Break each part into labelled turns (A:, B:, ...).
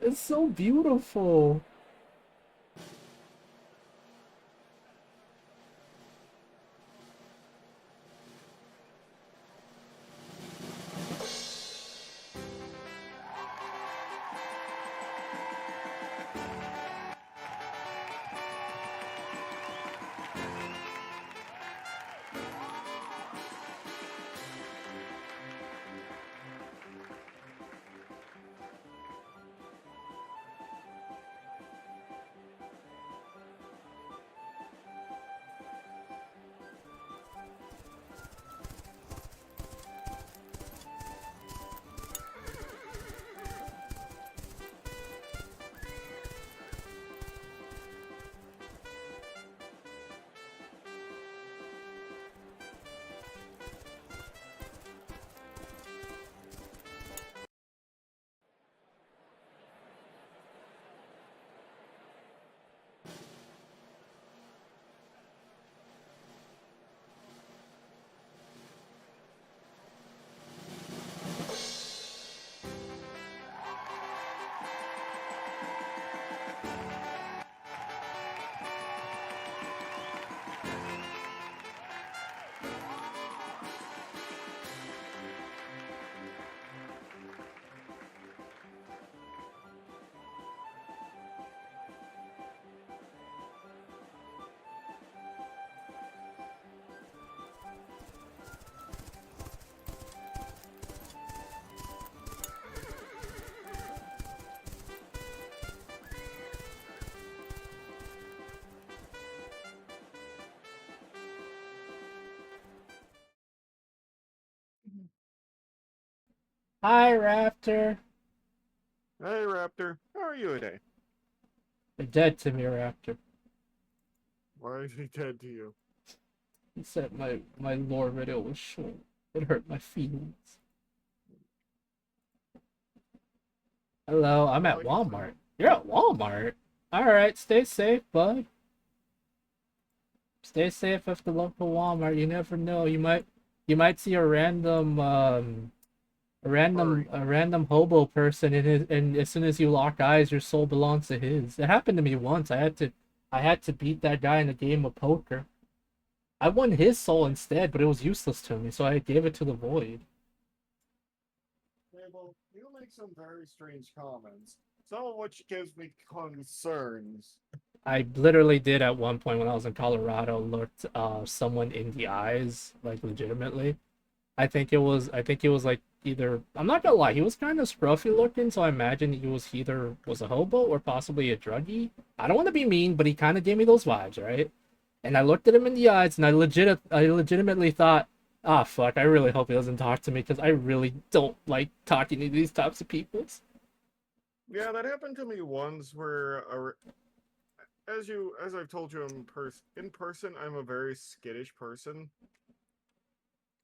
A: It's so beautiful. Hi, Raptor.
B: Hey, Raptor. How are you today?
A: You're dead to me, Raptor.
B: Why is he dead to you?
A: He said my lore video was short. It hurt my feelings. Hello, I'm
B: Well,
A: at
B: I guess
A: Walmart. You're at Walmart? Alright, stay safe, bud. Stay safe at the local Walmart. You never know. You might see a random
B: furry.
A: a random hobo person in his, and as soon as you lock eyes, your soul belongs to his. It happened to me once. I had to beat that guy in a game of poker. I won his soul instead, but it was useless to me, so I gave it to the void.
B: Fable, you make some very strange comments, some of which gives me concerns.
A: I literally did at one point when I was in Colorado looked someone in the eyes, like legitimately. I think it was like either, I'm not gonna lie, he was kind of scruffy looking, so I imagine he was either was a hobo or possibly a druggie. I don't want to be mean, but he kind of gave me those vibes, right? And I looked at him in the eyes, and I legitimately thought, ah, fuck, I really hope he doesn't talk to me because I really don't like talking to these types of people.
B: Yeah, that happened to me once where, as I've told you in person, I'm a very skittish person.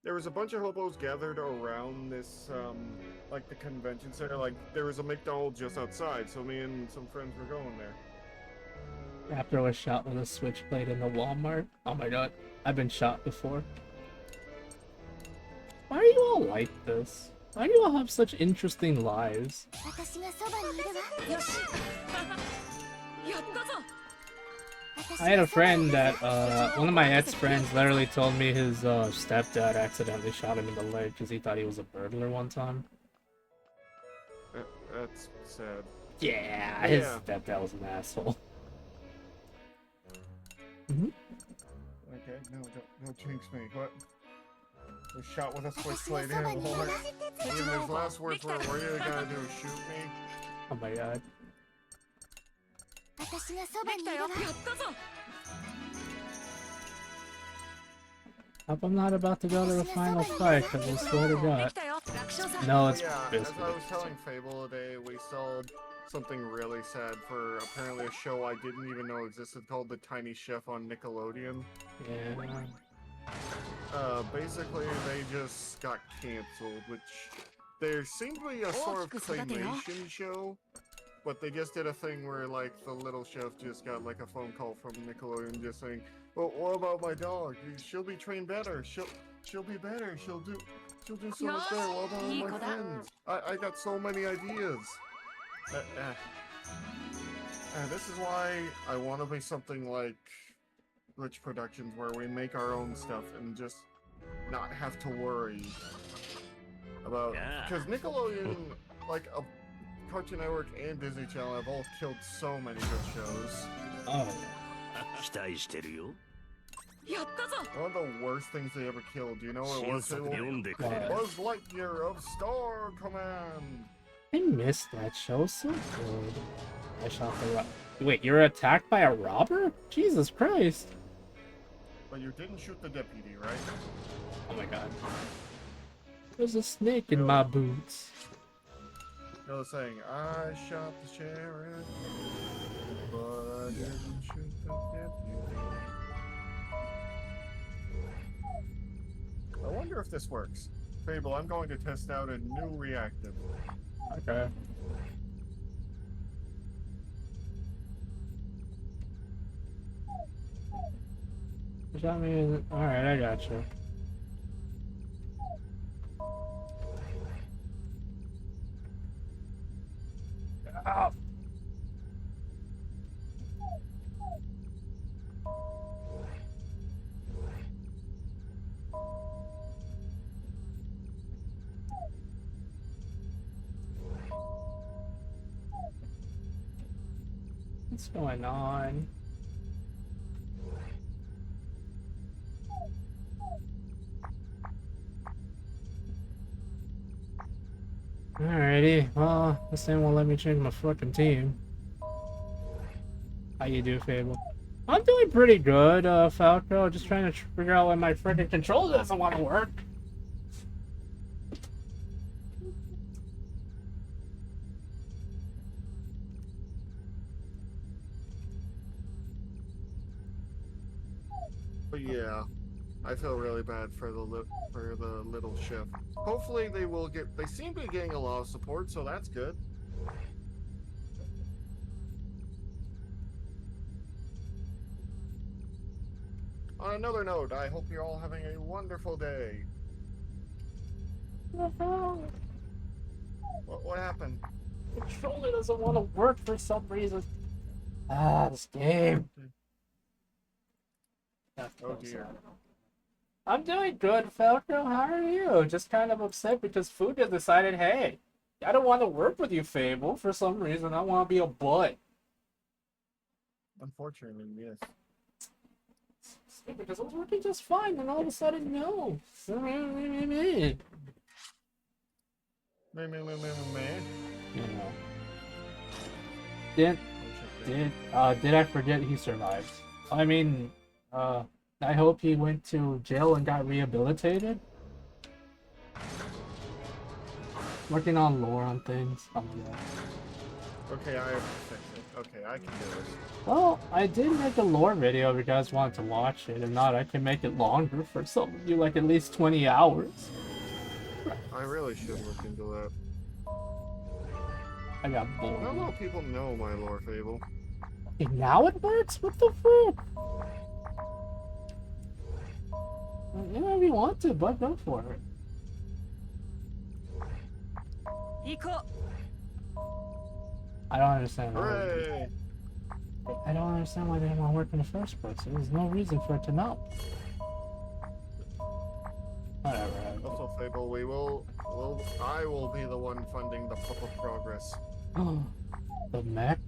B: There was a bunch of hobos gathered around this, like the convention center. Like, there was a McDonald's just outside, so me and some friends were going there.
A: After I was shot with a switchblade in the Walmart. Oh my god, I've been shot before. Why are you all like this? Why do you all have such interesting lives? I had a friend that, one of my ex-friends literally told me his stepdad accidentally shot him in the leg because he thought he was a burglar one time.
B: That's sad.
A: Yeah,
B: But
A: his
B: yeah,
A: stepdad was an asshole. Mhm.
B: okay, no, don't jinx me. What? Was shot with a switchblade in a Walmart. Even his last words were, "What are you gonna do? Shoot me?"
A: Oh my god. Hope I'm not about to go to the final fight because I swear to god. No,
B: But
A: it's
B: yeah, as
A: basically
B: I
A: the
B: was
A: same.
B: telling Fable today, we saw something really sad for apparently a show I didn't even know existed called The Tiny Chef on Nickelodeon.
A: Yeah.
B: Basically, they just got canceled, which there seemed to be a sort of claymation show, but they just did a thing where, like, the little chef just got, like, a phone call from Nickelodeon just saying, "Well, what about my dog? She'll be trained better. She'll be better. She'll do so much better. What about all my friends? I got so many ideas." This is why I want to be something like Glitch Productions, where we make our own stuff and just not have to worry about. Because Nickelodeon, like Cartoon Network and Disney Channel, have all killed so many good shows.
A: Oh.
B: One of the worst things they ever killed, you know what it was? Buzz Lightyear of Star Command!
A: I missed that show, so good. I shot the Wait, you're attacked by a robber? Jesus Christ.
B: But you didn't shoot the deputy, right?
A: Oh my god. There's a snake in my boots.
B: You know the saying, I shot the sheriff, but I didn't shoot the deputy. I wonder if this works. Fable, I'm going to test out a new reactive.
A: Okay. I mean, alright, I got you. Oh. What's going on? Alrighty, well, this thing won't let me change my fucking team. How you do, Fable? I'm doing pretty good, Falco. Just trying to figure out why my freaking controller doesn't want to work.
B: But yeah, I feel really bad for the little ship. Hopefully they will get. They seem to be getting a lot of support, so that's good. On another note, I hope you're all having a wonderful day. What happened?
A: The controller doesn't want to work for some reason. Ah, this game.
B: Oh dear.
A: I'm doing good, Falco. How are you? Just kind of upset because Fuga decided, hey, I don't want to work with you, Fable. For some reason, I want to be a butt.
B: Unfortunately, yes.
A: Because I was working just fine, and all of a sudden, no.
B: Me.
A: You know. Did I forget he survived? I mean, I hope he went to jail and got rehabilitated. Working on lore on things.
B: Okay, I have to fix it. Okay, I can do it.
A: Well, I did make a lore video if you guys want to watch it. If not, I can make it longer for some of you, like at least 20 hours.
B: I really should look into that.
A: I got bored.
B: Not a lot of people know my lore, Fable.
A: Okay, now it works? What the frick? Yeah, if you want to, but go for it. I don't understand.
B: Hooray!
A: I don't understand why they didn't want to work in the first place. There's no reason for it to not. Whatever.
B: Also, Fable, I will be the one funding the Puppet Progress.
A: Oh, the mech?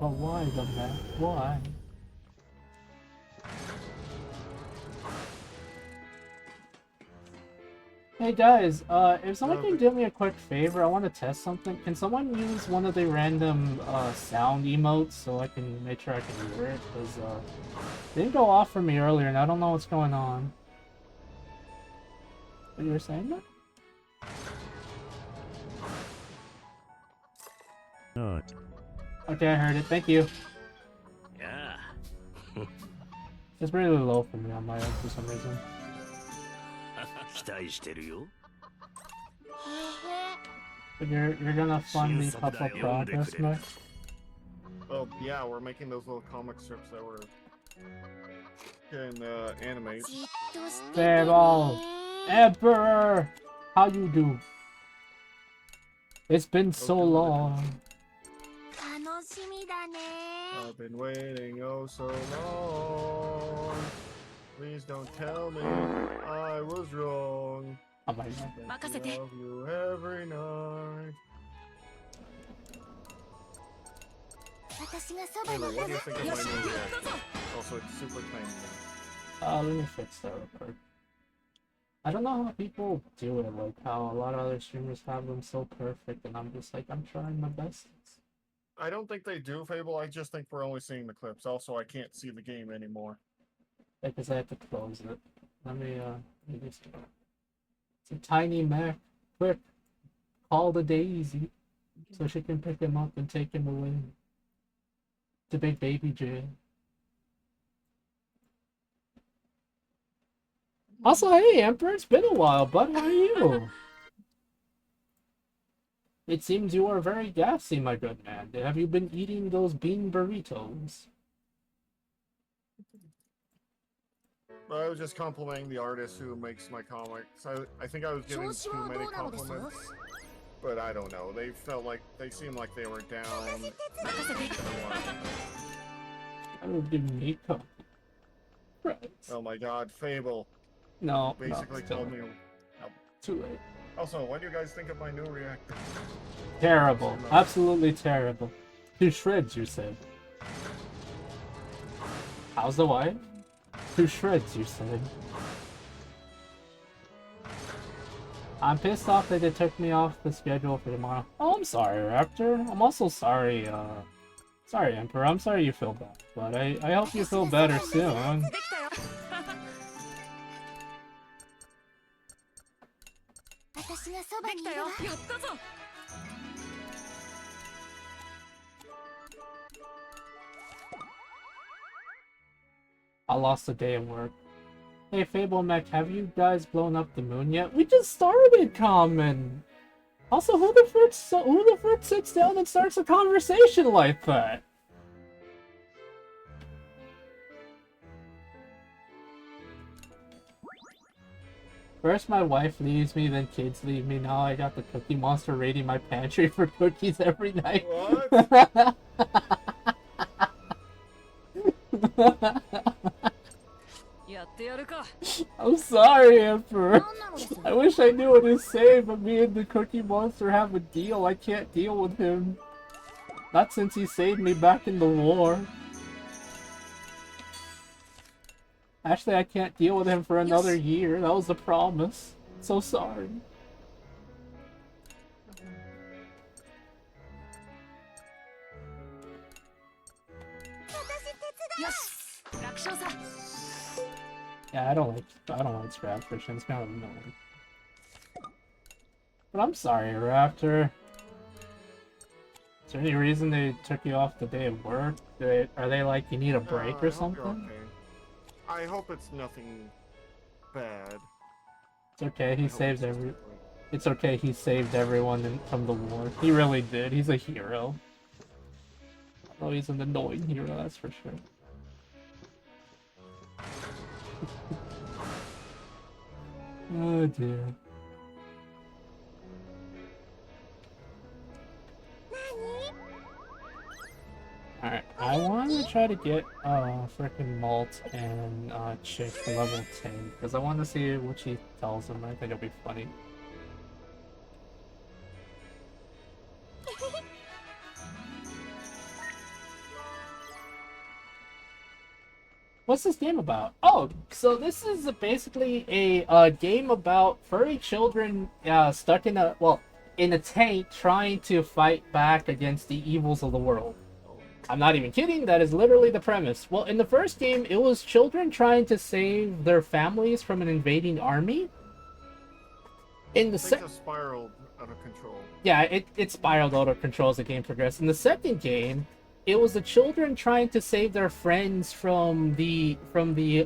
A: But why the mech? Why? Hey guys, if someone can do me a quick favor, I want to test something. Can someone use one of the random sound emotes so I can make sure I can hear it? Because they didn't go off for me earlier and I don't know what's going on. What you were saying that?
C: No.
A: Okay, I heard it. Thank you.
C: Yeah.
A: It's really low for me on my end for some reason. But you're gonna fund the Puppet Progress mech?
B: Oh yeah, we're making those little comic strips that we're can animate.
A: Fable! Emperor! How you do? It's been so long.
B: I've been waiting oh so long. Please don't tell me I was wrong.
A: Oh my god.
B: I love you every night. Taylor, what do you think of my new reactor? Also, it's super tiny.
A: Let me fix that real quick. I don't know how people do it, like how a lot of other streamers have them so perfect, and I'm just like, I'm trying my best.
B: I don't think they do, Fable. I just think we're only seeing the clips. Also, I can't see the game anymore.
A: Because I have to close it. Let me just... It's a tiny Mac. Quick, call the Daisy so she can pick him up and take him away to big baby jail. Also, hey, Emperor, it's been a while, bud. How are you? It seems you are very gassy, my good man. Have you been eating those bean burritos?
B: I was just complimenting the artist who makes my comics. I think I was giving too many compliments. But I don't know. They felt like they seemed like they were down.
A: I would give me compliments.
B: Oh my god, Fable.
A: No,
B: Basically
A: no,
B: told me.
A: too late.
B: Also, what do you guys think of my new reactor?
A: Terrible. Absolutely terrible. To shreds, you said. How's the wife? To shreds, you said. I'm pissed off that they took me off the schedule for tomorrow. Oh, I'm sorry, Raptor. I'm also sorry, sorry, Emperor. I'm sorry you feel bad, but I hope you feel better soon. I lost a day of work. Hey, Fable Mech, have you guys blown up the moon yet? We just started, Common! Also, who the frick sits down and starts a conversation like that? First my wife leaves me, then kids leave me. Now I got the Cookie Monster raiding my pantry for cookies every night.
B: What?
A: I'm sorry, Emperor. I wish I knew what to say, but me and the Cookie Monster have a deal. I can't deal with him. Not since he saved me back in the war. Actually, I can't deal with him for another year. That was the promise. So sorry. Yeah, I don't like scrap fishing. It's kind of annoying. But I'm sorry, Raptor. Is there any reason they took you off the day of work? Are they like, you need a break or something?
B: Okay. I hope it's nothing bad.
A: It's okay, he saves It's okay, he saved everyone from the war. He really did. He's a hero. Oh, he's an annoying hero, that's for sure. Oh dear. Alright, I want to try to get frickin' Malt and Chick to level 10, because I want to see what she tells him. I think it'll be funny. What's this game about? Oh, so this is basically a game about furry children stuck in a tank trying to fight back against the evils of the world. I'm not even kidding, that is literally the premise. Well, in the first game, it was children trying to save their families from an invading army. In the
B: Things have spiraled out of control.
A: Yeah, it spiraled out of control as the game progressed. In the second game, it was the children trying to save their friends from the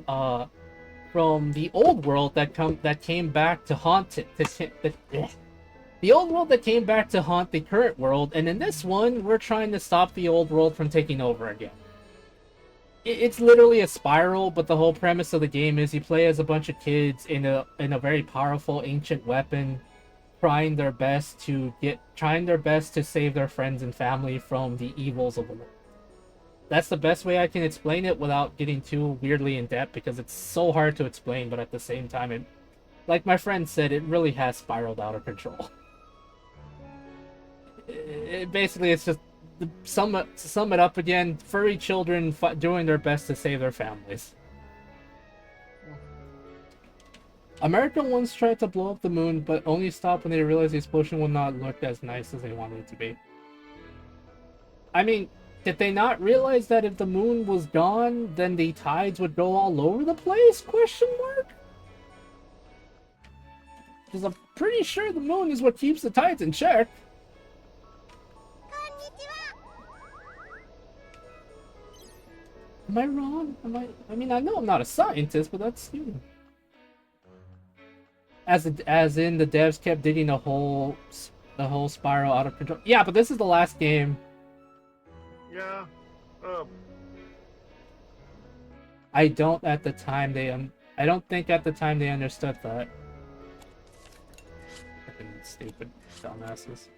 A: old world that came back to haunt it. The old world that came back to haunt the current world, and in this one, we're trying to stop the old world from taking over again. It's literally a spiral, but the whole premise of the game is you play as a bunch of kids in a very powerful ancient weapon trying their best to save their friends and family from the evils of the world. That's the best way I can explain it without getting too weirdly in depth, because it's so hard to explain, but at the same time, like my friend said, it really has spiraled out of control. Basically, it's just to sum it up again: furry children doing their best to save their families. America once tried to blow up the moon, but only stopped when they realized the explosion would not look as nice as they wanted it to be. I mean, did they not realize that if the moon was gone, then the tides would go all over the place? Question mark? Because I'm pretty sure the moon is what keeps the tides in check. Am I wrong? I mean, I know I'm not a scientist, but that's, you know. As in the devs kept digging the whole spiral out of control. Yeah, but this is the last game.
B: Yeah.
A: I don't think at the time they understood that. Fucking stupid dumbasses.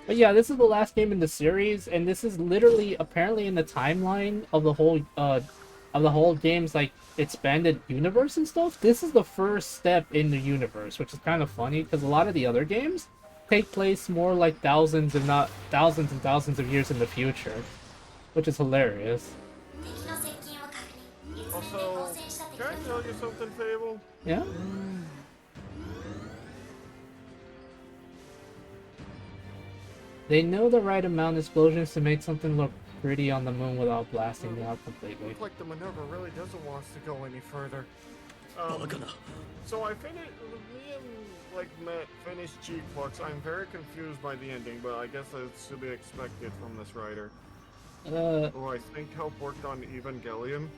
A: But yeah, this is the last game in the series, and this is literally apparently in the timeline of the whole game's like expanded universe and stuff. This is the first step in the universe, which is kind of funny because a lot of the other games take place more like thousands and thousands of years in the future, which is hilarious.
B: Also, can I tell you something, Fable?
A: Yeah. They know the right amount of explosions to make something look pretty on the moon without blasting it out completely.
B: Looks like the Minerva really doesn't want us to go any further. So I finished, me and like Matt finished G-Flux. I'm very confused by the ending, but I guess that's to be expected from this writer. Who I think helped worked on Evangelion.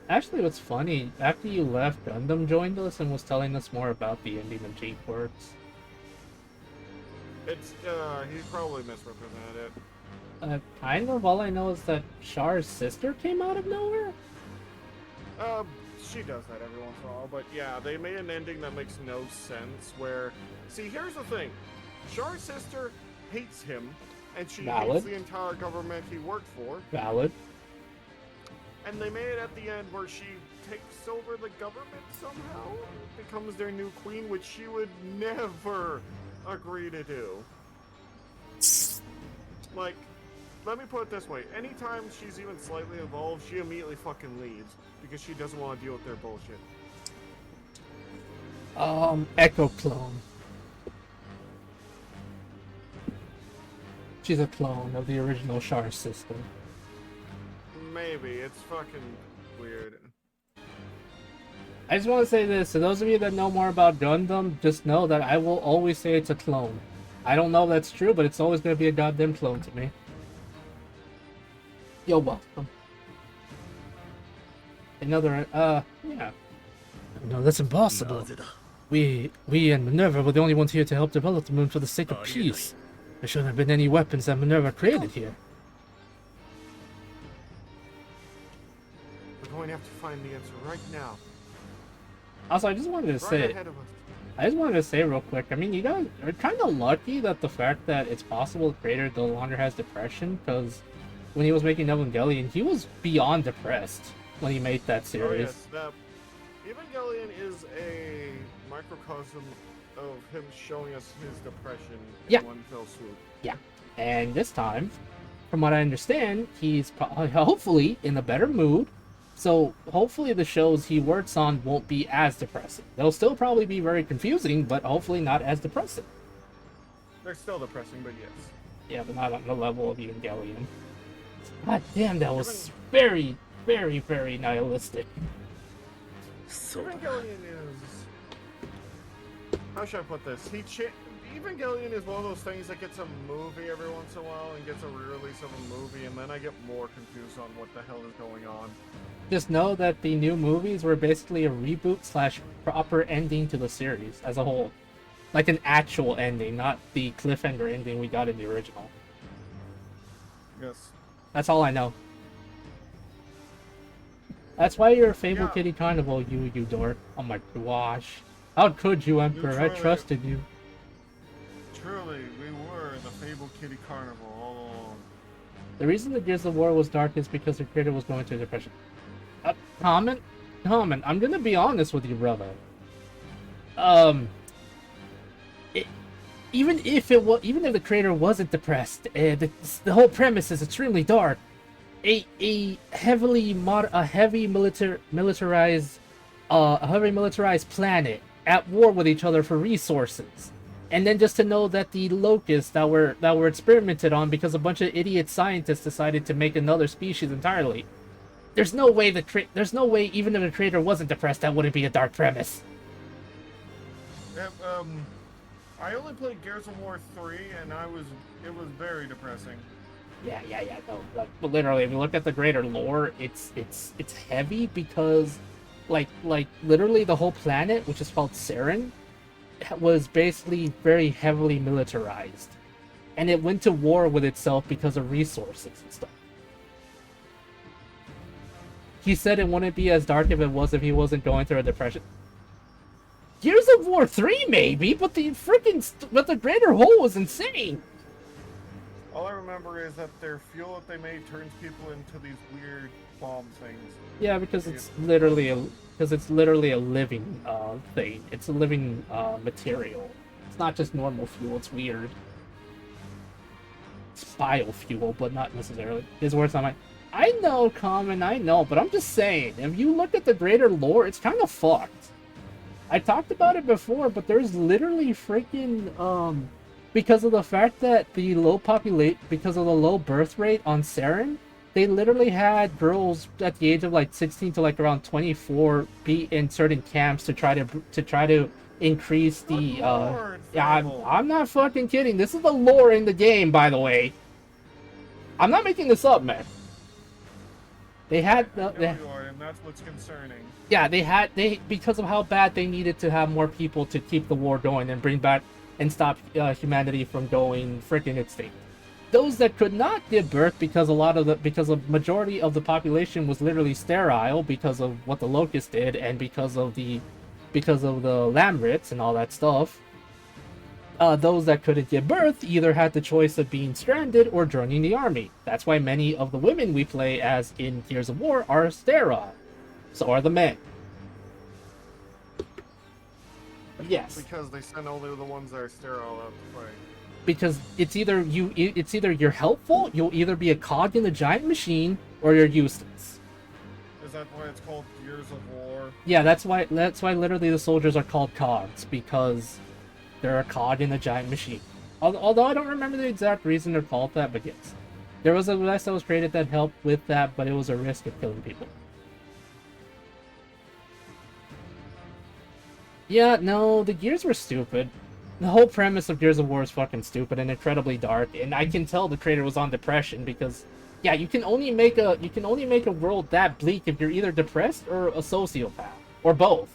A: Actually, what's funny, after you left, Gundam joined us and was telling us more about the ending of G-Flux.
B: It's, he probably misrepresented it.
A: Kind of. All I know is that Char's sister came out of nowhere.
B: She does that every once in a while, but yeah, they made an ending that makes no sense, where... See, here's the thing. Char's sister hates him, and she hates the entire government he worked for.
A: Valid.
B: And they made it at the end where she takes over the government somehow, becomes their new queen, which she would never agree to do. Like, let me put it this way. Anytime she's even slightly involved, she immediately fucking leaves because she doesn't want to deal with their bullshit.
A: Echo clone. She's a clone of the original Char sister.
B: Maybe. It's fucking weird.
A: I just want to say this, to those of you that know more about Gundam, just know that I will always say it's a clone. I don't know if that's true, but it's always going to be a goddamn clone to me. You're welcome. Another, yeah. No, that's impossible. We and Minerva were the only ones here to help develop the moon for the sake of peace. There shouldn't have been any weapons that Minerva created here.
B: We're going to have to find the answer right now.
A: Also, I just wanted to say real quick, I mean, you guys are kind of lucky that the fact that it's possible the creator no longer has depression, because when he was making Evangelion, he was beyond depressed when he made that series.
B: Oh yes, Evangelion is a microcosm of him showing us his depression in one fell swoop.
A: Yeah, and this time, from what I understand, he's hopefully in a better mood. So hopefully the shows he works on won't be as depressing. They'll still probably be very confusing, but hopefully not as depressing.
B: They're still depressing, but yes.
A: Yeah, but not on the level of Evangelion. God damn, that was very, very, very nihilistic.
B: Evangelion is... How should I put this? Evangelion is one of those things that gets a movie every once in a while and gets a re-release of a movie, and then I get more confused on what the hell is going on.
A: Just know that the new movies were basically a reboot / proper ending to the series as a whole. Like an actual ending, not the cliffhanger ending we got in the original.
B: Yes.
A: That's all I know. That's why you're a Fable
B: Yeah.
A: Kitty Carnival, you dork. Oh my gosh. How could you, Emperor? I
B: truly-
A: trusted you.
B: Truly, we were the Fable Kitty Carnival all along.
A: The reason the Gears of War was dark is because the creator was going through depression. Comment? I'm gonna be honest with you, brother. It, even if the creator wasn't depressed, the whole premise is extremely dark. A heavily militarized planet at war with each other for resources, and then just to know that the locusts that were experimented on because a bunch of idiot scientists decided to make another species entirely. There's no way even if the creator wasn't depressed, that wouldn't be a dark premise.
B: I only played Gears of War 3, and it was very depressing.
A: Yeah, no, but literally, if you look at the greater lore, it's heavy because, like literally the whole planet, which is called Saren, was basically very heavily militarized, and it went to war with itself because of resources and stuff. He said it wouldn't be as dark if he wasn't going through a depression. Gears of War 3 maybe, but the greater whole was insane.
B: All I remember is that their fuel that they made turns people into these weird bomb things.
A: Yeah, because it's literally a living thing. It's a living material. It's not just normal fuel. It's weird. It's biofuel, but not necessarily. His words on mine. I know, Common. I know, but I'm just saying. If you look at the greater lore, it's kind of fucked. I talked about it before, but there's literally freaking because of the fact that because of the low birth rate on Saren, they literally had girls at the age of like 16 to like around 24 be in certain camps to try to increase the yeah, I'm not fucking kidding. This is the lore in the game, by the way. I'm not making this up, man. They had
B: and that's what's concerning.
A: Yeah, because of how bad they needed to have more people to keep the war going and bring back and stop humanity from going freaking extinct. Those that could not give birth because a majority of the population was literally sterile because of what the locusts did and because of the Lamrits and all that stuff. Those that couldn't give birth either had the choice of being stranded or joining the army. That's why many of the women we play as in Gears of War are sterile. So are the men. Yes.
B: Because they send only the ones that are sterile out to fight.
A: Because it's either you're helpful, you'll either be a cog in the giant machine, or you're useless.
B: Is that why it's called Gears of War?
A: Yeah, that's why literally the soldiers are called cogs, because they're a cog in the giant machine. Although I don't remember the exact reason they're called that, but yes. There was a class that was created that helped with that, but it was a risk of killing people. Yeah, no, the Gears were stupid. The whole premise of Gears of War is fucking stupid and incredibly dark, and I can tell the creator was on depression because, yeah, you can only make a world that bleak if you're either depressed or a sociopath, or both.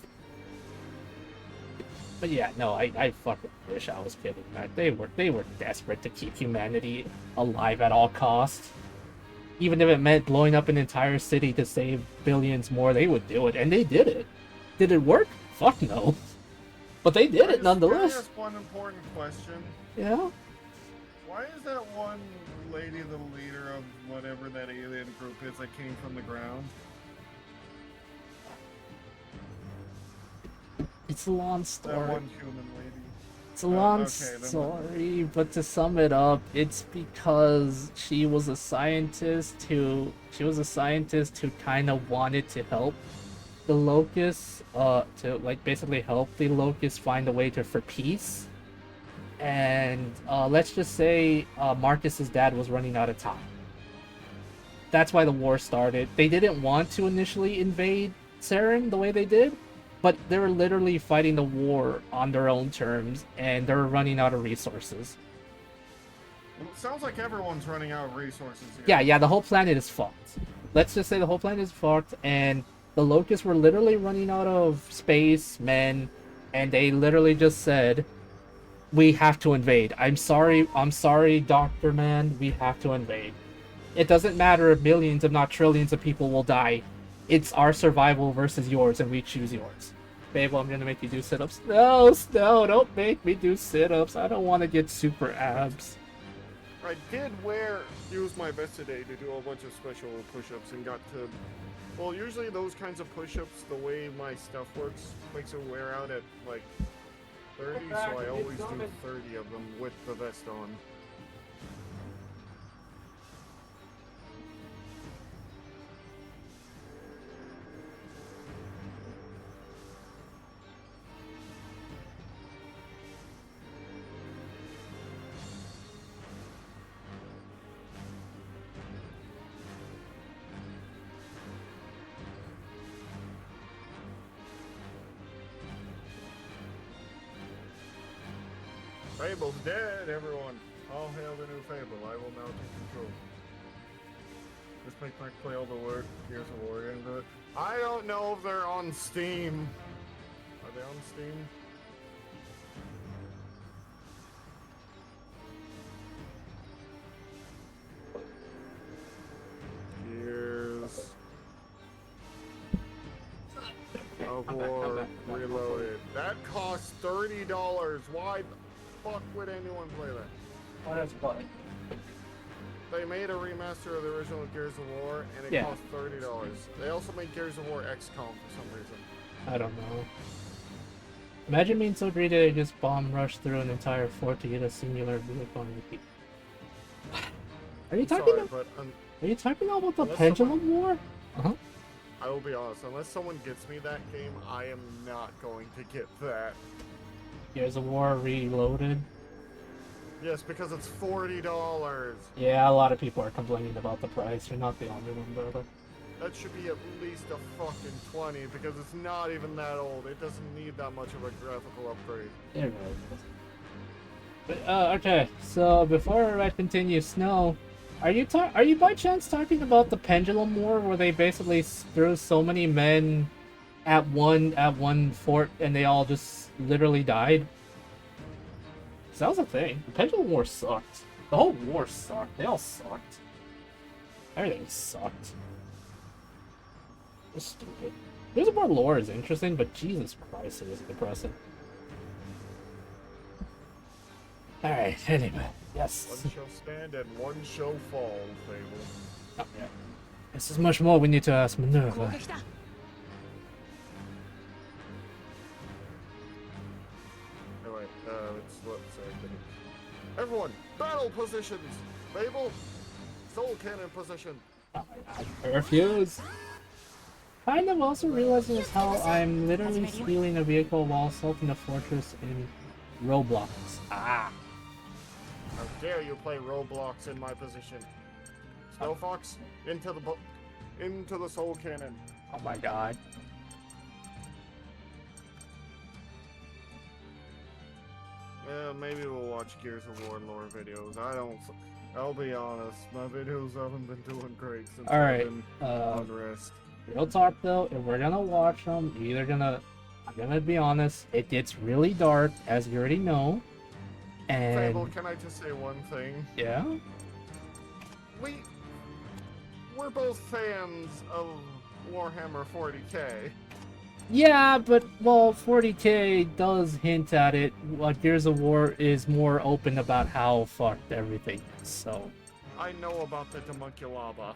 A: But yeah, no, I fucking wish I was kidding, man. They were desperate to keep humanity alive at all costs. Even if it meant blowing up an entire city to save billions more, they would do it, and they did it. Did it work? Fuck no. But they did it nonetheless.
B: Can I ask one important question?
A: Yeah?
B: Why is that one lady the leader of whatever that alien group is that came from the ground?
A: It's a long
B: That
A: story.
B: one human lady.
A: It's a long
B: okay,
A: story, but to sum it up, it's because she was a scientist who kind of wanted to help the locusts, to like basically help the locusts find a way for peace. And let's just say Marcus's dad was running out of time. That's why the war started. They didn't want to initially invade Saren the way they did, but they were literally fighting the war on their own terms, and they were running out of resources.
B: Well, it sounds like everyone's running out of resources here.
A: Yeah, the whole planet is fucked. Let's just say the whole planet is fucked, and the locusts were literally running out of space, men, and they literally just said, we have to invade. I'm sorry, Dr. Man, we have to invade. It doesn't matter if millions, if not trillions of people will die. it's our survival versus yours, and we choose yours. Fable, I'm gonna make you do sit-ups. No, no, don't make me do sit-ups. I don't want to get super abs.
B: I did use my best today to do a bunch of special push-ups and got to... Well, usually those kinds of push-ups, the way my stuff works, makes it wear out at, like, 30, so I always do 30 of them with the vest on. Fable's dead, everyone! All hail the new Fable. I will now take control. Just make Mike play all the word Gears of War into it. I don't know if they're on Steam. Are they on Steam? Gears of War Reloaded. That costs $30. Why the fuck would anyone play that?
A: What is funny?
B: They made a remaster of the original Gears of War, and it cost $30. They also made Gears of War XCOM for some reason.
A: I don't know. Imagine being so greedy they just bomb rush through an entire fort to get a singular vehicle on repeat. Are you talking about? Are you talking about the Pendulum War?
B: I will be honest. Unless someone gets me that game, I am not going to get that.
A: Gears of War Reloaded.
B: Yes, because it's $40.
A: Yeah, a lot of people are complaining about the price. You're not the only one, brother.
B: That should be at least a fucking 20 because it's not even that old. It doesn't need that much of a graphical upgrade.
A: It really does. But, okay, so before I continue, Snow, are you by chance talking about the Pendulum War where they basically threw so many men at one fort and they all just literally died? That was a thing. The Pendulum War sucked. The whole war sucked. They all sucked. Everything sucked. It was stupid. Gears of War lore is interesting, but Jesus Christ, it is depressing. Alright, anyway. Yes.
B: One shall stand and one shall fall, Fable.
A: Oh, yeah. This is much more we need to ask Minerva.
B: Alright, let's say. Everyone, battle positions! Fable, soul cannon position.
A: I refuse. Kind of also realizing is how I'm literally stealing a vehicle while assaulting a fortress in Roblox. Ah.
B: How dare you play Roblox in my position? Snow Fox, into the soul cannon.
A: Oh my god.
B: Yeah, maybe we'll watch Gears of War lore videos. I'll be honest, my videos haven't been doing great since I've been on rest.
A: Real talk though, if we're gonna watch them, I'm gonna be honest, it gets really dark, as you already know. And
B: Fable, can I just say one thing?
A: Yeah?
B: We're both fans of Warhammer 40k.
A: Yeah, but, well, 40k does hint at it. Gears of War is more open about how fucked everything is, so...
B: I know about the Homunculaba.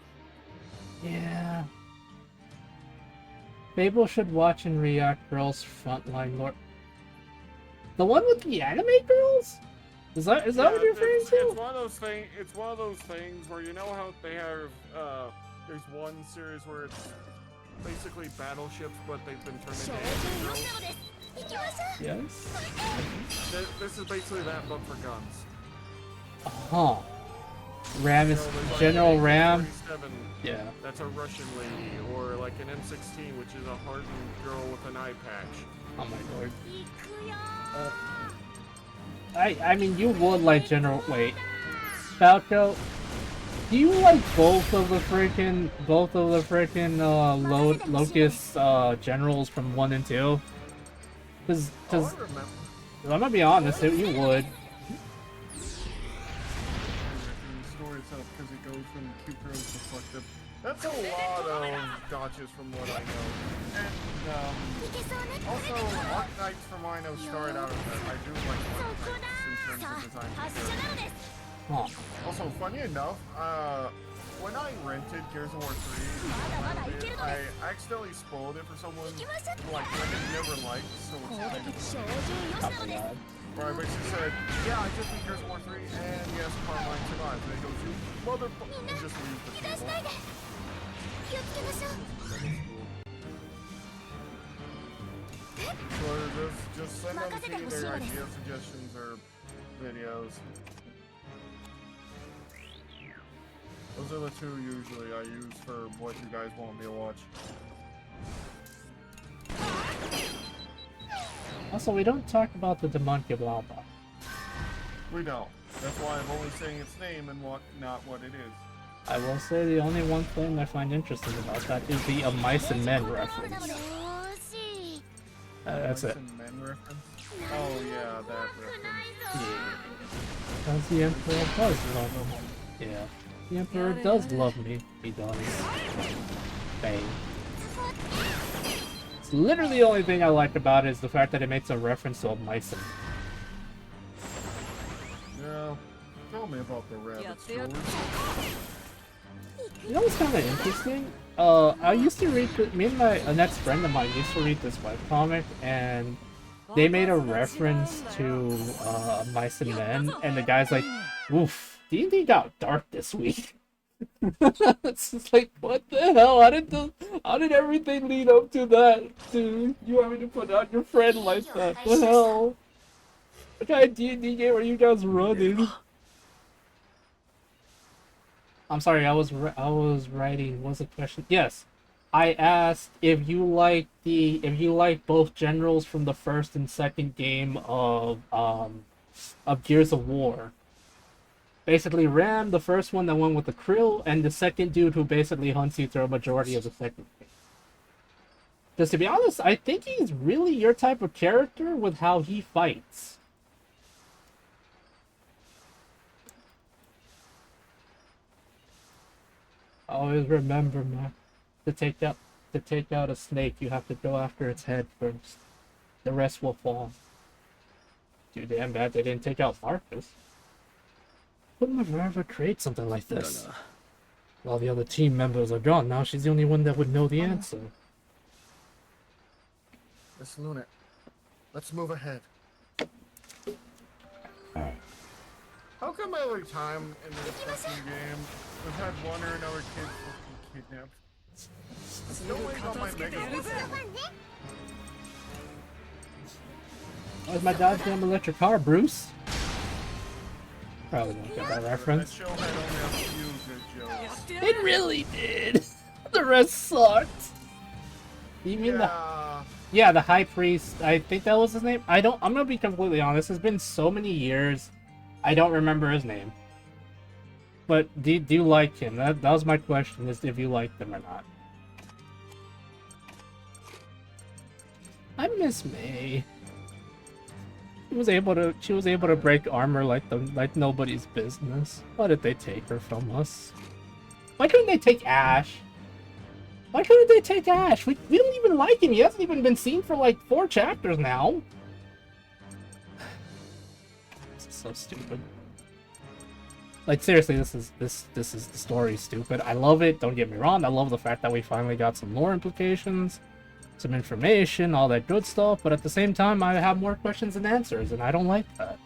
A: Yeah. Fable should watch and react Girls Frontline Lore. The one with the anime girls? Is that what you're referring to?
B: It's one of those things where you know how they have there's one series where it's basically battleships, but they've been turned into anime girls.
A: Yes.
B: This is basically that, but for guns.
A: Huh. Ram is General Ram. Yeah.
B: That's a Russian lady, or like an M16, which is a hardened girl with an eye patch.
A: Oh my lord. I mean, you would like General. Wait, Falco. Do you like both of the freaking Locust generals from 1 and 2? Cause I'm gonna be honest, you would.
B: Stories up because it goes from cute girls to fucked up That's a lot of gotchas from what I know. And also, Arknights from what I know started out of that. I do like Arknights in terms of design.
A: Huh.
B: Also, funny enough, when I rented Gears of War 3, I accidentally spoiled it for someone like I never liked, so it's kind of
A: Not so bad.
B: where I basically said, yeah, I just beat Gears of War 3, and yes, Carmine survived. And he goes, you motherfucker, and just leave the table. So just send them to you their idea suggestions or videos. Those are the two usually I use for what you guys want me to watch.
A: Also, we don't talk about the Demon Kiblaba.
B: We don't. That's why I'm only saying its name and not what it is.
A: I will say the only one thing I find interesting about that is the Mice and Men reference. That's
B: Mice
A: it.
B: and Men reference? Oh yeah, that reference.
A: Yeah. Because the Emperor does love me. Yeah. The Emperor does love me. He does. Bang. It's literally the only thing I like about it is the fact that it makes a reference to a mice and
B: Yeah. Tell me about the rabbit story.
A: You know what's kind of interesting? I used to read, me and a next friend of mine used to read this webcomic, and they made a reference to Mice and Men, and the guy's like, oof, D&D got dark this week. It's just like, what the hell? How did everything lead up to that? Dude, you having to put out your friend like that? What the hell? What kind of D&D game are you guys running? I'm sorry, I was writing. What's the question? Yes, I asked if you like both generals from the first and second game of Gears of War. Basically, Ram, the first one that went with the krill, and the second dude who basically hunts you through a majority of the second game. Because to be honest, I think he's really your type of character with how he fights. Always remember, man, to take out a snake, you have to go after its head first. The rest will fall. Too damn bad they didn't take out Marcus. Wouldn't have ever create something like this. While the other team members are gone, now she's the only one that would know the answer.
B: Miss Lunet, let's move ahead. How come every time in this fucking game we've had one or another kid fucking kidnapped? No way on my Megazord.
A: Where's my goddamn electric car, Bruce? Probably don't get that reference.
B: That show had only a few good jokes.
A: It really did. The rest sucked. You mean the High Priest? I think that was his name. I'm gonna be completely honest. It's been so many years. I don't remember his name. But do you like him? That was my question, is if you liked him or not. I miss May. She was able to break armor like nobody's business. Why did they take her from us? Why couldn't they take Ash? Why couldn't they take Ash? We don't even like him. He hasn't even been seen for like 4 chapters now. So stupid. Like seriously, this is the story stupid. I love it, don't get me wrong. I love the fact that we finally got some lore implications, some information, all that good stuff, but at the same time I have more questions than answers, and I don't like that.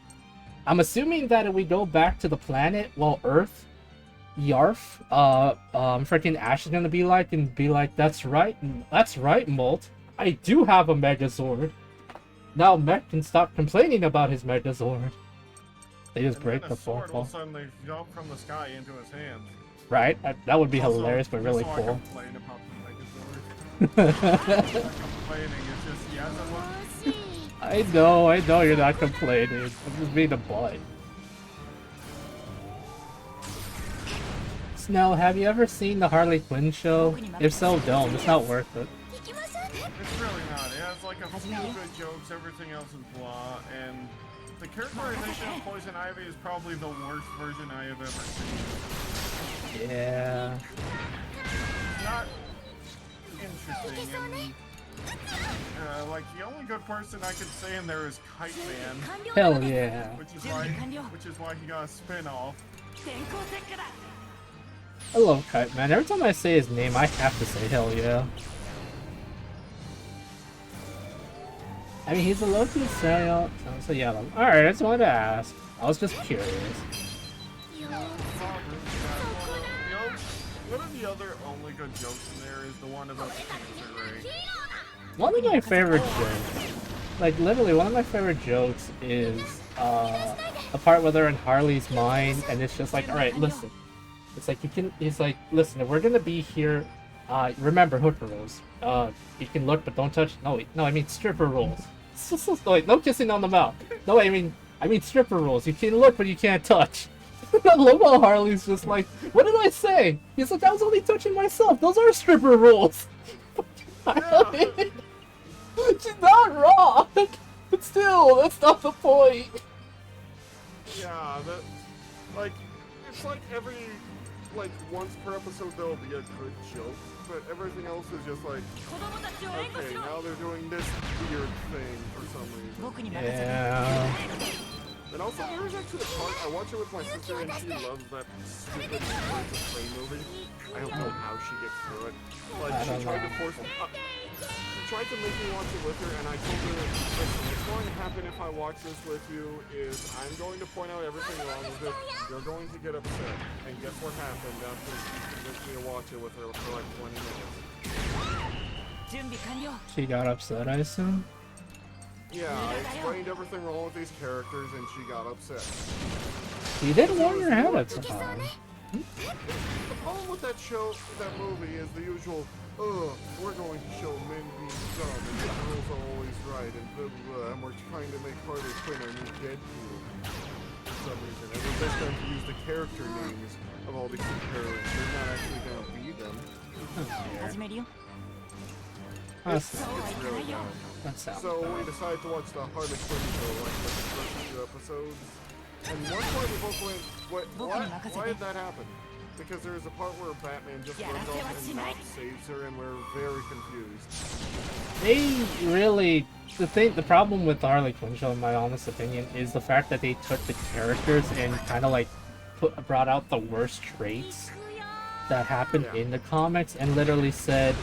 A: I'm assuming that if we go back to the planet, well, Earth, Yarf, freaking Ash is gonna be like, that's right, Molt. I do have a Megazord. Now Mech can stop complaining about his Megazord. They just break the phone call.
B: All of a sudden they jump from the sky into his hand.
A: Right? That would be
B: Also,
A: hilarious, but really
B: so
A: cool.
B: I complain about the Megazord. I'm not complaining, it's just he hasn't looked.
A: I know you're not complaining. I'm just being a butt. Snell, have you ever seen the Harley Quinn show? If so, don't. It's not worth it.
B: It's really not. It has like a few good jokes, everything else is blah, and the characterization of Poison Ivy is probably the worst version I have ever seen.
A: Yeah.
B: not interesting. And, like the only good person I could say in there is Kite Man,
A: Hell yeah.
B: which is why he got a spin-off.
A: I love Kite Man. Every time I say his name, I have to say hell yeah. I mean, he's a low-key sale, so yeah. Alright, I just wanted to ask. I was just curious.
B: One of the other only good jokes in there is the one about the cancer ray.
A: One of my favorite jokes, like literally one of my favorite jokes is a part where they're in Harley's mind, and it's just like, alright, listen. It's like he's like, listen, if we're gonna be here, remember hooker rules. You can look but don't touch. No, wait, no, I mean stripper rules. No, wait, no kissing on the mouth. No, I mean stripper rules. You can look but you can't touch. I love how Harley's just like, what did I say? He's like, I was only touching myself. Those are stripper rules. She's not wrong. But still, that's not the point.
B: Yeah, like, it's like once per episode there'll be a good joke, but everything else is just like, okay, now they're doing this weird thing for some reason.
A: Yeah.
B: And also, there's actually a part, I watch it with my sister and she loves that stupid Birds of Prey movie. I don't know how she gets through it. Like, she tried to force she tried to make me watch it with her, and I told her, listen, what's going to happen if I watch this with you is I'm going to point out everything wrong with it, you're going to get upset. And guess what happened after she convinced me to watch it with her for like 20 minutes?
A: She got upset, I assume?
B: Yeah, I explained everything wrong with these characters and she got upset.
A: You did warn her ahead of time.
B: The problem with that movie is the usual, we're going to show men being dumb and the girls are always right and blah, blah, blah, and we're trying to make Harley Quinn our new Deadpool for some reason. And we're just going to use the character names of all these superheroes. They're not actually going to be them. It's really bad. So we decided to watch the Harley Quinn show, like the first 2 episodes. And one point we both went, why did that happen? Because there's a part where Batman just runs off and not saves her, and we're very confused.
A: They really, the problem with the Harley Quinn show, in my honest opinion, is the fact that they took the characters and kind of like brought out the worst traits that happened in the comics, and literally said,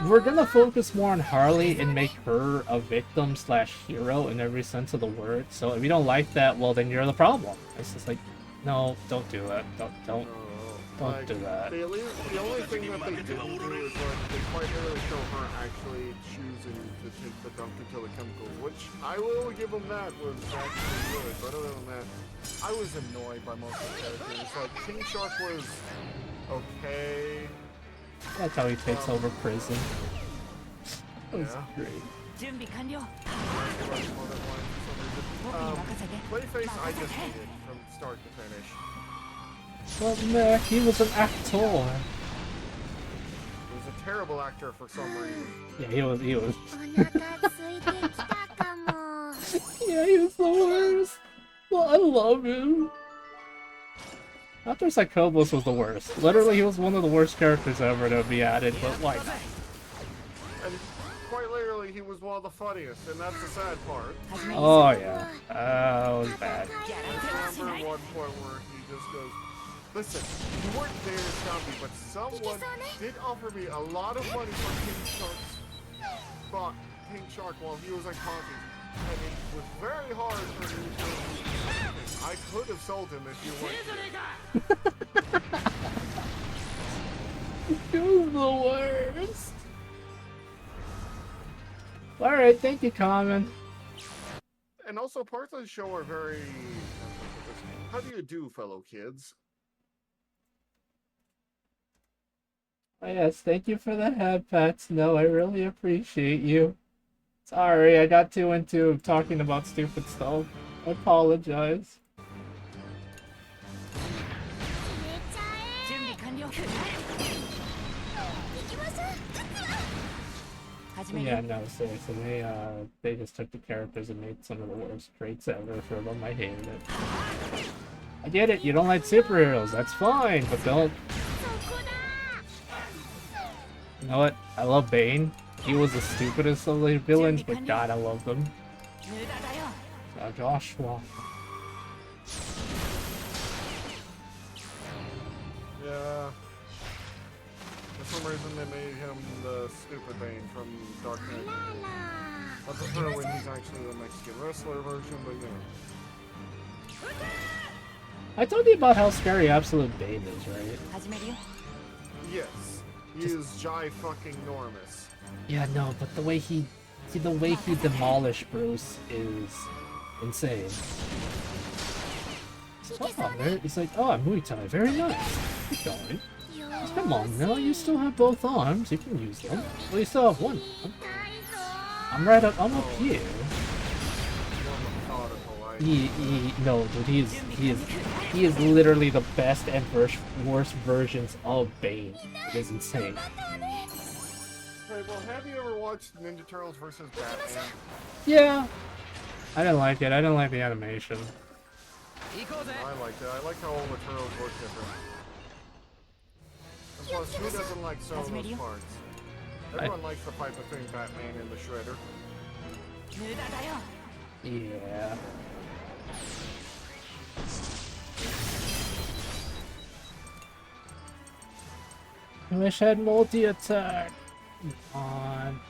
A: we're gonna focus more on Harley and make her a victim / hero in every sense of the word. So if you don't like that, well then you're the problem. It's just like, no, don't do that. Don't do that.
B: The only thing that they didn't do is they quite literally show her actually choosing to take the dump to kill the chemicals, which I will give them that was actually good. But other than that, I was annoyed by most of the characters. Like King Shark was okay.
A: That's how he takes over prison. That was great.
B: Clayface, I just hated from start to finish.
A: Well, Mac, he was an actor.
B: He was a terrible actor for some reason.
A: Yeah, he was. Yeah, he was the worst. Well, I love him. After Psychobos was the worst. Literally, he was one of the worst characters ever to be added, but why not?
B: And quite literally, he was one of the funniest, and that's the sad part.
A: Oh, yeah. That was bad.
B: I remember one point where he just goes, listen, you weren't there to stop me, but someone did offer me a lot of money for King Shark while he was unconscious. And it was very hard for me to... I could have sold him if you weren't
A: there. He was the worst. Alright, thank you, Common.
B: And also, parts of the show are very... How do you do, fellow kids?
A: Oh, yes, thank you for the head pats. No, I really appreciate you. Sorry, I got too into talking about stupid stuff. I apologize. Yeah, no, seriously, they just took the characters and made some of the worst traits ever for them. I hated it. I get it, you don't like superheroes, that's fine, but don't... You know what? I love Bane. He was the stupidest of the villains, but God, I love them. Joshua.
B: Yeah. For some reason they made him the stupid Bane from Dark Knight. I prefer when he's actually the Mexican wrestler version, but you know.
A: I told you about how scary Absolute Bane is, right?
B: Yes. He is fucking enormous.
A: Yeah, no, but the way he demolished Bruce is insane. He's like, oh, Muay Thai, very nice. Keep going. Come on now, you still have both arms, you can use them. Well, you still have one arm. I'm up here. No, dude, he is literally the best and worst versions of Bane. It is insane.
B: Hey, well, have you ever watched Ninja Turtles vs. Batman?
A: Yeah. I didn't like it. I didn't like the animation.
B: I liked it. I like how all the turtles look different. And plus, who doesn't like some of those parts? Everyone likes the fight between Batman and the Shredder.
A: Yeah. I wish I had multi-attack. Come on.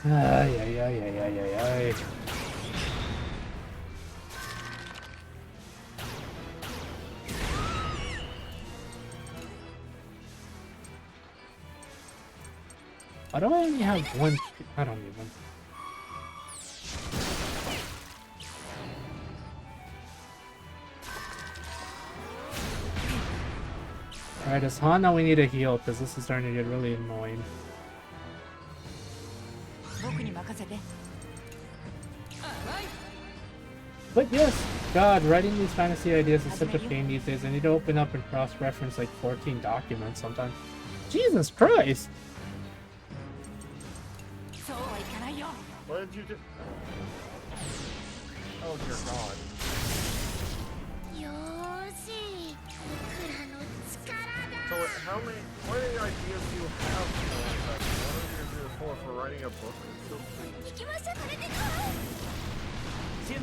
A: Ay, ay, ay, ay, ay, ay, ay. Why do I only have one? I don't even. Alright, as Hana, we need a heal because this is starting to get really annoying. But yes, God, writing these fantasy ideas is such a pain these days. I need to open up and cross-reference like 14 documents sometimes. Jesus Christ!
B: What did you do? Oh dear God. So what ideas do you have for what are you going to do for writing a book or something?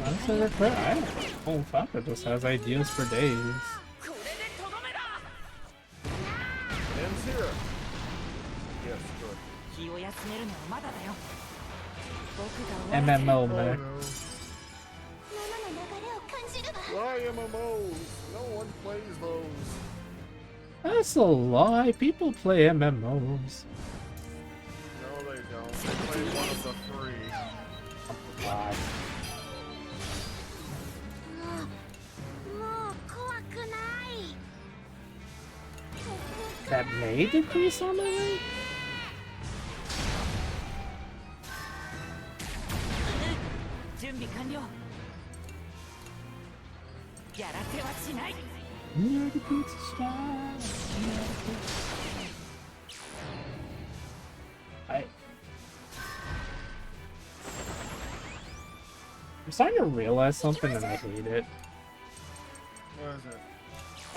A: Honestly, I don't oh fuck, it just has ideas for days.
B: And Zero. Yes, good.
A: MMO,
B: Oh,
A: man.
B: no. Why MMOs? No one plays those.
A: That's a lie. People play MMOs.
B: No, they don't. They play one of the three.
A: Oh, God. That may decrease on the way? I'm starting to realize something and I hate it.
B: What is it?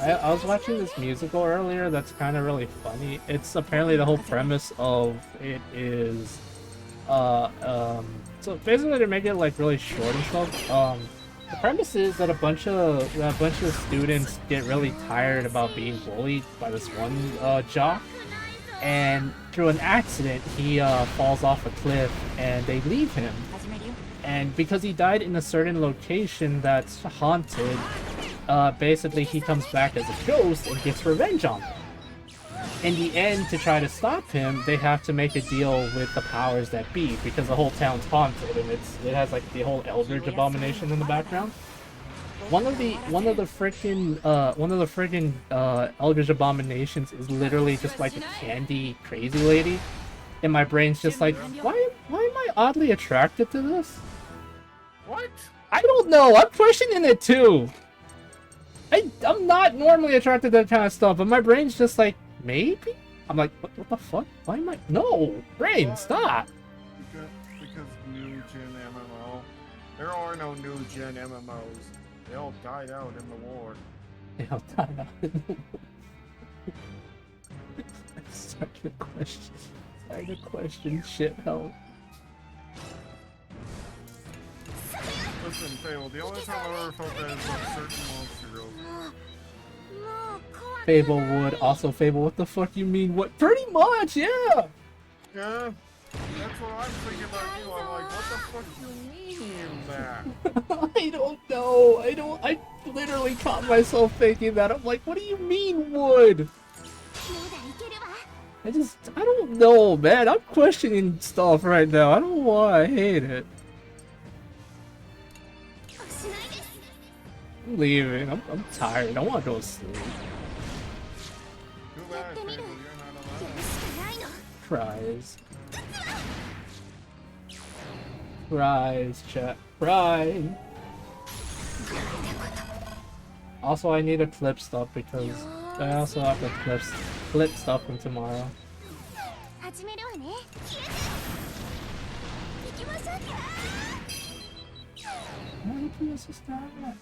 A: I was watching this musical earlier that's kind of really funny. It's apparently the whole premise of it is, so basically to make it like really short and stuff, the premise is that a bunch of students get really tired about being bullied by this one jock, and through an accident he falls off a cliff and they leave him. And because he died in a certain location that's haunted, basically he comes back as a ghost and gets revenge on them. In the end, to try to stop him, they have to make a deal with the powers that be, because the whole town's haunted and it has like the whole Eldritch abomination in the background. One of the freaking Eldritch abominations is literally just like a candy crazy lady. And my brain's just like, why am I oddly attracted to this?
B: What?
A: I don't know. I'm questioning it too. I'm not normally attracted to that kind of stuff, but my brain's just like, maybe? I'm like, what the fuck? Why am I? No! Brain, stop!
B: Because new gen MMO. There are no new gen MMOs. They all died out in the war.
A: They all died out in the war. I'm starting to question shit, help.
B: Listen, Fable, the only time I ever felt that is on certain monster girls.
A: Fable would. Also, Fable, what the fuck you mean? What? Pretty much, yeah!
B: Yeah, that's what I'm thinking about you. I'm like, what the fuck do you mean that?
A: I don't know. I literally caught myself thinking that. I'm like, what do you mean would? I don't know, man. I'm questioning stuff right now. I don't know why. I hate it. I'm leaving. I'm tired. I want to go to sleep.
B: Too bad, Fable, you're not allowed.
A: Cries. Cries, chat. Cry. Also, I need to clip stuff because I also have to clip stuff from tomorrow.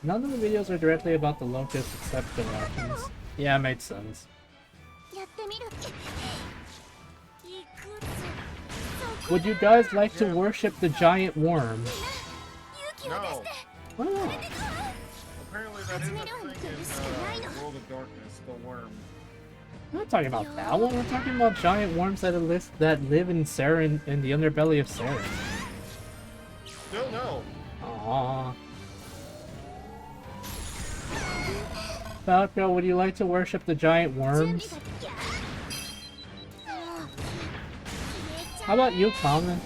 A: None of the videos are directly about the locust except the weapons. Yeah, it made sense. Would you guys like to worship the giant worm?
B: No.
A: Why not?
B: Apparently that is a thing in World of Darkness, the worm.
A: I'm not talking about that one. We're talking about giant worms that live in Saren, in the underbelly of Saren.
B: Still no.
A: Aww. Falco, would you like to worship the giant worms? How about you, Common?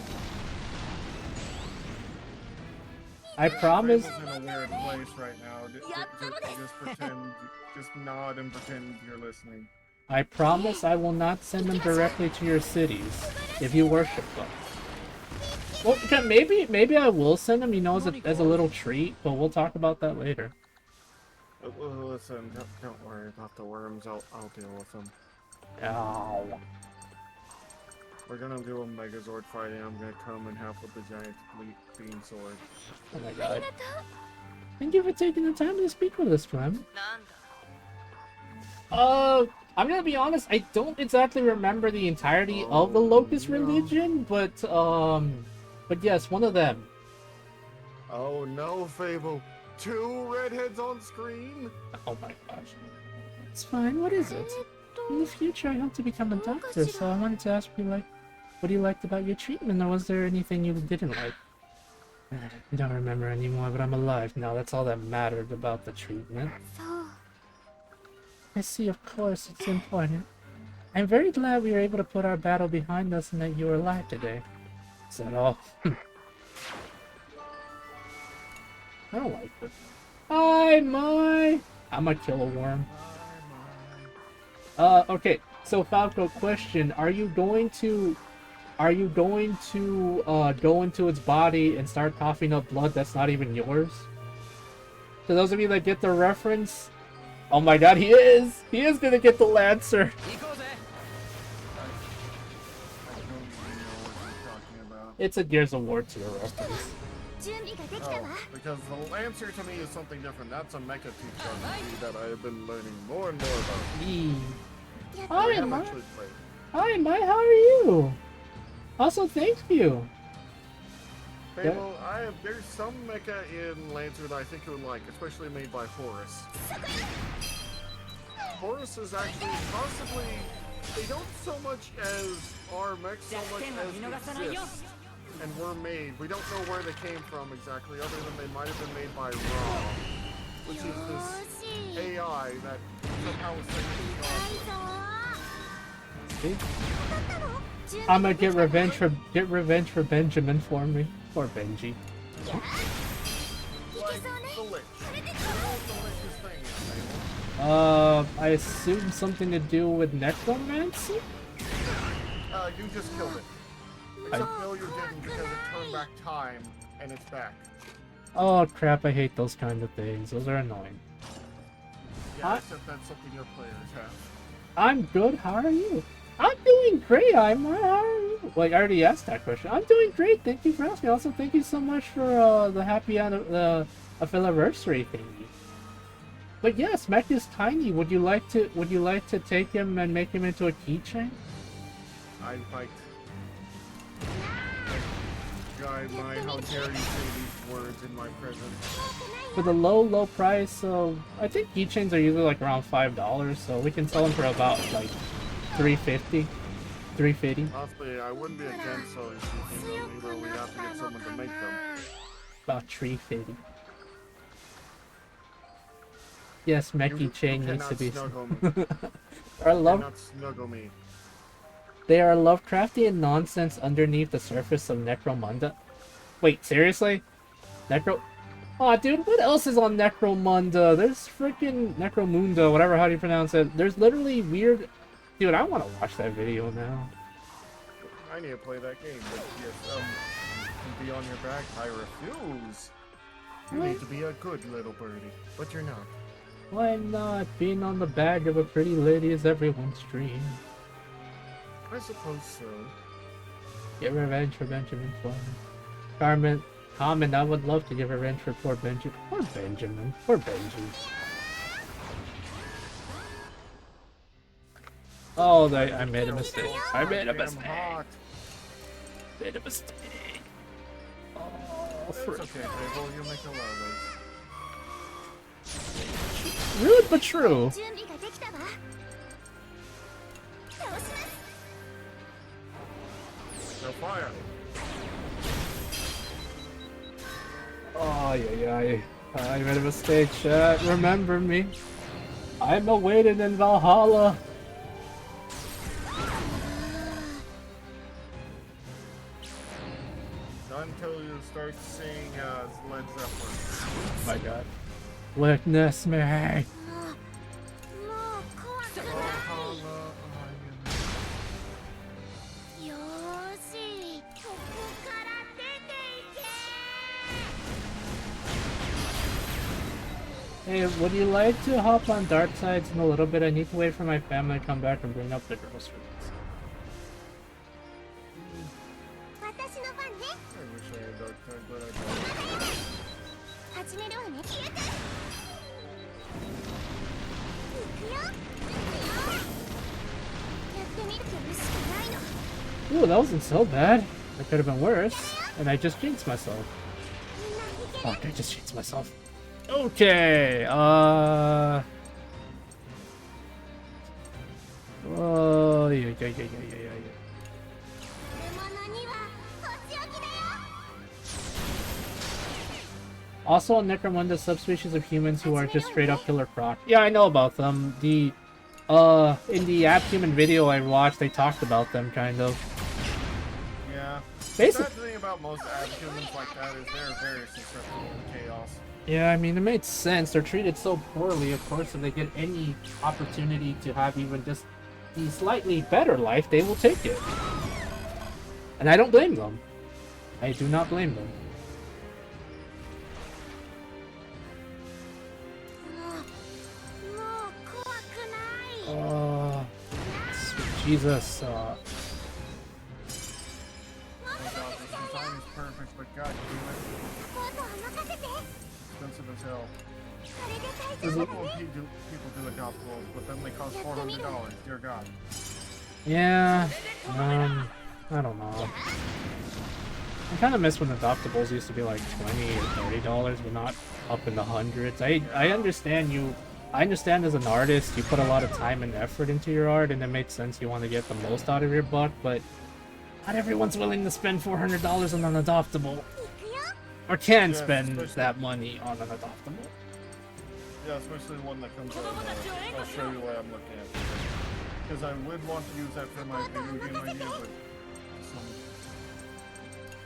A: I promise.
B: Fable's in a weird place right now. Just pretend, just nod and pretend you're listening.
A: I promise I will not send them directly to your cities if you worship them. Well, maybe I will send them, you know, as a little treat, but we'll talk about that later.
B: Listen, don't worry about the worms. I'll deal with them.
A: Ow.
B: We're gonna do a Megazord fight, and I'm gonna come and help with the giant beam sword.
A: Oh my god. Thank you for taking the time to speak with us, Clem. I'm gonna be honest, I don't exactly remember the entirety of the Locust religion, but yes, one of them.
B: Oh no, Fable! 2 redheads on screen?
A: Oh my gosh. It's fine, what is it? In the future, I hope to become a doctor, so I wanted to ask you, like, what you liked about your treatment, or was there anything you didn't like? I don't remember anymore, but I'm alive now. That's all that mattered about the treatment. I see, of course, it's important. I'm very glad we were able to put our battle behind us and that you were alive today. Is that all? I don't like this. Hi, my! I'm a killer worm. Okay, so Falco, question, are you going to go into its body and start coughing up blood that's not even yours? To those of you that get the reference, oh my god, he is gonna get the Lancer. It's a Gears of War 2 reference.
B: Oh, because the Lancer to me is something different. That's a mecha teach RPG that I have been learning more and more about.
A: Hi, Mai. Hi, Mai, how are you? Also, thank you.
B: Fable, there's some mecha in Lancer that I think you would like, especially made by Horus. Horus is actually possibly, they don't so much as are mech so much as exist and were made. We don't know where they came from exactly, other than they might have been made by Ra, which is this AI that somehow was taken.
A: I'm gonna get revenge for Benjamin for me. Or Benji.
B: Like the Lich.
A: I assume something to do with necromancy?
B: You just killed it. It's a bill you're getting because it turned back time, and it's back.
A: Oh crap, I hate those kind of things. Those are annoying.
B: Yeah, except that's something your players have.
A: I'm good, how are you? I'm doing great, how are you? Like, I already asked that question. I'm doing great, thank you for asking. Also, thank you so much for the happy anniversary thingy. But yes, Mech is tiny. Would you like to take him and make him into a keychain?
B: I fight. Guy, how dare you say these words in my presence?
A: For the low price, so I think keychains are usually like around $5, so we can sell them for about like $3.50.
B: Honestly, I wouldn't be against selling keychains, but we have to get someone to make them.
A: About $3.50. Yes, Meki chain needs to be.
B: Snuggle me.
A: They are Lovecraftian nonsense underneath the surface of Necromunda. Wait, seriously? Aw, dude, what else is on Necromunda? There's freaking Necromunda, whatever, how do you pronounce it? There's literally weird... Dude, I want to watch that video now.
B: I need to play that game, but yes, be on your back. I refuse. You need to be a good little birdie, but you're not.
A: Why not? Being on the back of a pretty lady is everyone's dream.
B: I suppose so.
A: Get revenge for Benjamin Fleming. Carmen, I would love to get revenge for poor Benjamin. Poor Benjamin. Poor Benji. Oh, I made a mistake. I made a mistake. Made a mistake. Oh,
B: it's okay, Fable. You'll make a lot of those.
A: Rude but true.
B: No fire.
A: Oh, yeah. I made a mistake, chat. Remember me. I'm awaited in Valhalla.
B: Not until you start seeing Led Zeppelin.
A: Oh my god. Witness me. Hey, would you like to hop on Dark Sides in a little bit? I need to wait for my family to come back and bring up the groceries.
B: I wish I had Dark Side, but I don't.
A: Ooh, that wasn't so bad. That could have been worse. And I just jinxed myself. Fuck, I just jinxed myself. Okay, oh, yeah. Also, on Necromunda, subspecies of humans who are just straight up killer croc. Yeah, I know about them. In the App Human video I watched, they talked about them, kind of.
B: Yeah.
A: Basically,
B: the thing about most App Humans like that is they're very susceptible to chaos.
A: Yeah, I mean, it made sense. They're treated so poorly, of course, if they get any opportunity to have even just the slightly better life, they will take it. And I don't blame them. I do not blame them. Oh, sweet Jesus.
B: Oh god, this design is perfect, but god damn it. Expensive as hell. There's a couple of people do adoptables, but then they cost $400. Dear God.
A: Yeah. I don't know. I kind of miss when adoptables used to be like $20 or $30, but not up in the hundreds. I understand you. I understand as an artist, you put a lot of time and effort into your art, and it makes sense you want to get the most out of your buck, but not everyone's willing to spend $400 on an adoptable. Or can spend that money on an adoptable.
B: Yeah, especially one that comes out. I'll show you what I'm looking at. Because I would want to use that for my video game idea, but...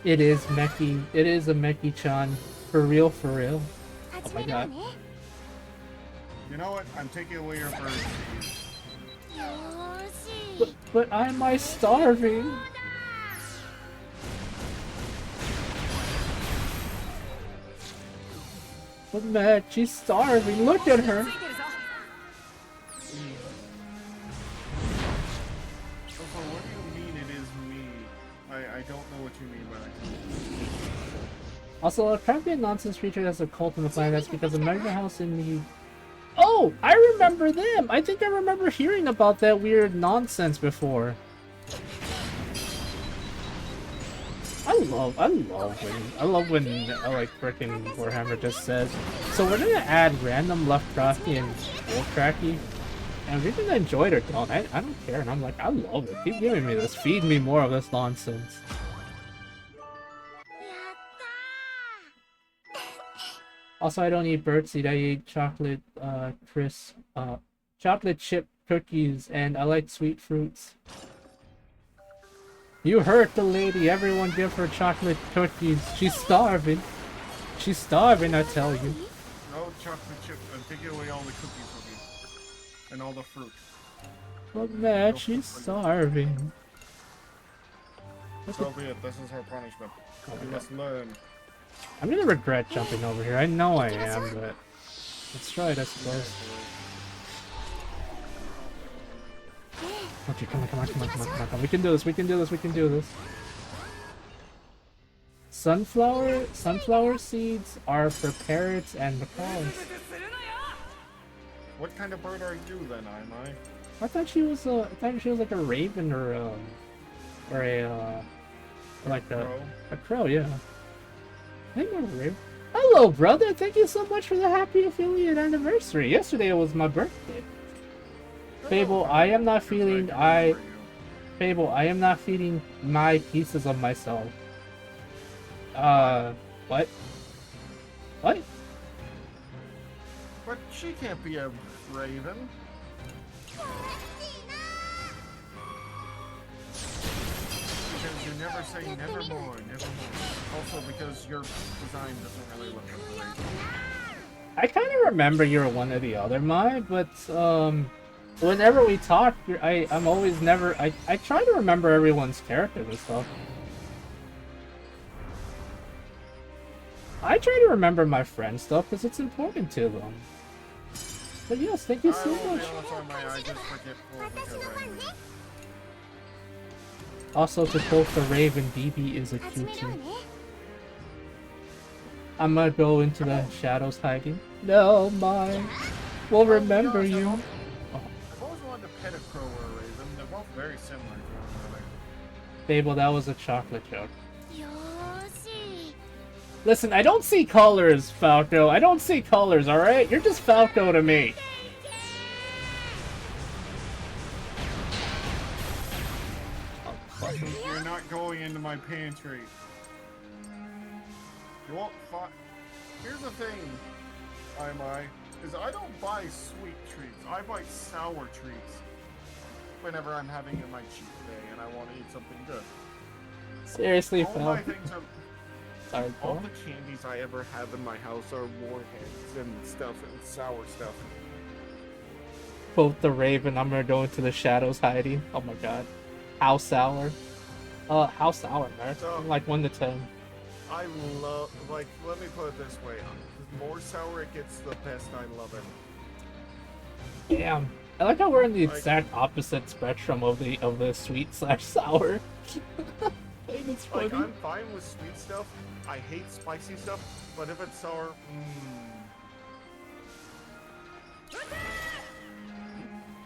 A: It is Meki. It is a Meki-chan. For real, for real. Oh my god.
B: You know what? I'm taking away your bird seed.
A: But am I starving? But man, she's starving. Look at her.
B: Also, what do you mean it is me? I don't know what you mean by that.
A: Also, a crappy nonsense creature that's a cult in the planet. That's because the Mega House in the... Oh, I remember them. I think I remember hearing about that weird nonsense before. I love when like frickin' Warhammer just says, so we're gonna add random left crafty and full cracky, and we're gonna enjoy it or don't. I don't care, and I'm like, I love it. Keep giving me this. Feed me more of this nonsense. Also, I don't eat birdseed. I eat chocolate crisp, chocolate chip cookies, and I like sweet fruits. You hurt the lady. Everyone give her chocolate cookies. She's starving. She's starving, I tell you.
B: No chocolate chip, and take away all the cookies from you. And all the fruit.
A: But man, she's starving.
B: So be it, this is her punishment. You must learn.
A: I'm gonna regret jumping over here. I know I am, but let's try it, I suppose. Okay, come on. We can do this, we can do this. Sunflower seeds are for parrots and macaws.
B: What kind of bird are you then, Imai?
A: I thought she was like a raven or a crow, yeah. I think I'm a raven. Hello, brother. Thank you so much for the happy affiliate anniversary. Yesterday it was my birthday. Fable, I am not feeding my pieces of myself. What? What?
B: But she can't be a raven. Because you never say nevermore. Also because your design doesn't really look like a raven.
A: I kind of remember you're one or the other, Mai, but whenever we talk, I'm always never. I try to remember everyone's characters and stuff. I try to remember my friends' stuff because it's important to them. But yes, thank you so much. Also, to quote the Raven, BB is a cutie. I'm gonna go into the shadows hiding. No, Mai. We'll remember you.
B: I've always wanted to pet a crow or a raven. They're both very similar to one another.
A: Fable, that was a chocolate joke. Listen, I don't see colors, Falco. I don't see colors, alright? You're just Falco to me.
B: You're not going into my pantry. You won't find... Here's the thing, Imai, is I don't buy sweet treats. I buy sour treats whenever I'm having my cheat day and I want to eat something good.
A: Seriously,
B: all
A: Falco.
B: my things are...
A: Sorry,
B: all the candies I ever have in my house are warheads and stuff and sour stuff.
A: Quote the Raven, I'm gonna go into the shadows hiding. Oh my god. How sour? How sour, man?
B: So,
A: like 1 to 10.
B: I love, like, let me put it this way. The more sour it gets, the best I love it.
A: Damn. I like how we're in the exact opposite spectrum of the sweet slash sour. It's funny.
B: Like, I'm fine with sweet stuff. I hate spicy stuff, but if it's sour,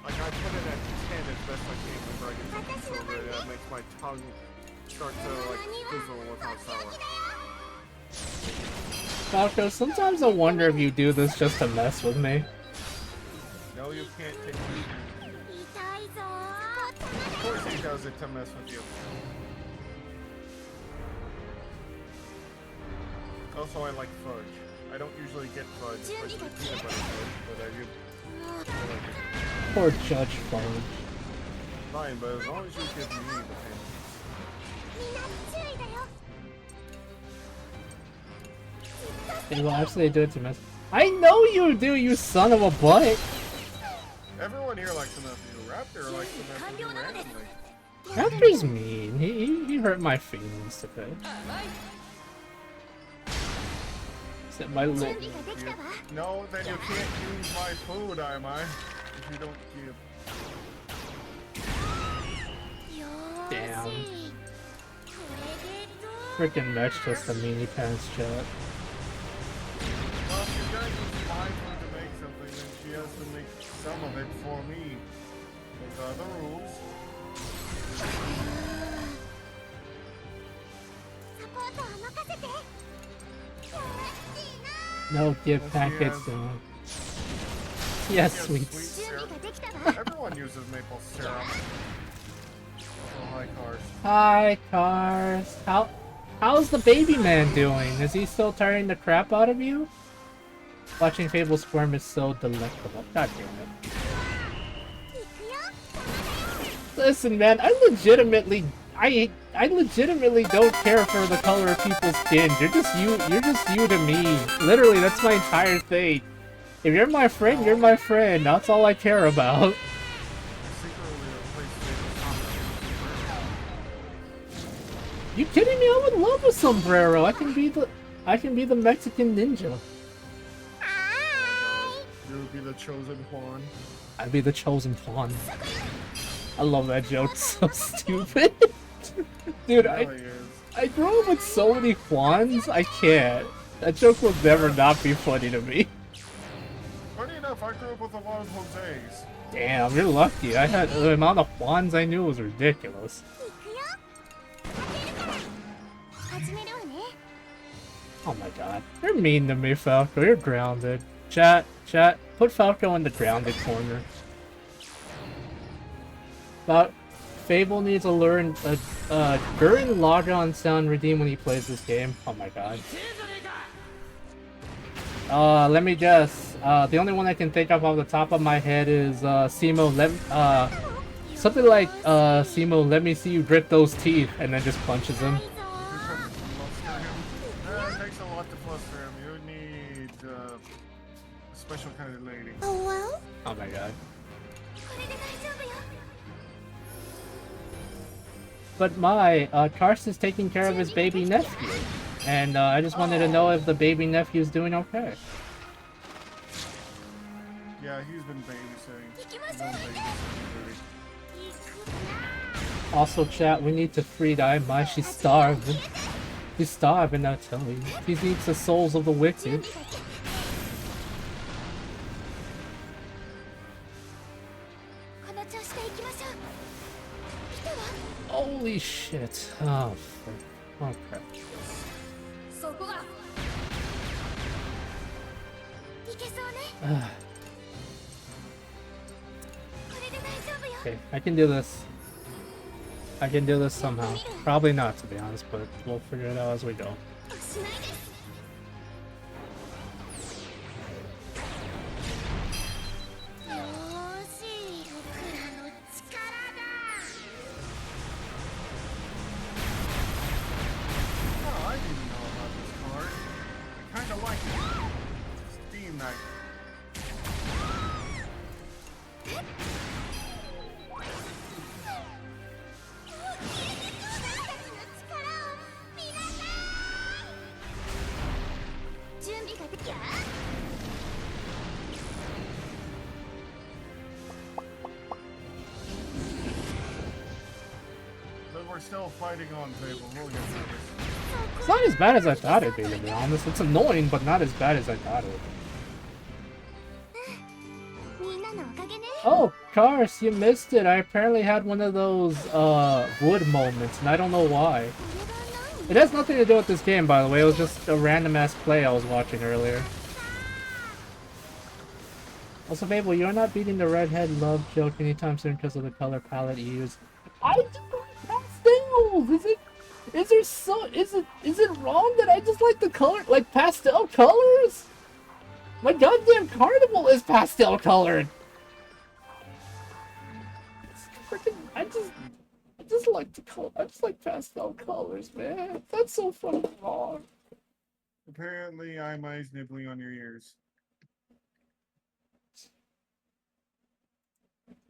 B: Like, I put it at 10 as best I can whenever I get something so good. That makes my tongue start to, like, fizzle with how sour.
A: Falco, sometimes I wonder if you do this just to mess with me.
B: No, you can't take me. Of course he does it to mess with you. Also, I like fudge. I don't usually get fudge, especially peanut butter fudge, but I do. I like it.
A: Poor Judge Fudge.
B: Fine, but as long as you give me the payment.
A: They will actually do it to mess. I know you do, you son of a butt!
B: Everyone here likes to mess with you. Raptor likes to mess with you randomly.
A: Raptor's mean. He hurt my feelings today. Said my lord.
B: No, then you can't use my food, am I? If you don't give.
A: Damn. Freaking Mesh just a mini pants chat.
B: Well, if you're gonna use my food to make something, then she has to make some of it for me. Those are the rules.
A: No, give
B: Well, she
A: pancakes
B: has-
A: to him.
B: She
A: Yes,
B: has
A: sweets.
B: syrup. Everyone uses maple syrup. Oh, hi, Cars.
A: Hi, Cars. How's the baby man doing? Is he still tearing the crap out of you? Watching Fable squirm is so delectable. God damn it. Listen, man, I legitimately don't care for the color of people's skin. You're just you to me. Literally, that's my entire thing. If you're my friend, you're my friend. That's all I care about. You kidding me? I would love a sombrero. I can be the Mexican ninja.
B: You would be the chosen Juan.
A: I'd be the chosen pawn. I love that joke. It's so stupid. Dude,
B: It really is.
A: I grew up with so many Juans, I can't. That joke will never not be funny to me.
B: Funny enough, I grew up with a lot of Jose's.
A: Damn, you're lucky. I had the amount of Juans I knew was ridiculous. Oh my god. You're mean to me, Falco. You're grounded. Chat, put Falco in the grounded corner. But Fable needs to learn Gurren Lagann sound redeem when he plays this game. Oh my god. Let me guess. The only one I can think of off the top of my head is Simo. Something like Simo. Let me see you grit those teeth, and then just punches him.
B: It takes a lot to fluster him. You need a special kind of lady.
A: Oh my god. But my Carson's taking care of his baby nephew, and I just wanted to know if the baby nephew's doing okay.
B: Yeah, he's been babysitting. He's on babysitting duty.
A: Also, chat, we need to free Daimai. She's starving. She's starving, I tell you. She eats the souls of the wicked. Holy shit. Oh, frick. Oh, crap. Okay, I can do this. I can do this somehow. Probably not, to be honest, but we'll figure it out as we go.
B: Oh, I didn't know about this card. I kind of like it. Steam Knight. But we're still fighting on Fable. We'll get through this.
A: It's not as bad as I thought it'd be, to be honest. It's annoying, but not as bad as I thought it would be. Oh, Cars, you missed it. I apparently had one of those, wood moments, and I don't know why. It has nothing to do with this game, by the way. It was just a random-ass play I was watching earlier. Also, Fable, you're not beating the redhead love joke anytime soon because of the color palette you use. I do like pastels! Is it wrong that I just like the color, like pastel colors? My goddamn carnival is pastel colored! Freaking, I just like the color. I just like pastel colors, man. That's so fucking wrong.
B: Apparently, Imai's nibbling on your ears.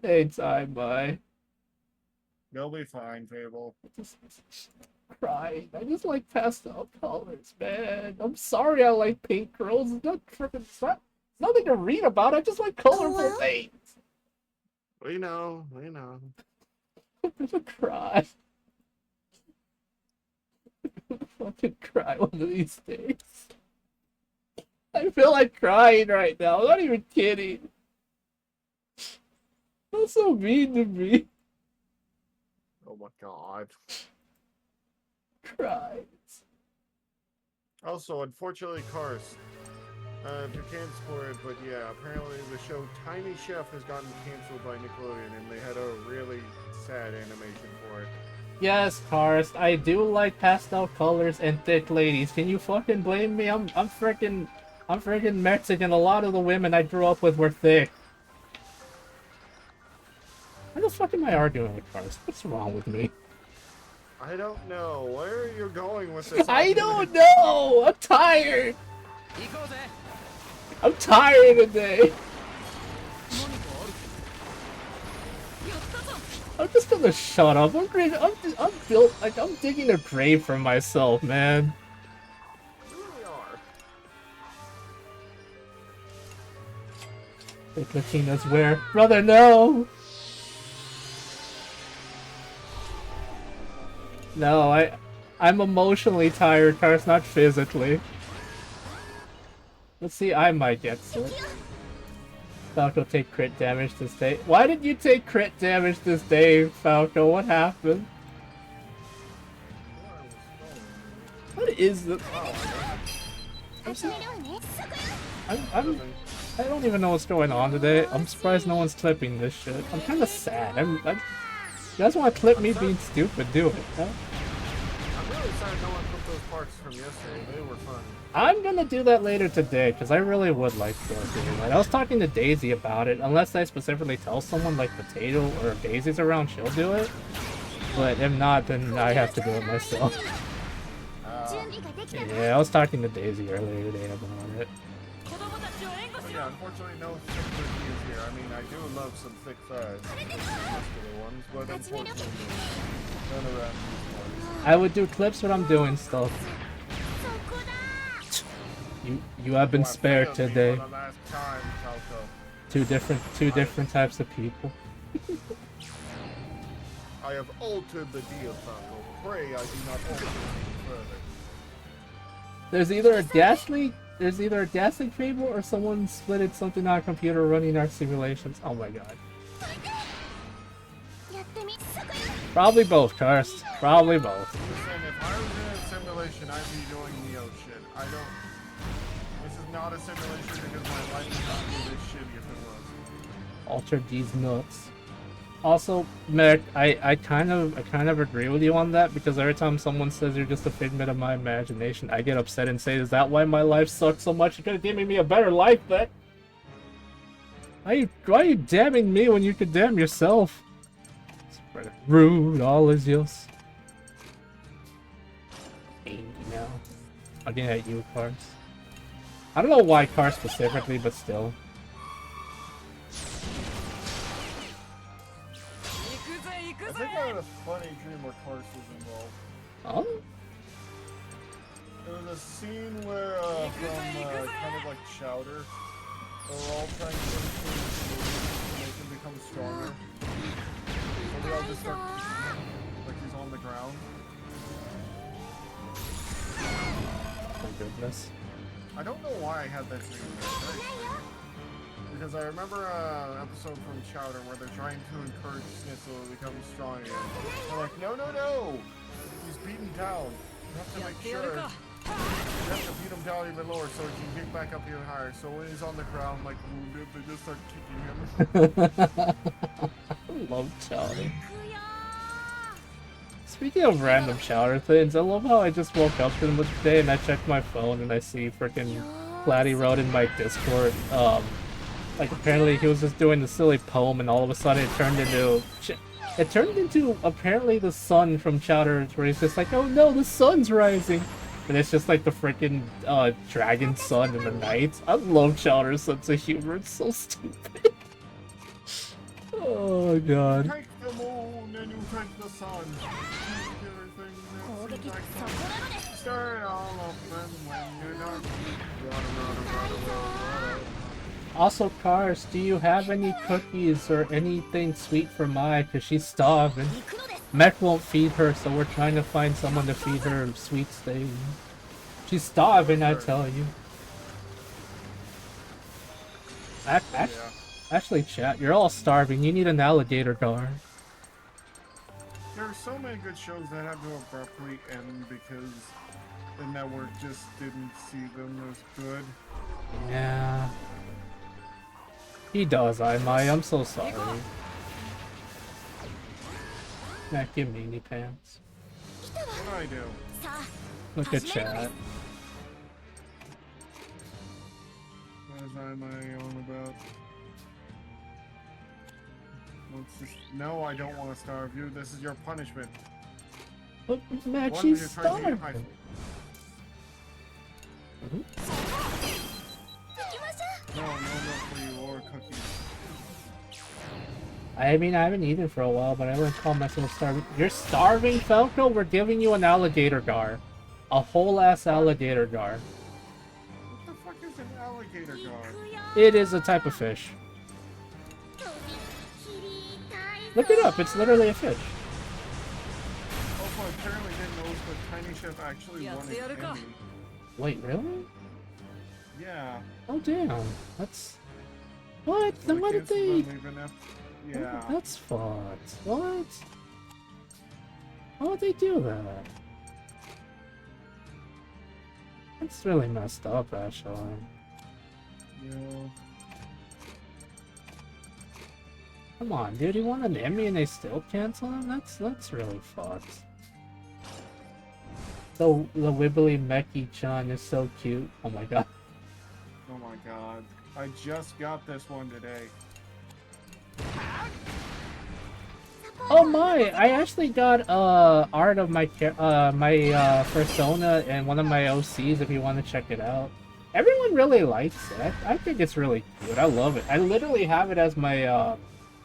A: Hey, time, bye.
B: You'll be fine, Fable.
A: Just crying. I just like pastel colors, man. I'm sorry I like pink girls. It's not freaking. It's nothing to read about. I just like colorful things.
B: We know, we know.
A: I'm gonna cry. I'm gonna fucking cry one of these days. I feel like crying right now. I'm not even kidding. That's so mean to me.
B: Oh my god.
A: Cries.
B: Also, unfortunately, Cars. If you can't spoil it, but yeah, apparently the show Tiny Chef has gotten canceled by Nickelodeon, and they had a really sad animation for it.
A: Yes, Karst, I do like pastel colors and thick ladies. Can you fucking blame me? I'm freaking Mexican. A lot of the women I grew up with were thick. Why the fuck am I arguing with Karst? What's wrong with me?
B: I don't know. Where are you going with this?
A: I don't know! I'm tired! I'm tired today! I'm just gonna shut up. I'm built like I'm digging a grave for myself, man.
B: You really are.
A: Think Latina's where? Brother, no! No, I'm emotionally tired, Cars, not physically. Let's see, I might get sick. Falco take crit damage this day. Why did you take crit damage this day, Falco? What happened? What is this? I don't even know what's going on today. I'm surprised no one's clipping this shit. I'm kind of sad. You guys want to clip me being stupid? Do it. Huh?
B: I'm really sad no one put those parts from yesterday. They were fun.
A: I'm gonna do that later today, because I really would like to do it. I was talking to Daisy about it. Unless I specifically tell someone, like Potato or Daisy's around, she'll do it. But if not, then I have to do it myself. Yeah, I was talking to Daisy earlier today about it.
B: Yeah, unfortunately no thick reviews here. I mean, I do love some thick thighs. Muscular ones, but unfortunately, none around these ones.
A: I would do clips when I'm doing stuff. You have been spared today. Two different types of people.
B: I have altered the deal, Falco. Pray I do not alter it further.
A: There's either a ghastly Fable or someone splitted something on a computer running our simulations. Oh my god. Probably both, Karst. Probably both.
B: Listen, if I was in a simulation, I'd be doing Neo shit. This is not a simulation because my life would not be this shitty if it was.
A: Alter these nuts. Also, Merrick, I kind of agree with you on that, because every time someone says you're just a figment of my imagination, I get upset and say, is that why my life sucks so much? You could have given me a better life, but why are you damning me when you could damn yourself? Rude, all is yours. Angry now. Again at you, Cars. I don't know why Cars specifically, but still.
B: I think I had a funny dream where Cars was involved.
A: Oh?
B: There was a scene where, from, kind of like Chowder, they're all trying to make him become stronger. So they all just start kicking him, like he's on the ground.
A: Oh goodness.
B: I don't know why I had that dream. Very strange. Because I remember an episode from Chowder where they're trying to encourage Schnitzel to become strong again. They're like, no, no, no! He's beaten down. You have to make sure. You have to beat him down even lower so he can get back up even higher. So when he's on the ground, like wounded, they just start kicking him.
A: I love Chowder. Speaking of random Chowder things, I love how I just woke up to them today and I checked my phone and I see freaking Platy wrote in my Discord, like apparently he was just doing the silly poem and all of a sudden it turned into apparently the sun from Chowder, where he's just like, oh no, the sun's rising. And it's just like the freaking dragon sun in the night. I love Chowder's sense of humor, it's so stupid. Oh god.
B: Take the moon then you take the sun. Everything that seems like stir it all up, and when you're done, run.
A: Also, Cars, do you have any cookies or anything sweet for Mai? Because she's starving. Mech won't feed her, so we're trying to find someone to feed her sweets things. She's starving, I tell you. Actually, chat, you're all starving. You need an alligator gar.
B: There are so many good shows that had to abruptly end because the network just didn't see them as good.
A: Yeah. He does, Mai. I'm so sorry. Mac, give me any pants.
B: What do I do?
A: Look at chat.
B: What is I on about? No, I don't want to starve you. This is your punishment.
A: But Mac, she's starving.
B: No milk for you or cookies.
A: I mean, I haven't eaten for a while, but I wouldn't call myself starving. You're starving, Falco? We're giving you an alligator gar. A whole-ass alligator gar.
B: What the fuck is an alligator gar?
A: It is a type of fish. Look it up, it's literally a fish.
B: Also, I apparently didn't know but Tiny Chef actually won an Emmy.
A: Wait, really?
B: Yeah.
A: Oh, damn. That's... What? Then why did they...
B: Yeah.
A: Oh, that's fucked. What? Why would they do that? That's really messed up, actually.
B: Yeah.
A: Come on, dude, he won an Emmy and they still cancel him? That's really fucked. The Wibbly Meki-chan is so cute. Oh my god.
B: Oh my god. I just got this one today.
A: Oh my! I actually got art of my persona and one of my OCs if you want to check it out. Everyone really likes it. I think it's really cute. I love it. I literally have it as my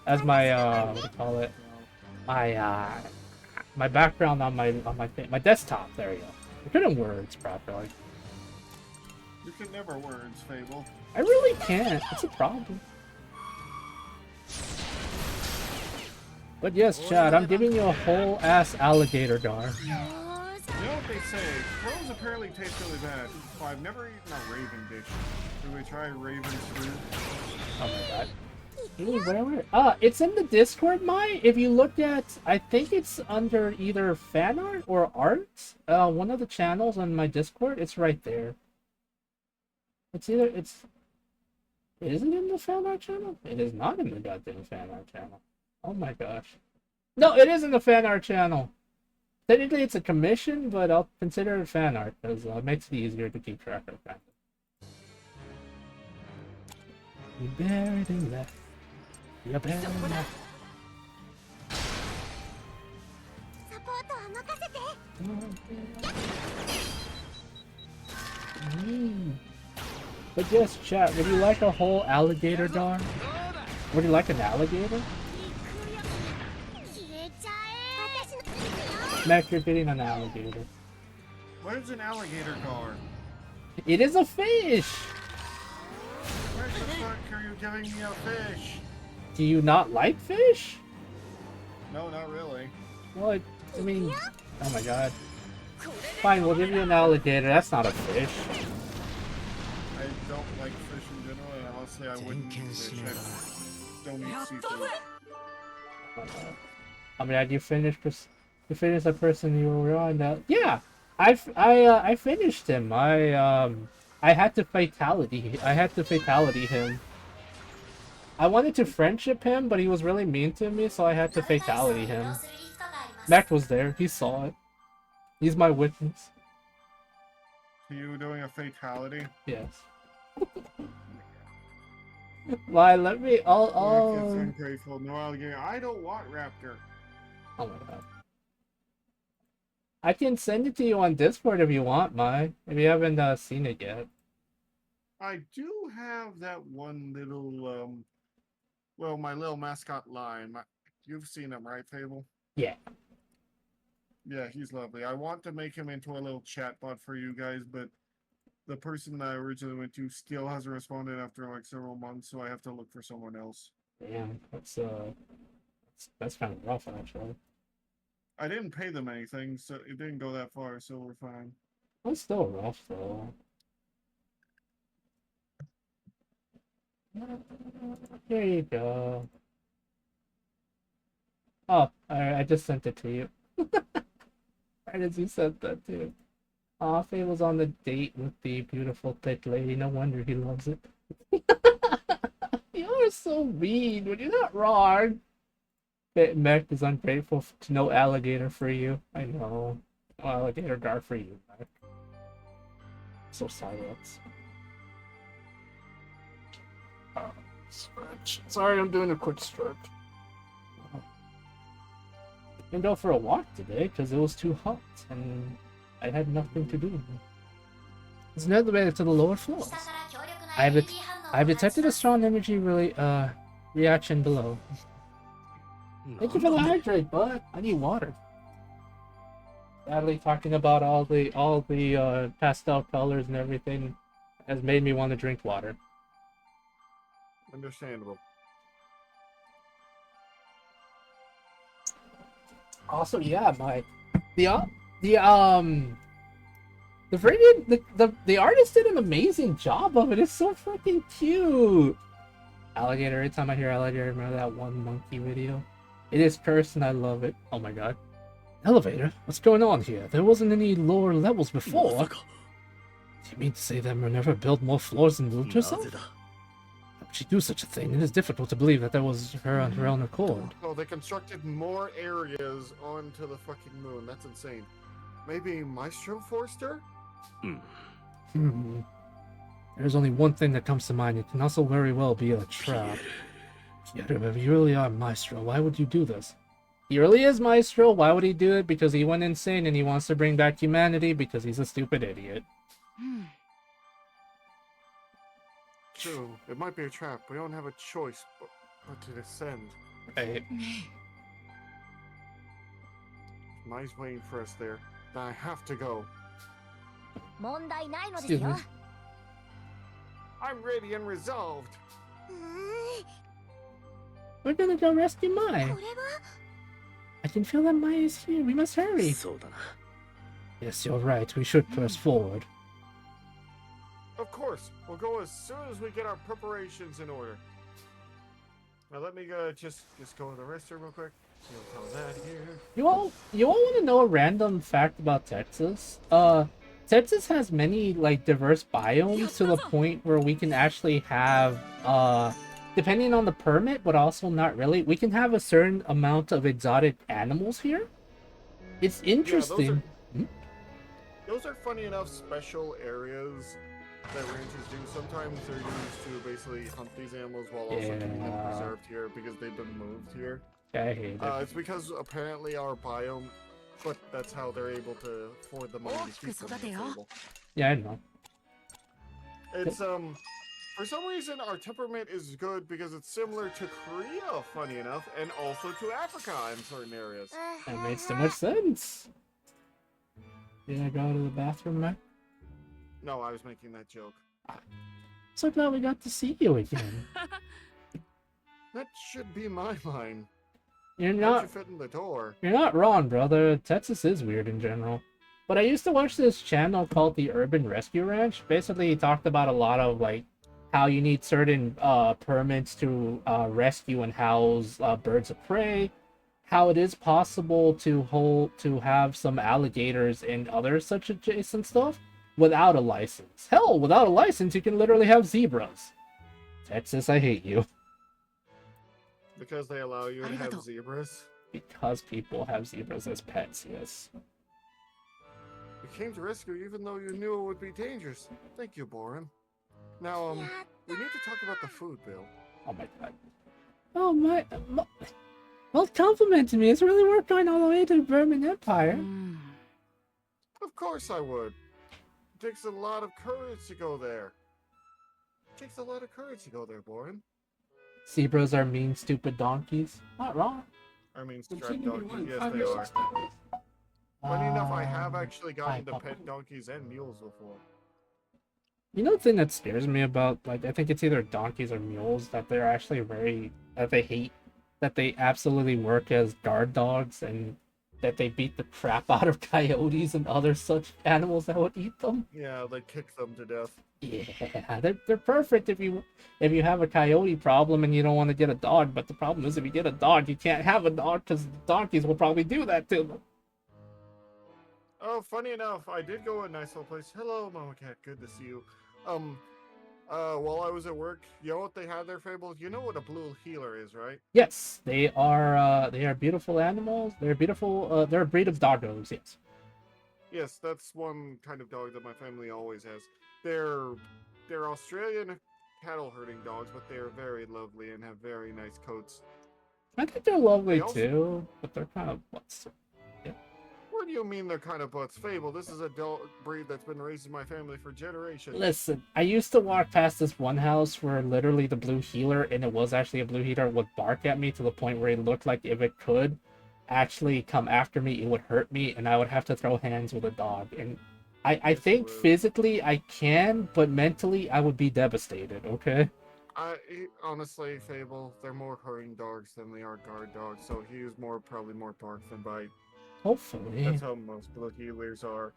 A: what do you call it? My background on my desktop. There you go. I couldn't words properly.
B: You can never words, Fable.
A: I really can't. It's a problem. But yes, Chad, I'm giving you a whole ass alligator gar.
B: You know what they say? Crows apparently taste really bad. Well, I've never eaten a raven dish. Should we try raven stew?
A: Oh my god. Ooh, where? It's in the Discord, Mai. If you look at, I think it's under either fan art or art. One of the channels on my Discord. It's right there. Is it in the fan art channel? It is not in the goddamn fan art channel. Oh my gosh. No, it is in the fan art channel. Technically, it's a commission, but I'll consider it fan art because it makes it easier to keep track of that. You buried in left. You buried in left. But yes, chat, would you like a whole alligator gar? Would you like an alligator? Mac, you're getting an alligator.
B: What is an alligator gar?
A: It is a fish!
B: Where the fuck are you giving me a fish?
A: Do you not like fish?
B: No, not really.
A: Well, I mean... Oh my god. Fine, we'll give you an alligator. That's not a fish.
B: I don't like fish in general, and honestly, I wouldn't eat fish. I don't eat seafood.
A: I mean, you finished the person you were on. Yeah, I finished him. I had to fatality. I had to fatality him. I wanted to friendship him, but he was really mean to me, so I had to fatality him. Mac was there. He saw it. He's my witness.
B: You doing a fatality?
A: Yes. Why? Let me. I'll.
B: It's ungrateful. No alligator. I don't want raptor.
A: Oh my god. I can send it to you on Discord if you want, Mai. If you haven't seen it yet.
B: I do have that one little, well, my little mascot lion. You've seen him, right, Fable?
A: Yeah.
B: Yeah, he's lovely. I want to make him into a little chatbot for you guys, but the person that I originally went to still hasn't responded after like several months, so I have to look for someone else.
A: Damn, that's kind of rough actually.
B: I didn't pay them anything, so it didn't go that far, so we're fine.
A: That's still rough though. Here you go. Oh, I just sent it to you. Right as you said that too. Aw, Fable's on the date with the beautiful thick lady. No wonder he loves it. You are so mean, but you're not wrong. Mech is ungrateful to no alligator for you. I know. No alligator gar for you, Mech. So silence. Stretch. Sorry, I'm doing a quick stretch. Didn't go for a walk today because it was too hot and I had nothing to do. It's an elevator to the lower floors. I've detected a strong energy reaction below. Thank you for the hydrate, bud. I need water. Sadly, talking about all the pastel colors and everything has made me want to drink water.
B: Understandable.
A: Also, yeah, the artist did an amazing job of it. It's so freaking cute. Alligator. Every time I hear alligator, I remember that one monkey video. It is cursed and I love it. Oh my god. Elevator? What's going on here? There wasn't any lower levels before. Do you mean to say that Minerva built more floors than moved herself? How would she do such a thing? It is difficult to believe that was her on her own accord.
B: Oh, they constructed more areas onto the fucking moon. That's insane. Maybe Maestro forced her?
A: There's only one thing that comes to mind. It can also very well be a trap. Yet, if you really are Maestro, why would you do this? He really is Maestro. Why would he do it? Because he went insane and he wants to bring back humanity because he's a stupid idiot.
B: True. It might be a trap. We don't have a choice but to descend.
A: Right.
B: Mai's waiting for us there. Then I have to go.
A: Excuse me.
B: I'm ready and resolved.
A: We're gonna go rescue Mai. I can feel that Mai is here. We must hurry. Yes, you're right. We should press forward.
B: Of course. We'll go as soon as we get our preparations in order. Now let me just go to the restroom real quick. See what's all that here.
A: You all want to know a random fact about Texas? Texas has many like diverse biomes to the point where we can actually have depending on the permit, but also not really, we can have a certain amount of exotic animals here. It's interesting.
B: Yeah, those are funny enough special areas that rangers do. Sometimes they're used to basically hunt these animals while also keeping them preserved here because they've been moved here.
A: I hate it.
B: It's because apparently our biome, but that's how they're able to afford the money to keep them in the Fable.
A: Yeah, I know.
B: It's for some reason our temperament is good because it's similar to Korea, funny enough, and also to Africa in certain areas.
A: That makes so much sense. Did I go to the bathroom, Mac?
B: No, I was making that joke.
A: So glad we got to see you again.
B: That should be my line.
A: You're
B: How'd
A: not
B: you fit in the door?
A: You're not wrong, brother. Texas is weird in general. But I used to watch this channel called the Urban Rescue Ranch. Basically, he talked about a lot of like how you need certain permits to rescue and house birds of prey. How it is possible to have some alligators and other such adjacent stuff without a license. Hell, without a license, you can literally have zebras. Texas, I hate you.
B: Because they allow you to have zebras?
A: Because people have zebras as pets, yes.
B: You came to rescue even though you knew it would be dangerous. Thank you, Boren. Now, we need to talk about the food, Bill.
A: Oh my god. Oh my... Well, complimented me. It's really worth going all the way to the Burman Empire.
B: Of course I would. It takes a lot of courage to go there. It takes a lot of courage to go there, Boren.
A: Zebras are mean, stupid donkeys. Not wrong.
B: I mean, striped donkeys. Yes, they are. Funny enough, I have actually gotten to pet donkeys and mules before.
A: You know the thing that scares me about, like, I think it's either donkeys or mules, that they're actually very, that they hate, that they absolutely work as guard dogs, and that they beat the crap out of coyotes and other such animals that would eat them.
B: Yeah, they kick them to death.
A: Yeah, they're perfect if you have a coyote problem and you don't want to get a dog, but the problem is if you get a dog, you can't have a dog because donkeys will probably do that to them.
B: Oh, funny enough, I did go to a nice little place. Hello, Mama Cat. Good to see you. While I was at work, you know what they had there, Fable? You know what a blue healer is, right?
A: Yes, they are beautiful animals. They're beautiful. They're a breed of doggos. Yes.
B: Yes, that's one kind of dog that my family always has. They're Australian cattle herding dogs, but they are very lovely and have very nice coats.
A: I think they're lovely
B: They also,
A: too, but they're kind of what's. Yeah.
B: what do you mean they're kind of butts? Fable, this is a dog breed that's been raised in my family for generations.
A: Listen, I used to walk past this one house where literally the blue healer, and it was actually a blue healer, would bark at me to the point where it looked like if it could actually come after me, it would hurt me, and I would have to throw hands with a dog. And I think physically I can, but mentally I would be devastated, okay?
B: Honestly, Fable, they're more herding dogs than they are guard dogs, so he is probably more bark than bite.
A: Hopefully.
B: That's how most blue healers are.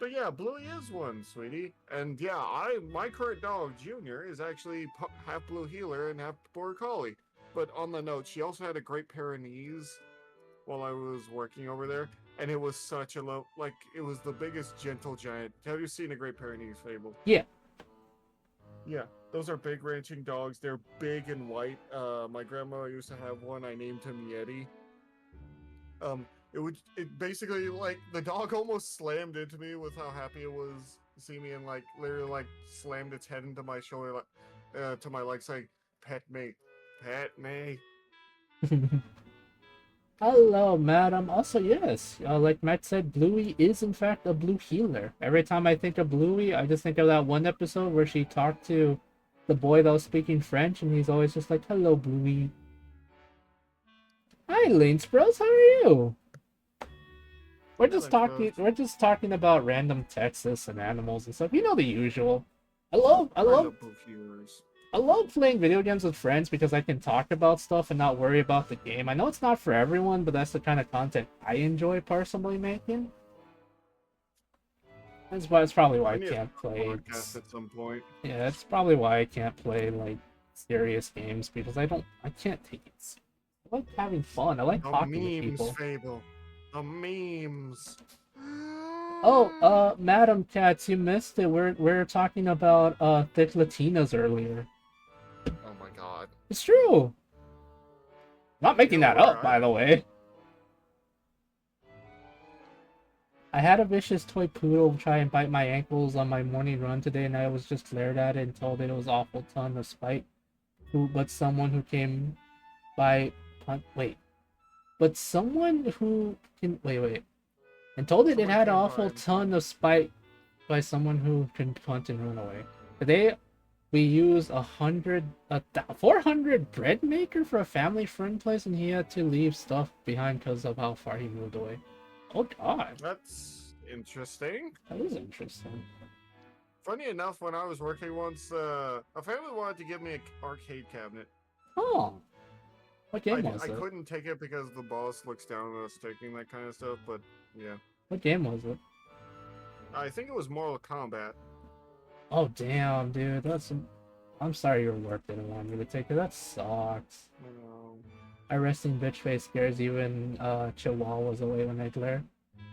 B: But yeah, Bluey is one, sweetie. And yeah, my current dog, Junior, is actually half blue healer and half border collie. But on the note, she also had a Great Pyrenees while I was working over there, and it was such a it was the biggest gentle giant. Have you seen a Great Pyrenees, Fable?
A: Yeah.
B: Yeah, those are big ranching dogs. They're big and white. My grandma used to have one. I named him Yeti. It basically, like, the dog almost slammed into me with how happy it was to see me, and like literally like slammed its head into my shoulder, to my leg, saying, "Pet me, pet me."
A: Hello, madam. Also, yes, like Matt said, Bluey is in fact a blue healer. Every time I think of Bluey, I just think of that one episode where she talked to the boy that was speaking French, and he's always just like, "Hello, Bluey." Hi, Lance Bros. How are you? We're just talking. We're just talking about random Texas and animals and stuff. You know the usual. I love
B: blue healers.
A: I love playing video games with friends because I can talk about stuff and not worry about the game. I know it's not for everyone, but that's the kind of content I enjoy personally making. That's probably why I can't play.
B: At some point.
A: Yeah, that's probably why I can't play like serious games because I can't take it. I like having fun. I like talking to people.
B: Fable. The memes.
A: Oh, Madam Cats, you missed it. We're talking about thick Latinas earlier.
B: Oh my god.
A: It's true. Not making that up, by the way. I had a vicious toy poodle try and bite my ankles on my morning run today, and I was just glared at it and told it was awful ton of spite. But someone who came by, but someone who can wait, and told it it had an awful ton of spite by someone who can punt and run away. Today, we used 400 bread maker for a family friend place, and he had to leave stuff behind because of how far he moved away. Oh god.
B: That's interesting.
A: That is interesting.
B: Funny enough, when I was working once, a family wanted to give me an arcade cabinet.
A: Oh. What game was it?
B: I couldn't take it because the boss looks down on us taking that kind of stuff, but yeah.
A: What game was it?
B: I think it was Mortal Kombat.
A: Oh damn, dude, I'm sorry your work didn't want me to take it. That sucks. My resting bitch face scares even chihuahuas away when I glare.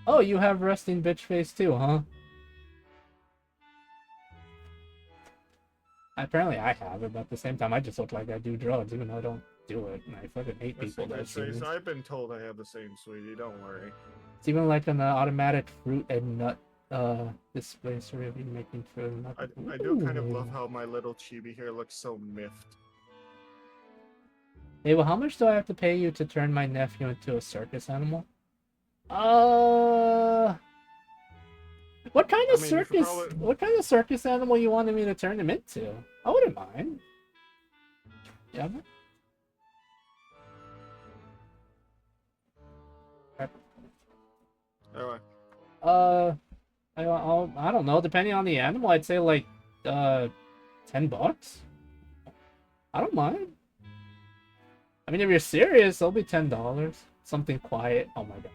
A: Oh, you have resting bitch face too, huh? Apparently I have it, but at the same time I just look like I do drugs even though I don't do it, and I fucking hate people that see me.
B: I've been told I have the same, sweetie, don't worry.
A: It's even like an automatic fruit and nut display sort of making fruit and nut.
B: I do kind of love how my little chibi here looks so miffed.
A: Hey, well, how much do I have to pay you to turn my nephew into a circus animal? What kind of circus? What kind of circus animal you wanted me to turn him into? I wouldn't mind. Yeah.
B: Anyway,
A: Uh, I don't know. Depending on the animal, I'd say like $10. I don't mind. I mean, if you're serious, it'll be $10. Something quiet. Oh my god.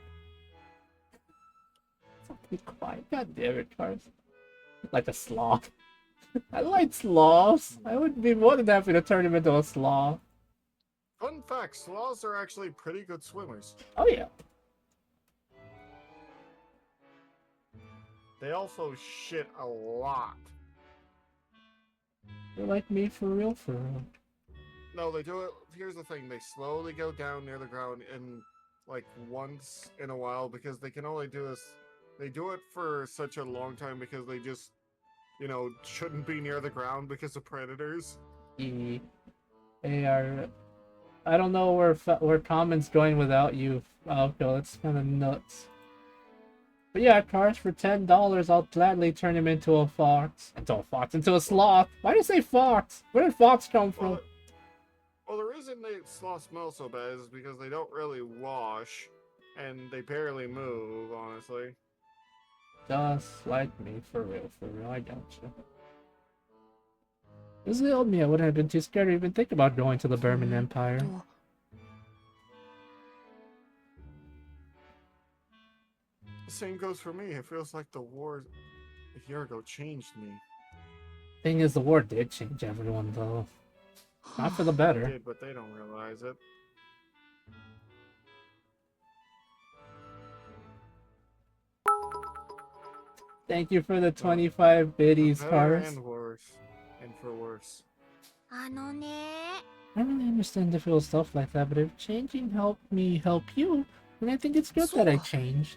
A: Something quiet. God damn it, Cars. Like a sloth. I like sloths. I would be more than happy to turn him into a sloth.
B: fun fact, sloths are actually pretty good swimmers.
A: Oh yeah.
B: They also shit a lot.
A: They're like me for real, for real.
B: No, they do it. Here's the thing: they slowly go down near the ground, and like once in a while, because they can only do this. They do it for such a long time because they just, shouldn't be near the ground because of predators.
A: They are. I don't know where comments going without you, Falco. That's kind of nuts. But yeah, Cars, for $10, I'll gladly turn him into a fox. Into a sloth. Why did you say fox? Where did fox come from?
B: Well, the reason sloths smell so bad is because they don't really wash, and they barely move, honestly.
A: Just like me, for real, I gotcha. This is the old me, I wouldn't have been too scared to even think about going to the Burman Empire.
B: The same goes for me. It feels like the war a year ago changed me.
A: Thing is, the war did change everyone, though. Not for the better.
B: It did, but they don't realize it.
A: Thank you for the 25 biddies, Cars.
B: And worse. And for worse.
A: I really understand to feel stuff like that, but if changing helped me help you, then I think it's good that I changed.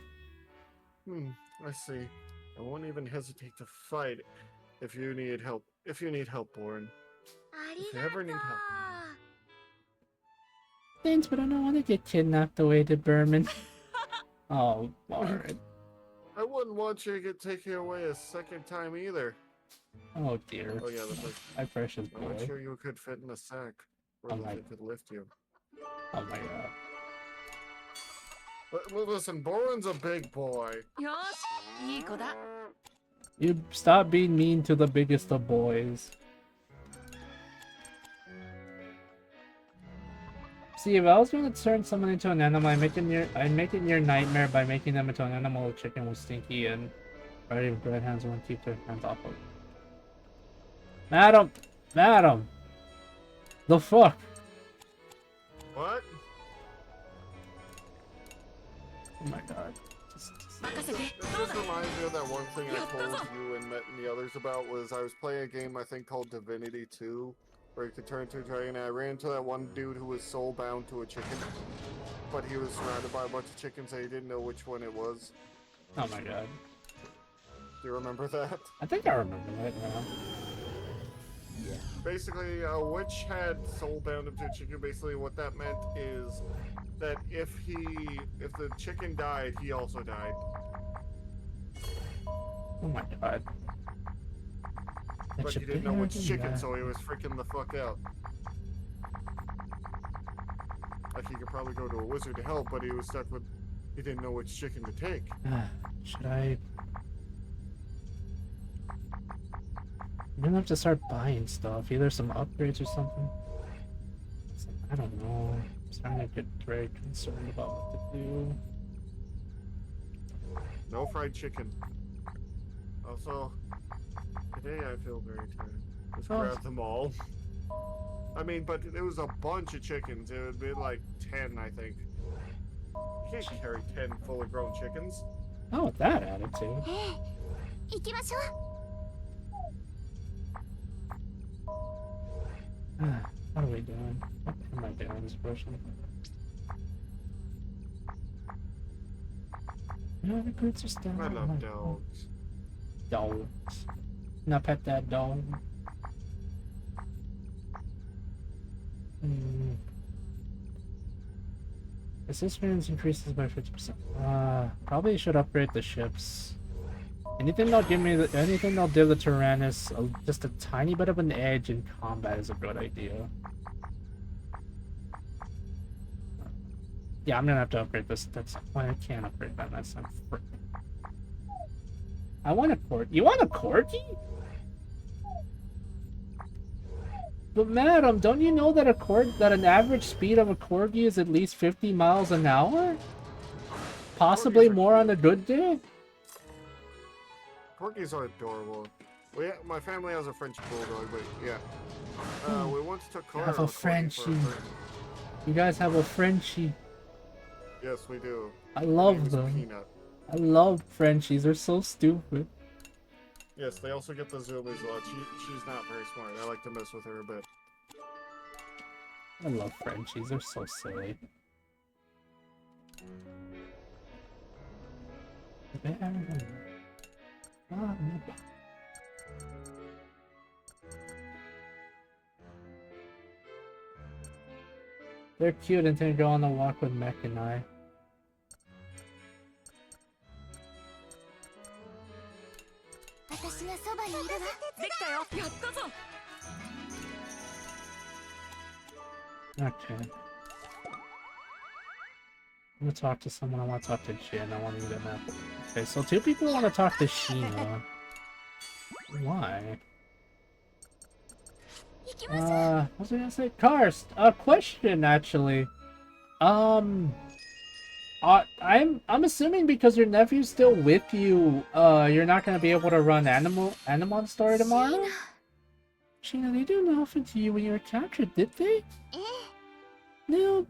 B: I see. I won't even hesitate to fight if you need help. If you need help, Born. If you ever need help.
A: Thanks, but I don't want to get kidnapped away to Burman. Oh, Lauren.
B: I wouldn't want you to get taken away a second time either.
A: Oh dear.
B: Oh yeah,
A: my precious boy.
B: I'm not sure you could fit in a sack where they could lift you.
A: Oh my god.
B: Well, listen, Boren's a big boy.
A: You stop being mean to the biggest of boys. See, if I was going to turn someone into an animal, I'd make it near nightmare by making them into an animal chicken with stinky and ready with red hands won't keep their hands off of it. Madam! The fuck?
B: What?
A: Oh my god.
B: This reminds me of that one thing I told you and Met and the others about was I was playing a game I think called Divinity 2 where you could turn into a dragon and I ran into that one dude who was soul bound to a chicken. But he was surrounded by a bunch of chickens and he didn't know which one it was.
A: Oh my god.
B: Do you remember that?
A: I think I remember that now.
B: Basically, a witch had soul bound him to a chicken. Basically, what that meant is that if the chicken died, he also died.
A: Oh my god.
B: But he didn't know which chicken, so he was freaking the fuck out. Like, he could probably go to a wizard to help, but he was stuck with... He didn't know which chicken to take.
A: Should I... I'm gonna have to start buying stuff. Either some upgrades or something. I don't know. I'm starting to get very concerned about what to do.
B: No fried chicken. Also, today I feel very tired. Just grab them all. I mean, but it was a bunch of chickens. It would be like 10, I think. You can't carry 10 fully grown chickens.
A: Not with that attitude. What are we doing? What am I doing this person? No, the boots are still.
B: I love dogs.
A: Dogs. Now pet that dog. Assistance increases by 50%. Probably should upgrade the ships. Anything that'll give the Tyrannus just a tiny bit of an edge in combat is a good idea. Yeah, I'm gonna have to upgrade this. That's why I can't upgrade that. That's not I want a corgi. You want a corgi? But madam, don't you know that that an average speed of a corgi is at least 50 miles an hour? Possibly
B: Corgis are
A: more on a
B: cute.
A: good day?
B: Corgis are adorable. My family has a French bulldog, but yeah. We once took
A: You
B: care
A: have
B: of
A: a
B: a corgi for a
A: Frenchie.
B: friend.
A: You guys have a Frenchie.
B: Yes, we do.
A: I
B: Her name
A: love
B: is
A: them.
B: Peanut.
A: I love Frenchies. They're so stupid.
B: Yes, they also get the zoomies a lot. She's not very smart. I like to mess with her a bit.
A: I love Frenchies. They're so silly. They're cute until you go on a walk with Mech and I. Okay. I'm gonna talk to someone. I want to talk to Jin. I want to get an apple. Okay, so two people want to talk to Sheena. Why? What was I gonna say? Karst, a question actually. I'm assuming because your nephew's still with you, you're not gonna be able to run Animon story tomorrow? Sheena, they didn't offer to you when you were captured, did they? No,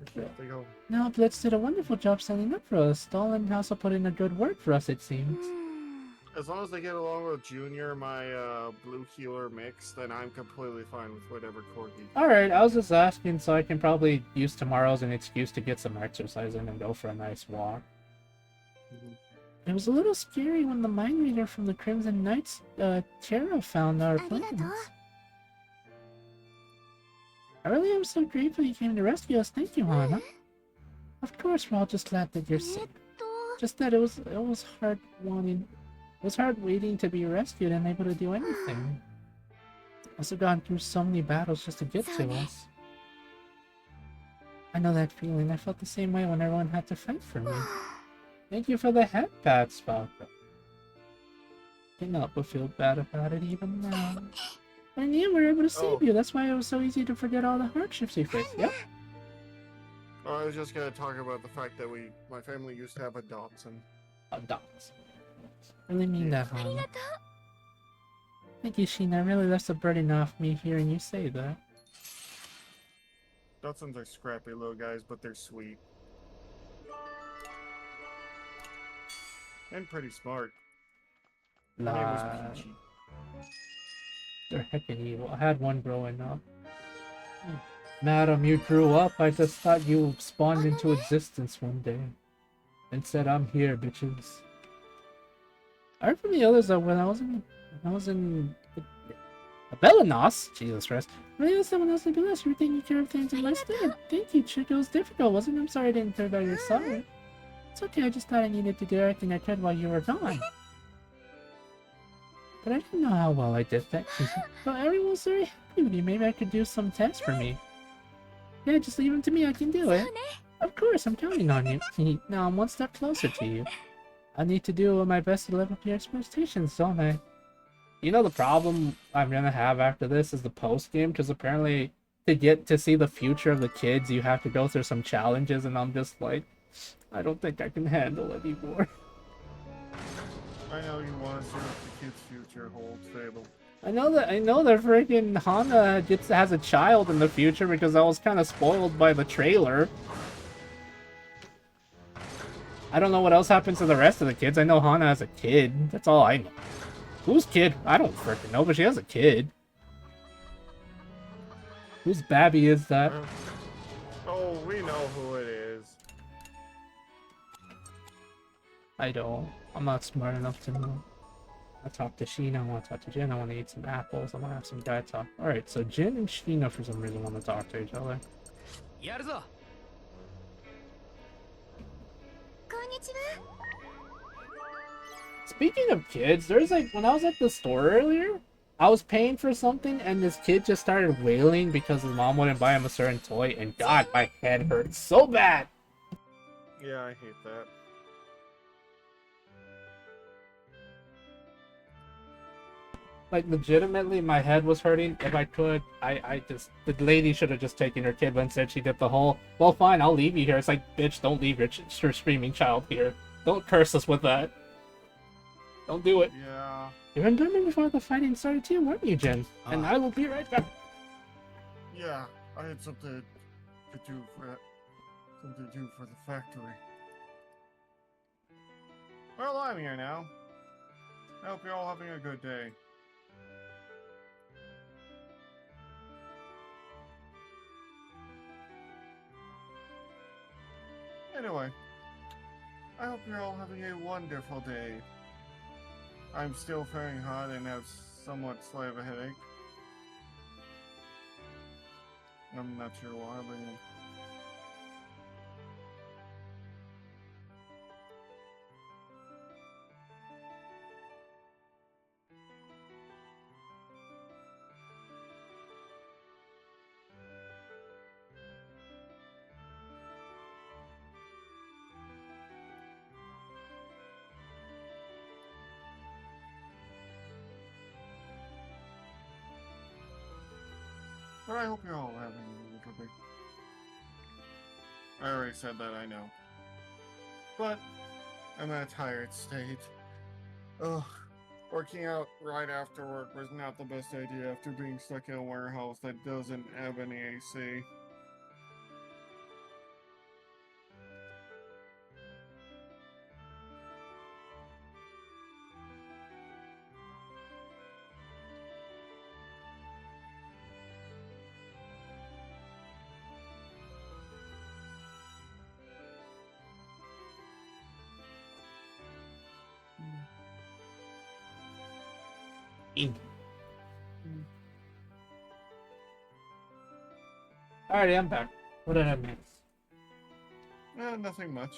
A: no, Blitz did a wonderful job signing up for us. Stalin also put in a good word for us, it seems.
B: As long as they get along with Junior, my blue healer mix, then I'm completely fine with whatever corgi.
A: Alright, I was just asking so I can probably use tomorrow as an excuse to get some exercise in and go for a nice walk. It was a little scary when the mind reader from the Crimson Knights, Tara found our plans. I really am so grateful you came to rescue us. Thank you, Hana. Of course, we're all just glad that you're safe. Just that it was hard waiting to be rescued and able to do anything. Must have gone through so many battles just to get to us. I know that feeling. I felt the same way when everyone had to fight for me. Thank you for the head pats, Falco. Can't help but feel bad about it even now. But in the end, we were able to save you. That's why it was so easy to forget all the hardships we faced. Yep.
B: I was just gonna talk about the fact that my family used to have a Dachshund.
A: A Dachshund. I really mean that, Hana. Thank you, Sheena. Really lifts a burden off me hearing you say that.
B: Dachshunds are scrappy little guys, but they're sweet. And pretty smart. Her name was Peachy.
A: They're heckin' evil. I had one growing up. Madam, you grew up. I just thought you spawned into existence one day. And said, I'm here, bitches. I heard from the others that when I was in Belenos, Jesus Christ. When I was someone else in Belenos, you were taking care of things in my stead. Thank you, chick. It was difficult, wasn't it? I'm sorry I didn't turn by your side. It's okay, I just thought I needed to do everything I could while you were gone. But I didn't know how well I did that. Well, everyone was very happy with you. Maybe I could do some tests for me. Yeah, just leave them to me. I can do it. Of course, I'm counting on you. Now I'm one step closer to you. I need to do my best to live up to your expectations, don't I? You know the problem I'm gonna have after this is the post game, because apparently to get to see the future of the kids, you have to go through some challenges, and I'm just like, I don't think I can handle it anymore.
B: I know you want to see what the kid's future holds, Fable.
A: I know that freaking Hana has a child in the future because I was kind of spoiled by the trailer. I don't know what else happens to the rest of the kids. I know Hana has a kid. That's all I know. Whose kid? I don't freaking know, but she has a kid. Whose babby is that?
B: Oh, we know who it is.
A: I don't. I'm not smart enough to know. I talk to Sheena, I want to talk to Jin, I want to eat some apples, I want to have some guy talk. Alright, so Jin and Sheena for some reason want to talk to each other. Speaking of kids, there's like, when I was at the store earlier, I was paying for something and this kid just started wailing because his mom wouldn't buy him a certain toy, and God, my head hurts so bad!
B: Yeah, I hate that.
A: Like, legitimately, my head was hurting. If I could, the lady should have just taken her kid, but instead she did the whole, well, fine, I'll leave you here. It's like, bitch, don't leave your screaming child here. Don't curse us with that. Don't do it.
B: Yeah.
A: You were in Durban before the fighting started too, weren't you, Jen? And I will be right back.
B: Yeah, I had something to do for the factory. Well, I'm here now. I hope you're all having a good day. Anyway, I hope you're all having a wonderful day. I'm still feeling hot and have somewhat slight of a headache. I'm not sure why, but yeah. But I hope you're all having a little bit. I already said that, I know. But I'm in a tired state. Ugh. Working out right after work was not the best idea after being stuck in a warehouse that doesn't have any AC.
A: Alrighty, I'm back. What did I miss?
B: Nothing much.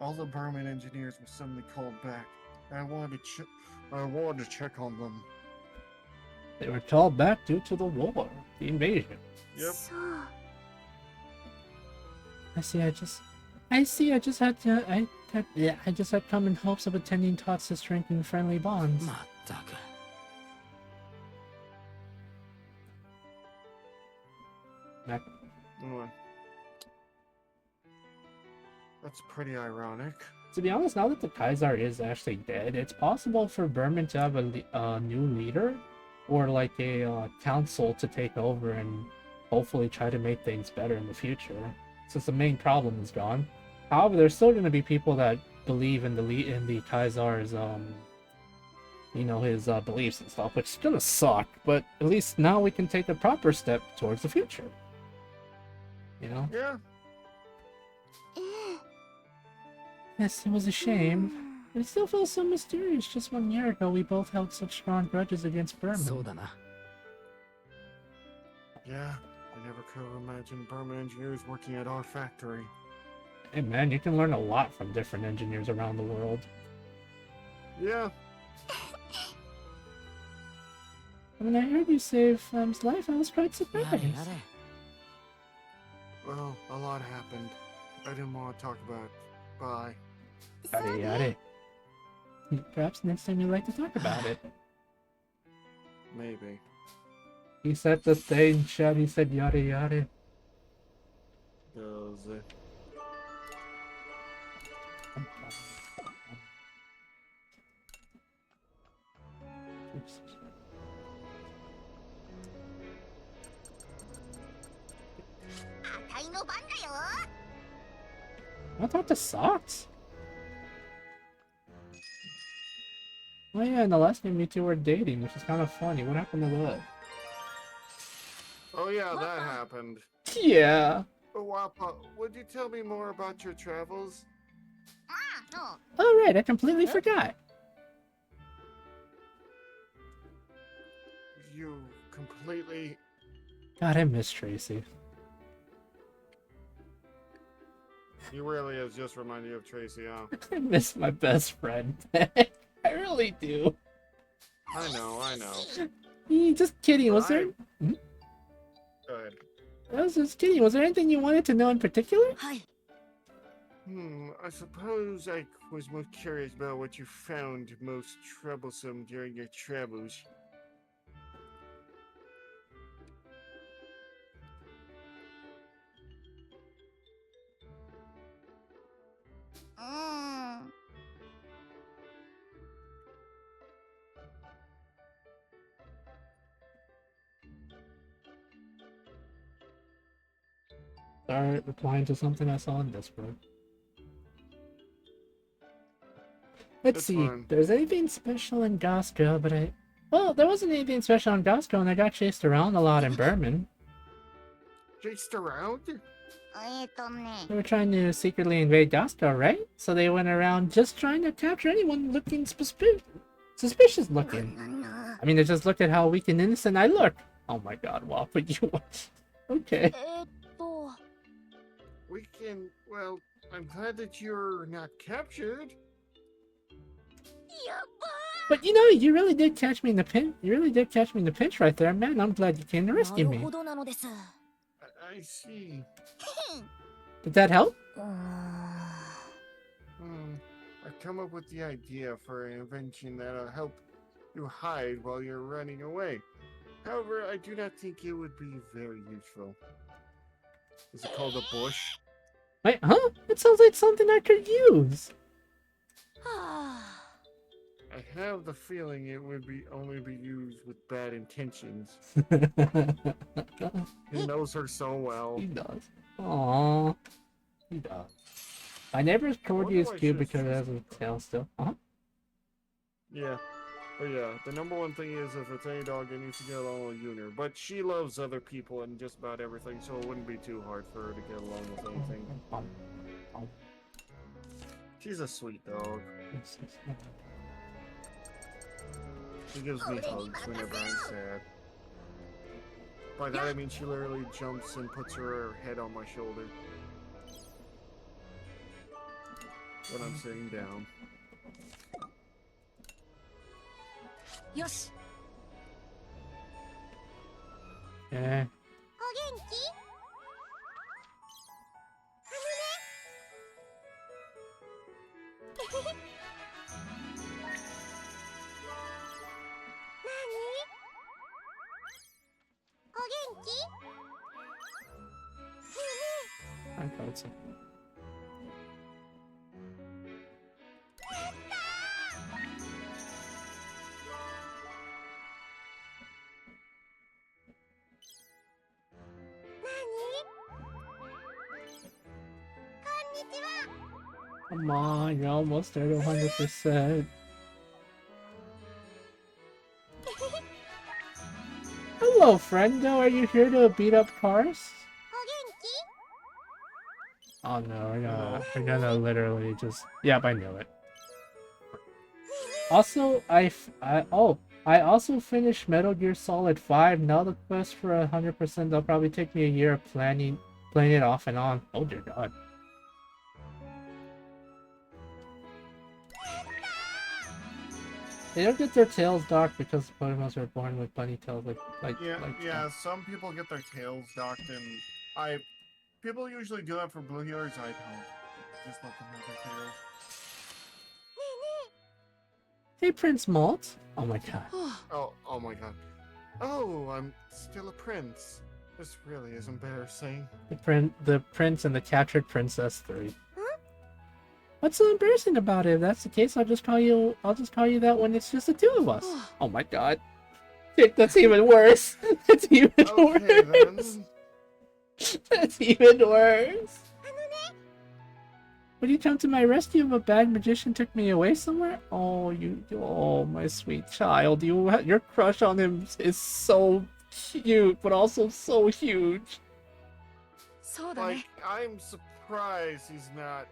B: All the Burman engineers were suddenly called back. I wanted to check on them.
A: They were called back due to the war, the invasion.
B: Yep.
A: I just had come in hopes of attending talks to strengthen friendly bonds. Back.
B: That's pretty ironic.
A: To be honest, now that the Kaiser is actually dead, it's possible for Berman to have a new leader or like a council to take over and hopefully try to make things better in the future, since the main problem is gone. However, there's still going to be people that believe in the Kaiser's his beliefs and stuff, which is gonna suck. But at least now we can take a proper step towards the future. You know?
B: Yeah.
A: Yes, it was a shame. But it still feels so mysterious. Just 1 year ago, we both held such strong grudges against Berman.
B: Yeah, I never could have imagined Burman engineers working at our factory.
A: Hey man, you can learn a lot from different engineers around the world.
B: Yeah.
A: When I heard you save Flem's life, I was quite surprised.
B: Well, a lot happened. I didn't want to talk about it. Bye.
A: Yada yada. Perhaps next time you'd like to talk about it.
B: Maybe.
A: He said the same shit, he said yada yada.
B: Does it?
A: Oops. I thought the socks. Oh yeah, in the last game you two were dating, which is kind of funny. What happened to that?
B: Oh yeah, that happened.
A: Yeah.
B: Oh, Wappa, would you tell me more about your travels?
A: Oh right, I completely forgot.
B: You completely...
A: God, I miss Tracy.
B: You really has just reminded you of Tracy, huh?
A: I miss my best friend. I really do.
B: I know.
A: Just kidding, was there...
B: Go ahead.
A: I was just kidding. Was there anything you wanted to know in particular?
B: I suppose I was most curious about what you found most troublesome during your travels.
A: Start replying to something I saw on Discord. Let's
B: It's
A: see.
B: fine.
A: There's anything special in Gosco, but well, there wasn't anything special in Gosco, and I got chased around a lot in Berman.
B: Chased around?
A: They were trying to secretly invade Gosco, right? So they went around just trying to capture anyone looking suspicious looking. I mean, they just looked at how weak and innocent I look. Oh my god, wow, but you... Okay.
B: We can... Well, I'm glad that you're not captured.
A: But you know, you really did catch me in the pinch. You really did catch me in the pinch right there, man. I'm glad you came to rescue me.
B: I see.
A: Did that help?
B: I've come up with the idea for an invention that'll help you hide while you're running away. However, I do not think it would be very useful. Is it called a bush?
A: Wait, huh? It sounds like something I could use.
B: I have the feeling it would only be used with bad intentions. He knows her so well.
A: He does. Aww. He does. My neighbor's corgi is cute because it has a tail still.
B: Yeah. But yeah, the number one thing is if it's any dog, it needs to get along with Junior. But she loves other people and just about everything, so it wouldn't be too hard for her to get along with anything. She's a sweet dog. She gives me hugs whenever I'm sad. By that I mean she literally jumps and puts her head on my shoulder when I'm sitting down.
A: Yeah. I thought so. Come on, you're almost there to 100%. Hello, friendo. Are you here to beat up cars? Oh no, we're gonna literally just... Yep, I knew it. Also, I also finished Metal Gear Solid 5. Now the quest for 100%, they'll probably take me a year of playing it off and on. Oh dear god. They don't get their tails docked because Pokemon are born with bunny tails,
B: Yeah, some people get their tails docked, and people usually do that for blue healers. I don't. Just let them have their tails.
A: Hey, Prince Malt. Oh my god.
B: Oh my god. Oh, I'm still a prince. This really is embarrassing.
A: The prince and the captured princess 3. What's so embarrassing about it? If that's the case, I'll just call you that when it's just the two of us. Oh my god. That's even worse. That's even worse.
B: Then.
A: That's even worse. Would you come to my rescue if a bad magician took me away somewhere? Oh, my sweet child. Your crush on him is so cute, but also so huge.
B: Like, I'm surprised he's not...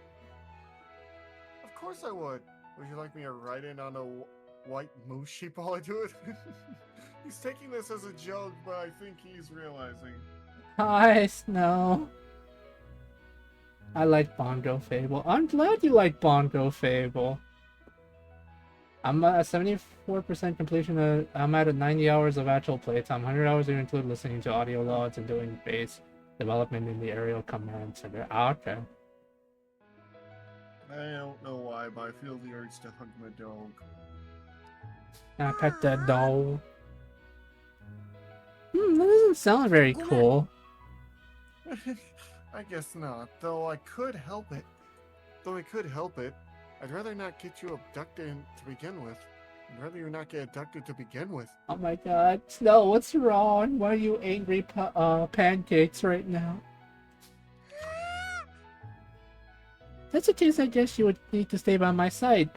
B: Of course I would. Would you like me to ride in on a white moose sheep while I do it? He's taking this as a joke, but I think he's realizing.
A: Hi, Snow. I like Bongo Fable. I'm glad you like Bongo Fable. I'm at 74% completion. I'm at 90 hours of actual playtime. 100 hours are include listening to audio logs and doing base development in the aerial command center. Okay.
B: I don't know why, but I feel the urge to hug my dog.
A: I pet that doll. That doesn't sound very cool.
B: I guess not, though I could help it. I'd rather not get you abducted to begin with. I'd rather you not get abducted to begin with.
A: Oh my god. Snow, what's wrong? Why are you angry pancakes right now? That's the case, I guess you would need to stay by my side.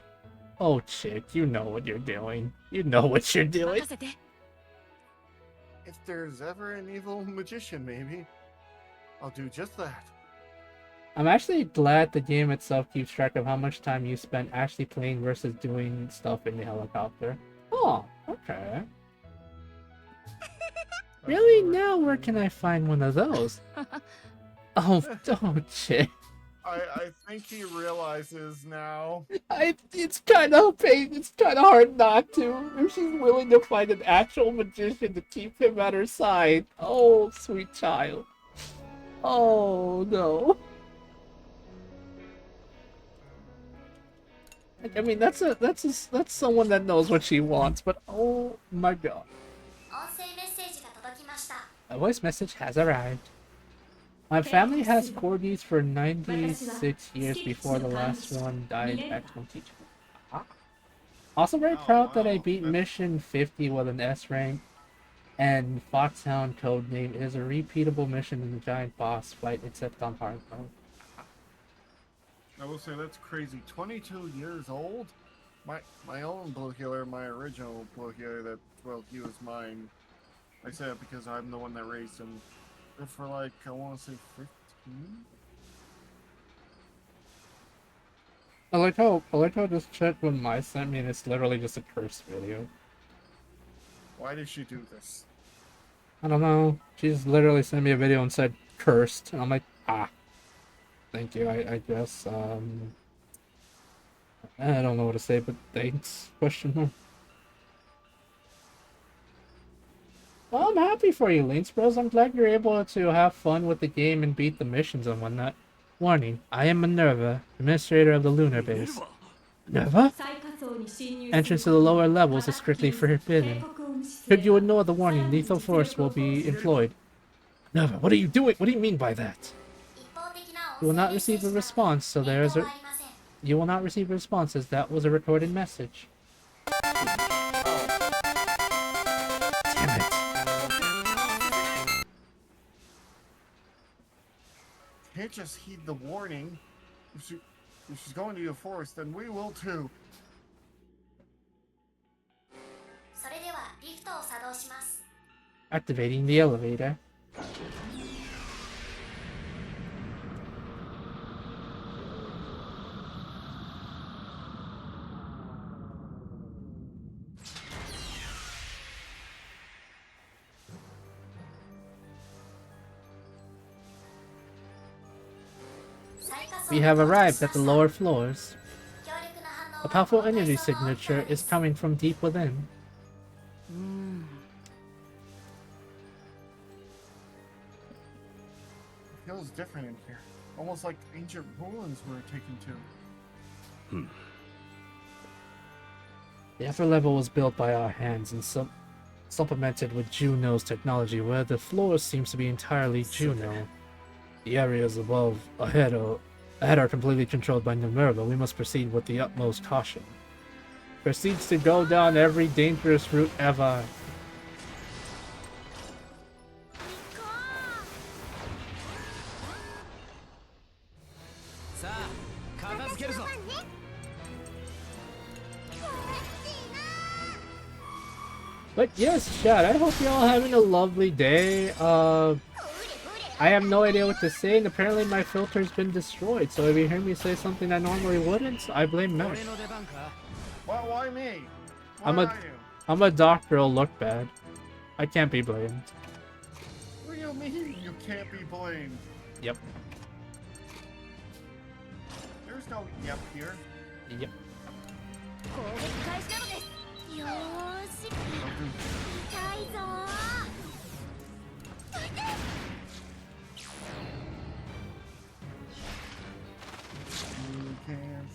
A: Oh, chick, you know what you're doing. You know what you're doing.
B: If there's ever an evil magician, maybe, I'll do just that.
A: I'm actually glad the game itself keeps track of how much time you spent actually playing versus doing stuff in the helicopter. Oh, okay. Really? Now where can I find one of those? Oh, chick.
B: I think he realizes now.
A: It's kind of pain. It's kind of hard not to. If she's willing to find an actual magician to keep him at her side. Oh, sweet child. Oh no. I mean, that's someone that knows what she wants. But oh my god. A voice message has arrived. My family has corgis for 96 years before the last one died back 22. Also very proud that I beat mission 50 with an S rank, and Foxhound codename is a repeatable mission in the giant boss fight except on hard mode.
B: I will say that's crazy. 22 years old? My own blue healer, my original blue healer that, well, he was mine. I say it because I'm the one that raised him. For like, I want to say 15?
A: I like how this chat when my sent me and it's literally just a curse video.
B: Why did she do this?
A: I don't know. She just literally sent me a video and said cursed, and I'm like, thank you. I guess I don't know what to say, but thanks? Question mark. Well, I'm happy for you, Lynx Bros. I'm glad you're able to have fun with the game and beat the missions and whatnot. Warning, I am Minerva, administrator of the lunar base. Minerva? Entrance to the lower levels is strictly forbidden. Should you ignore the warning, lethal force will be employed. Minerva, what are you doing? What do you mean by that? You will not receive a response, so there is a... You will not receive a response, as that was a recorded message. Damn it.
B: Can't just heed the warning. If she's going to the forest, then we will too.
A: Activating the elevator. We have arrived at the lower floors. A powerful energy signature is coming from deep within.
B: It feels different in here. Almost like ancient ruins we're taken to.
A: The upper level was built by our hands and supplemented with Juno's technology, where the floor seems to be entirely Juno. The areas ahead are completely controlled by Minerva. We must proceed with the utmost caution. Proceeds to go down every dangerous route ever. But yes, chat, I hope you're all having a lovely day. I have no idea what to say, and apparently my filter's been destroyed, so if you hear me say something I normally wouldn't, I blame Mesh.
B: Why me?
A: I'm a doctor'll look bad. I can't be blamed.
B: What do you mean you can't be blamed?
A: Yep.
B: There's no yep here.
A: Yep.
B: You can't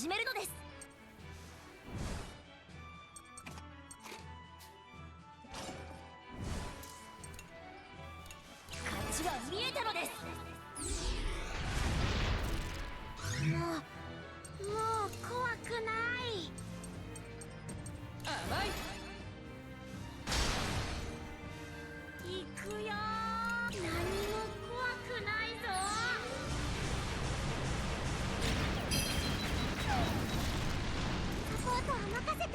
D: 始めるのです。勝ちは見えたのです。もう怖くない。甘い。行くよ。何も怖くないぞ。サポートは任せて。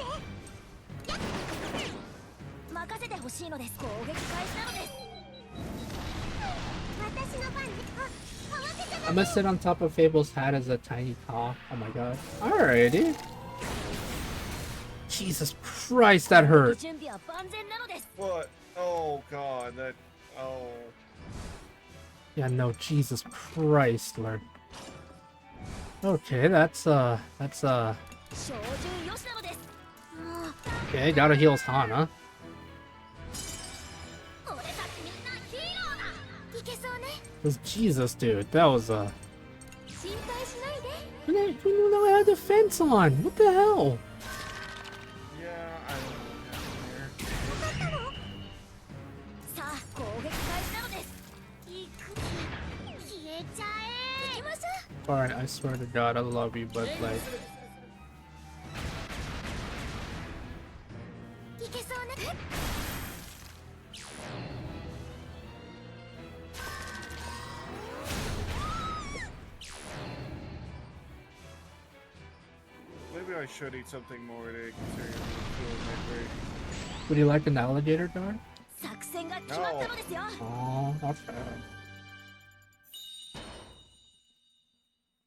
D: 任せてほしいのです。攻撃開始なのです。私の番ね。あ、合わせて。
A: I'm gonna sit on top of Fable's hat as a tiny cock. Oh my god. Alrighty. Jesus Christ, that hurt.
D: 準備は万全なのです。
B: What? Oh god, that. Oh.
A: Yeah, no, Jesus Christ, Lord. Okay, that's
D: 照準よしなのです。
A: okay, gotta heal his Hana.
D: 俺たちみんなヒーローだ。いけそうね。
A: Because Jesus, dude, that was
D: 心配しないで。
A: Who knew I had the fence on? What the hell?
B: Yeah, I don't know what happened here.
D: さあ攻撃開始なのです。行く。消えちゃえ。行きましょう。
A: Alright, I swear to God, I love you, but like,
D: いけそうね。
B: Maybe I should eat something more today, considering I'm feeling that great.
A: would you like an alligator guard?
D: 作戦が決まったのですよ。
A: Oh, okay.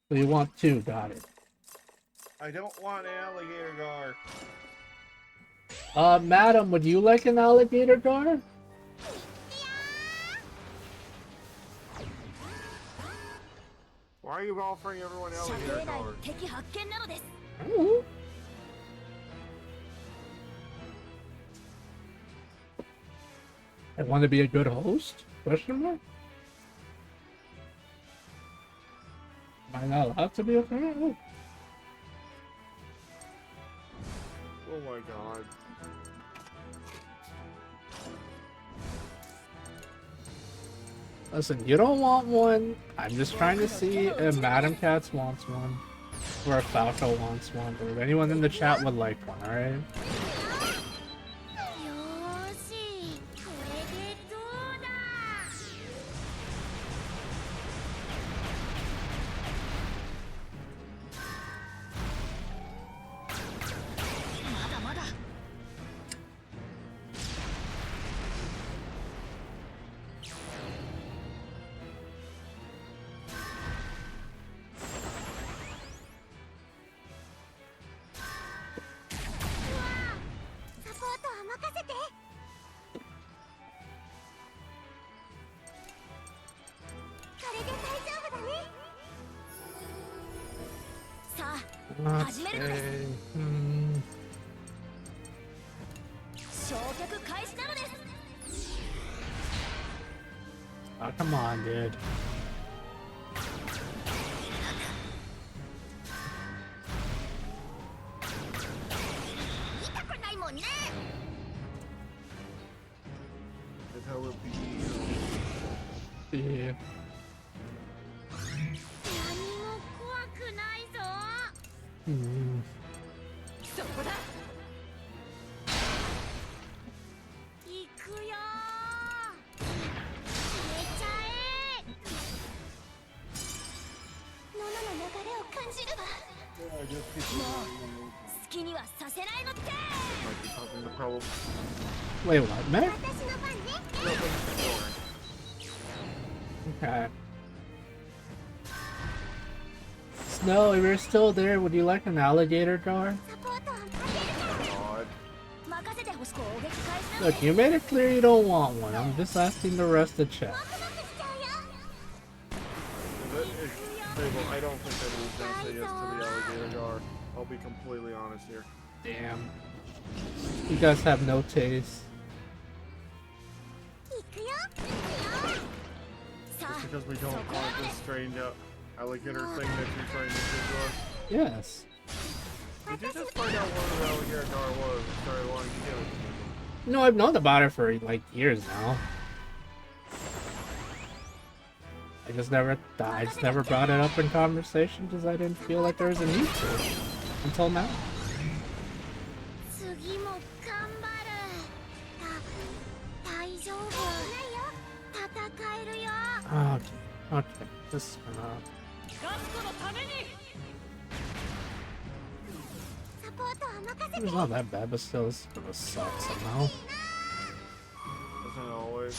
A: So you want two, got it.
B: I don't want an alligator gar.
A: Madam, would you like an alligator guard?
B: Why are you offering everyone
D: 射
B: alligator
D: 程内
B: gar?
D: 敵発見なのです。
A: Ooh. I want to be a good host? Question mark? Am I not allowed to be a fan?
B: Oh my god.
A: Listen, you don't want one. I'm just trying to see if Madam Cats wants one. Or if Falco wants one. Or if anyone in the chat would like one, alright?
D: よーし、これでどうだ。まだまだ。 サポートは任せて。これで大丈夫だね。さあ、始めるのです。
A: Okay. Hmm.
D: 焼却開始なのです。
A: Oh, come on, dude.
D: 痛くないもんね。
B: That's how it be.
A: Yeah.
D: 何も怖くないぞ。
A: Hmm.
D: そこだ。行くよ。消えちゃえ。物の流れを感じるわ。
B: Yeah, I just keep
D: もう好きにはさせないのって。
B: might be causing the problem.
A: Wait, what, man?
D: 私の番ね。
B: No, but
A: Okay. Snow, if you're still there, would you like an alligator guard?
D: サポートは待てるから。
B: God.
D: 任せてほしく攻撃開始なの
A: Look, you made it clear you don't want one. I'm just asking the rest to check.
D: ワクワクしちゃうよ。
B: Fable, I don't think that he's gonna say yes to the alligator gar. I'll be completely honest here.
A: Damn. You guys have no taste.
D: 行くよ。行くよ。さあ、
B: Because we don't
D: そこな
B: want
D: ので
B: this
D: す。
B: strange alligator thing that you're trying to do to us.
A: Yes.
B: Did you just find out where the hell Gar was and started wanting to kill him?
A: No, I've known about it for like years now. I just never brought it up in conversation because I didn't feel like there was a need to until now.
D: 次も頑張る。大丈夫。戦えるよ。
A: Okay, this it's not that bad, but still, it's gonna suck somehow.
B: Isn't it always?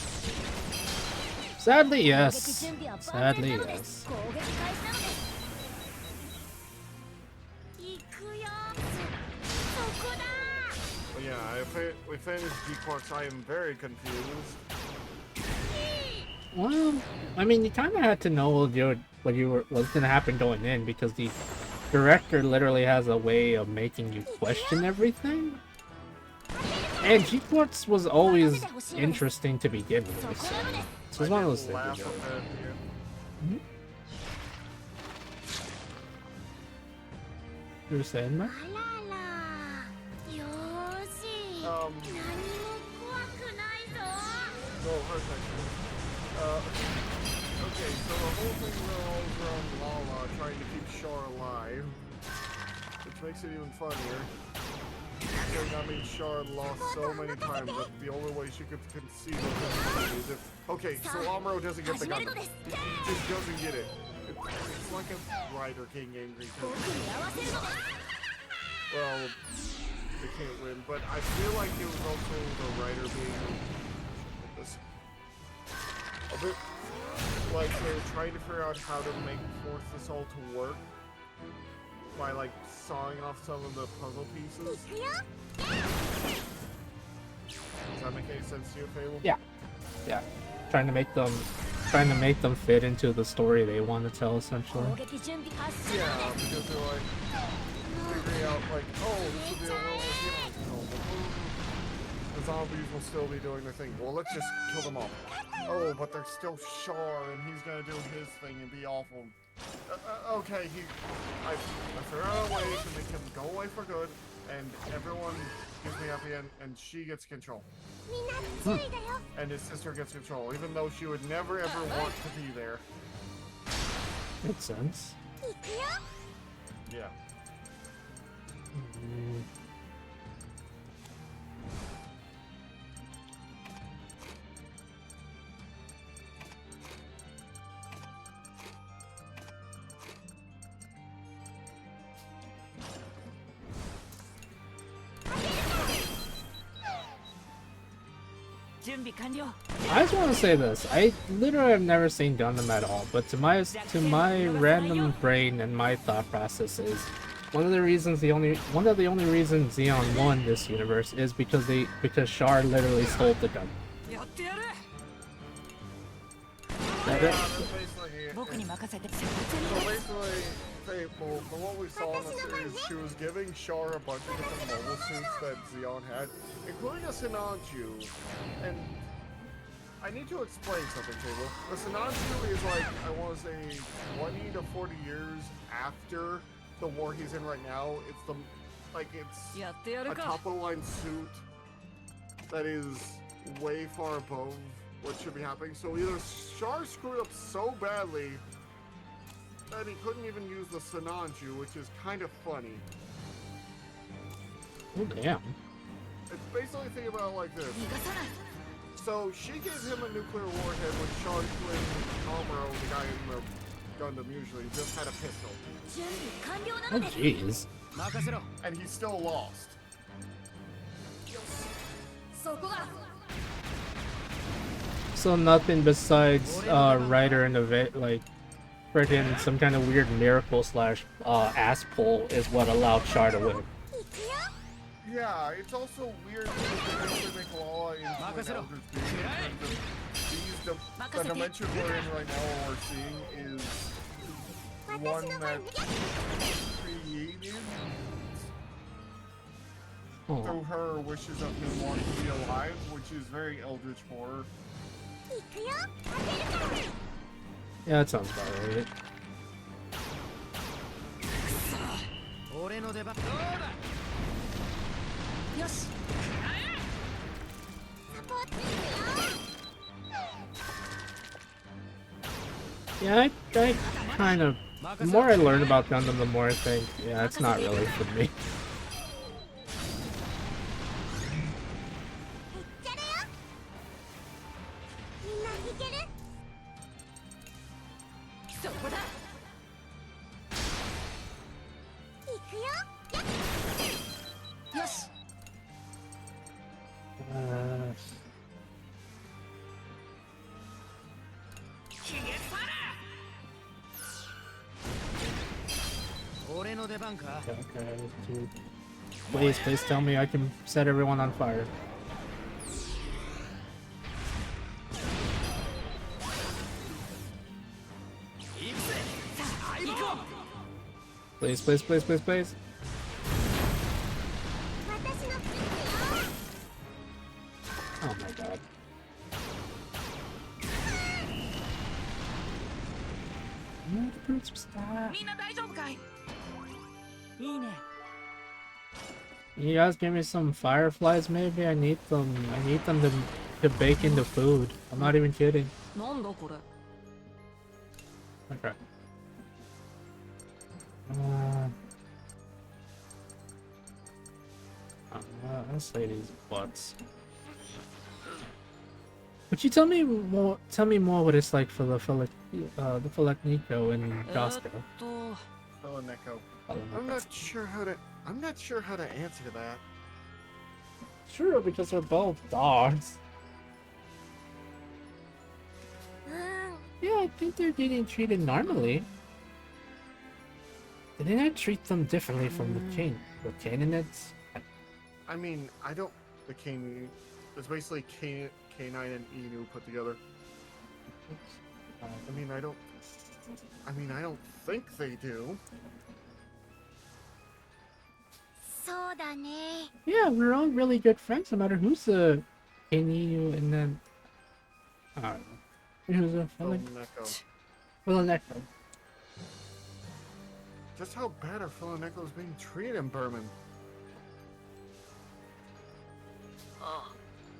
A: Sadly, yes. Sadly, yes.
D: 行くよ。そこだ。
B: But yeah, we finished G-Quarks. I am very confused.
A: Well, I mean, you kind of had to know what's gonna happen going in because the director literally has a way of making you question everything. And G-Quarks was always interesting to begin with, so it's one of those things.
B: Laugh
A: You
B: a
A: know.
B: bit, yeah.
A: You were saying that?
D: あらら。よーし。
B: Um,
D: 何も怖くないぞ。
B: no, first section. Okay, so the whole thing revolves around Lala trying to keep Char alive, which makes it even funnier. I mean, Char lost so many times that the only way she could conceive of it is if... Okay, so Amuro doesn't get the gun. He just doesn't get it. It's like a writer getting angry. Well, they can't win, but I feel like it was also the writer being... a bit like they were trying to figure out how to force this all to work by like sawing off some of the puzzle pieces.
D: 行くよ。
B: Does that make any sense to you, Fable?
A: Yeah. Trying to make them fit into the story they want to tell, essentially.
D: 攻撃準備発射。
B: Yeah, because they're like figuring out like, oh, this will be a world with humans. The zombies will still be doing their thing. Well, let's just kill them all. Oh, but they're still Char, and he's gonna do his thing and be awful. Okay, I figured out a way to make him go away for good, and everyone gives me happy end, and she gets control.
D: みんな注意だよ。
B: And his sister gets control, even though she would never ever want to be there.
A: Makes sense.
D: 行くよ。
B: Yeah.
A: I just want to say this. I literally have never seen Gundam at all, but to my random brain and my thought process is one of the only reasons Zeon won this universe is because Char literally stole the gun. That it?
B: So basically, Fable, from what we saw in the series, she was giving Char a bunch of different mobile suits that Zeon had, including a Sinanju. And I need to explain something, Fable. The Sinanju is like, I want to say, 20 to 40 years after the war he's in right now. It's a top-of-the-line suit that is way far above what should be happening. So either Char screwed up so badly that he couldn't even use the Sinanju, which is kind of funny.
A: Oh damn.
B: It's basically, think about it like this. So she gave him a nuclear warhead when Char's twin Amuro, the guy in the Gundam usually, just had a pistol.
D: 準備完了な
A: Oh
D: ので。
A: jeez.
B: And he still lost.
D: そこだ。
A: So nothing besides Ryder and like freaking some kind of weird miracle slash ass pull is what allowed Char to win.
D: 行くよ。
B: Yeah, it's also weird that they actually make Lala into an Eldritch being in terms of the dimension we're in right now, what we're seeing is one that's created
A: Oh.
B: through her wishes of him wanting to be alive, which is very Eldritch horror.
D: 行くよ。当てるから。
A: Yeah, that sounds about right.
D: よしサポートするよ
A: Yeah, I kind of. The more I learn about Gundam, the more I think, yeah, it's not really for me.
D: いっちゃれよみんないけるそこだいくよよし
A: Okay, dude. Please tell me I can set everyone on fire. Please.
D: 私のプリンスよ
A: Oh my god. No, the brutes stop.
D: みんな大丈夫かいいいね
A: You guys give me some fireflies, maybe? I need them. I need them to bake into food. I'm not even kidding.
D: なんだこれ
A: Okay. Let's say these butts. Would you tell me more? Tell me more what it's like for the Nico and Costco.
D: と
B: Neko. I'm not sure how to answer that.
A: Sure, because they're both dogs.
D: うーん
A: Yeah, I think they're getting treated normally. Did they not treat them differently from the Canaanites?
B: I mean, I don't. The Kane. It's basically K9 and Inu put together. I mean, I don't think they do.
D: そうだね
A: Yeah, we're all really good friends, no matter who's a Kenyu and then I don't know. Who's a
B: Neko.
A: Neko.
B: Just how bad are Neko is being treated in Berman?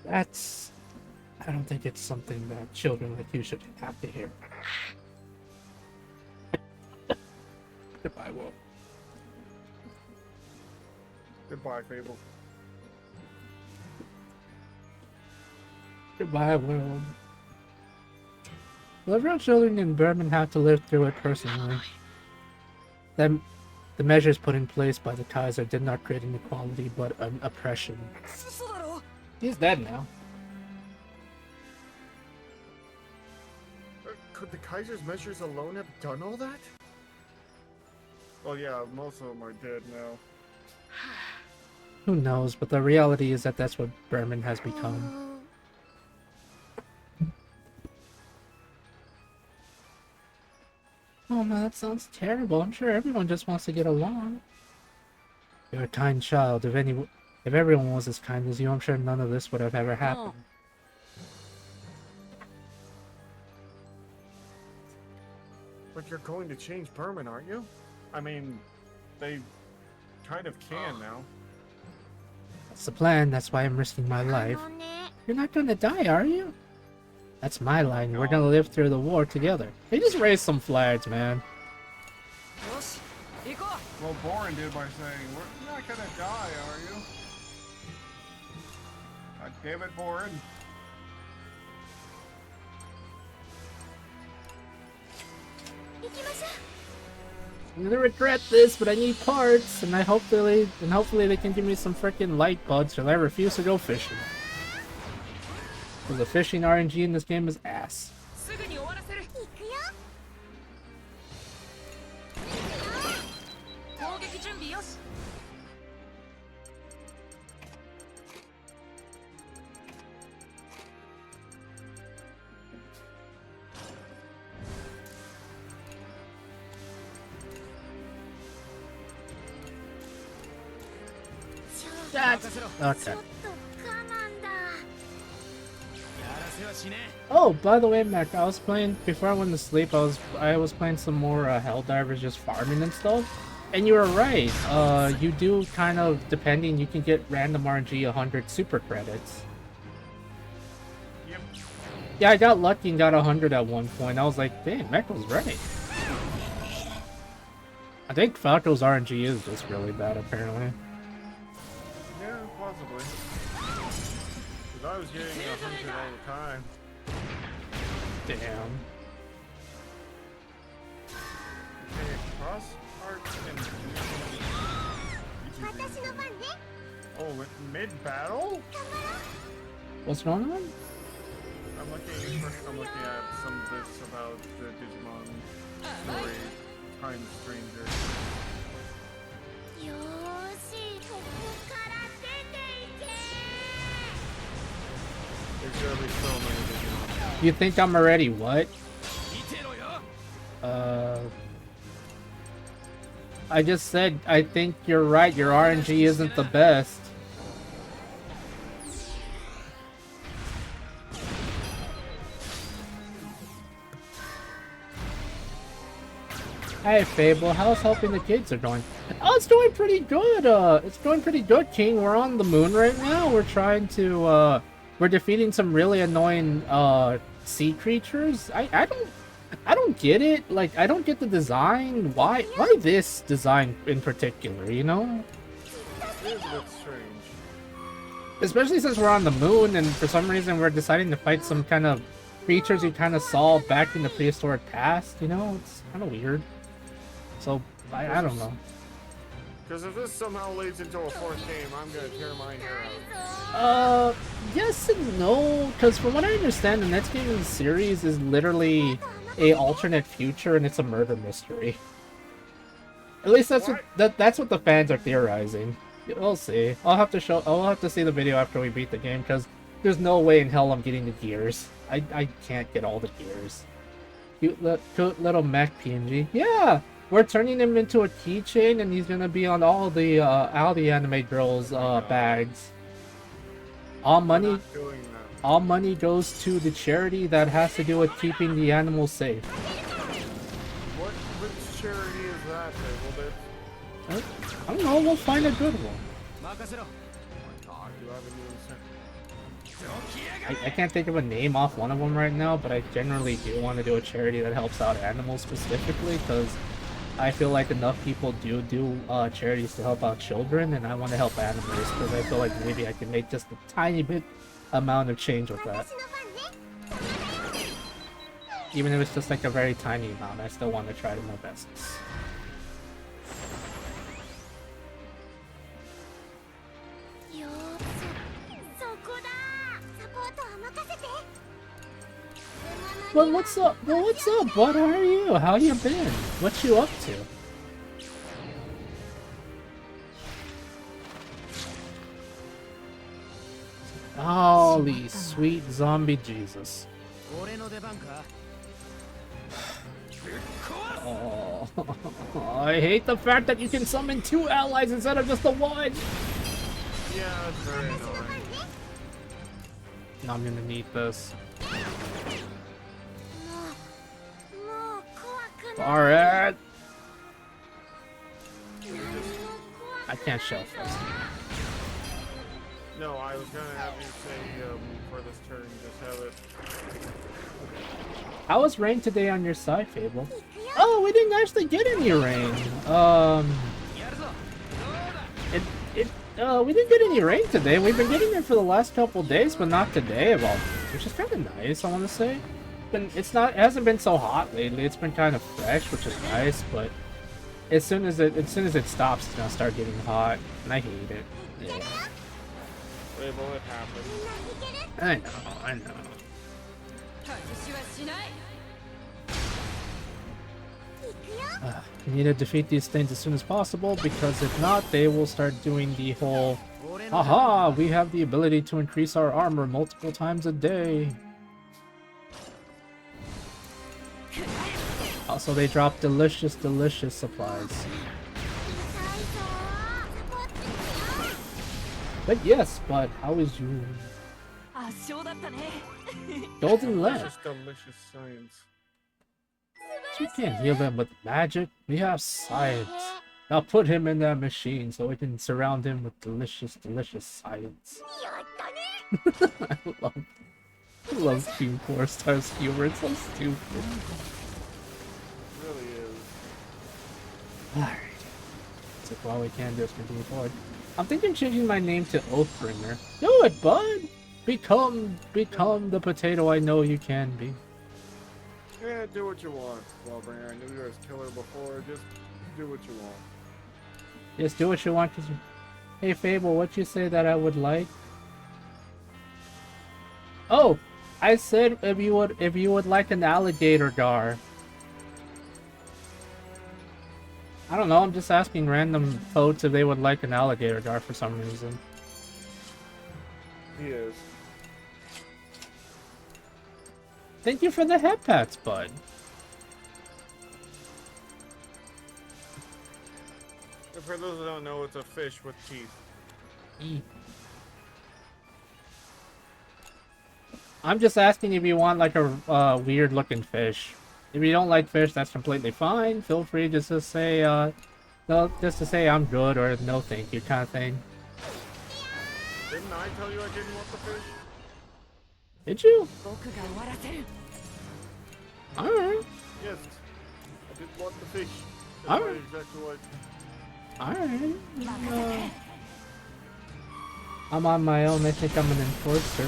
A: That's. I don't think it's something that children like you should have to hear. Goodbye, Wolf.
B: Goodbye, Fable.
A: Goodbye, world. Well, everyone children in Burman have to live through it personally. Then, the measures put in place by the Kaiser did not create inequality, but an oppression.
D: 嘘だろ
A: He's dead now.
B: Could the Kaiser's measures alone have done all that? Well, yeah, most of them are dead now.
A: Who knows, but the reality is that that's what Burman has become. Oh man, that sounds terrible. I'm sure everyone just wants to get along. You're a kind child. If everyone was as kind as you, I'm sure none of this would have ever happened.
B: But you're going to change Berman, aren't you? I mean, they kind of can now.
A: That's the plan. That's why I'm risking my
D: あ
A: life.
D: のね
A: You're not gonna die, are you? That's my line. We're gonna live through the war together. They just raised some flags, man.
D: よし行こ
B: Well, Boren did by saying, "We're not gonna die, are you?" God damn it, Boren.
D: う行きましょ
A: I'm gonna regret this, but I need parts, and hopefully they can give me some freaking light buds, or I refuse to go fishing. Because the fishing RNG in this game is ass.
D: うすぐに終わらせる行くよ攻撃準備よし
A: Okay.
D: ちょっと我慢だ
A: Oh, by the way, Mac, I was playing before I went to sleep. I was playing some more Helldivers, just farming and stuff. And you were right. You do kind of, depending, you can get random RNG 100 super credits.
B: Yep.
A: Yeah, I got lucky and got 100 at one point. I was like, dang, Mech was right. I think Falco's RNG is just really bad, apparently.
B: Yeah, possibly. Because I was getting 100 all the time.
A: Damn.
B: Okay, cross arts and oh, with mid-battle?
A: What's going on?
B: I'm looking at some bits about the Digimon story, Time Stranger. There's gonna be so many Digimon.
A: You think I'm already what? I just said, I think you're right, your RNG isn't the best. Hey Fable, how's helping the kids are going? Oh, it's doing pretty good. It's doing pretty good, King. We're on the moon right now. We're trying to, we're defeating some really annoying, sea creatures. I don't get it. Like, I don't get the design. Why this design in particular, you know?
B: It is a bit strange.
A: Especially since we're on the moon and for some reason we're deciding to fight some kind of creatures we kind of saw back in the prehistoric past, you know? It's kind of weird. So, I don't know.
B: Because if this somehow leads into a fourth game, I'm gonna tear my hair out.
A: Yes and no, because from what I understand, the next game in the series is literally a alternate future and it's a murder mystery. At least that's that's what the fans are theorizing. We'll see. I'll have to see the video after we beat the game because there's no way in hell I'm getting the gears. I can't get all the gears. Cute little mech PNG. Yeah, we're turning him into a keychain and he's gonna be on all the anime girls bags. All money goes to the charity that has to do with keeping the animals safe.
B: Which charity is that, Fable?
A: I don't know, we'll find a good one. I can't think of a name off one of them right now, but I generally do want to do a charity that helps out animals specifically, because I feel like enough people do charities to help out children, and I want to help animals, because I feel like maybe I can make just a tiny bit amount of change with that. Even if it's just like a very tiny amount, I still want to try to my best. Well, what's up? Well, what's up? What are you? How you been? What you up to? Holy sweet zombie Jesus. Oh, I hate the fact that you can summon 2 allies instead of just the 1!
B: Yeah, it's very annoying.
A: Now I'm gonna need this. Alright! I can't shell first.
B: No, I was gonna have you say, for this turn, just have it.
A: How was rain today on your side, Fable? Oh, we didn't actually get any rain. We didn't get any rain today. We've been getting it for the last couple days, but not today, which is kind of nice, I want to say. It hasn't been so hot lately. It's been kind of fresh, which is nice, but as soon as it stops, it's gonna start getting hot, and I hate it. Yeah.
B: Wait, will it happen?
A: I know. We need to defeat these things as soon as possible, because if not, they will start doing the whole, haha, we have the ability to increase our armor multiple times a day. Also, they drop delicious supplies. But yes, Bud, how is you? Golden Leg.
B: Just delicious science.
A: You can't heal them with magic. We have science. I'll put him in that machine so we can surround him with delicious, delicious science.
D: やったね
A: I love Team 4 Star's humor. It's so stupid.
B: It really is.
A: Alright. So all we can do is continue forward. I'm thinking changing my name to Oathbringer. Do it, bud! Become the potato I know you can be.
B: Yeah, do what you want, Wellbringer. I knew you were a killer before. Just do what you want.
A: Just do what you want, cause hey Fable, what you say that I would like? Oh! I said if you would like an alligator gar. I don't know, I'm just asking random folks if they would like an alligator gar for some reason.
B: He is.
A: Thank you for the head pats, bud.
B: And for those who don't know, it's a fish with teeth.
A: I'm just asking if you want like a weird looking fish. If you don't like fish, that's completely fine. Feel free just to say no, just to say I'm good or no thank you kind of thing.
B: Didn't I tell you I didn't want the fish?
A: Did you?
D: 僕が終わらせる
A: Alright.
B: Yes. I didn't want the fish. That's
A: Alright.
B: exactly what.
A: Alright. I'm on my own. I think I'm an enforcer.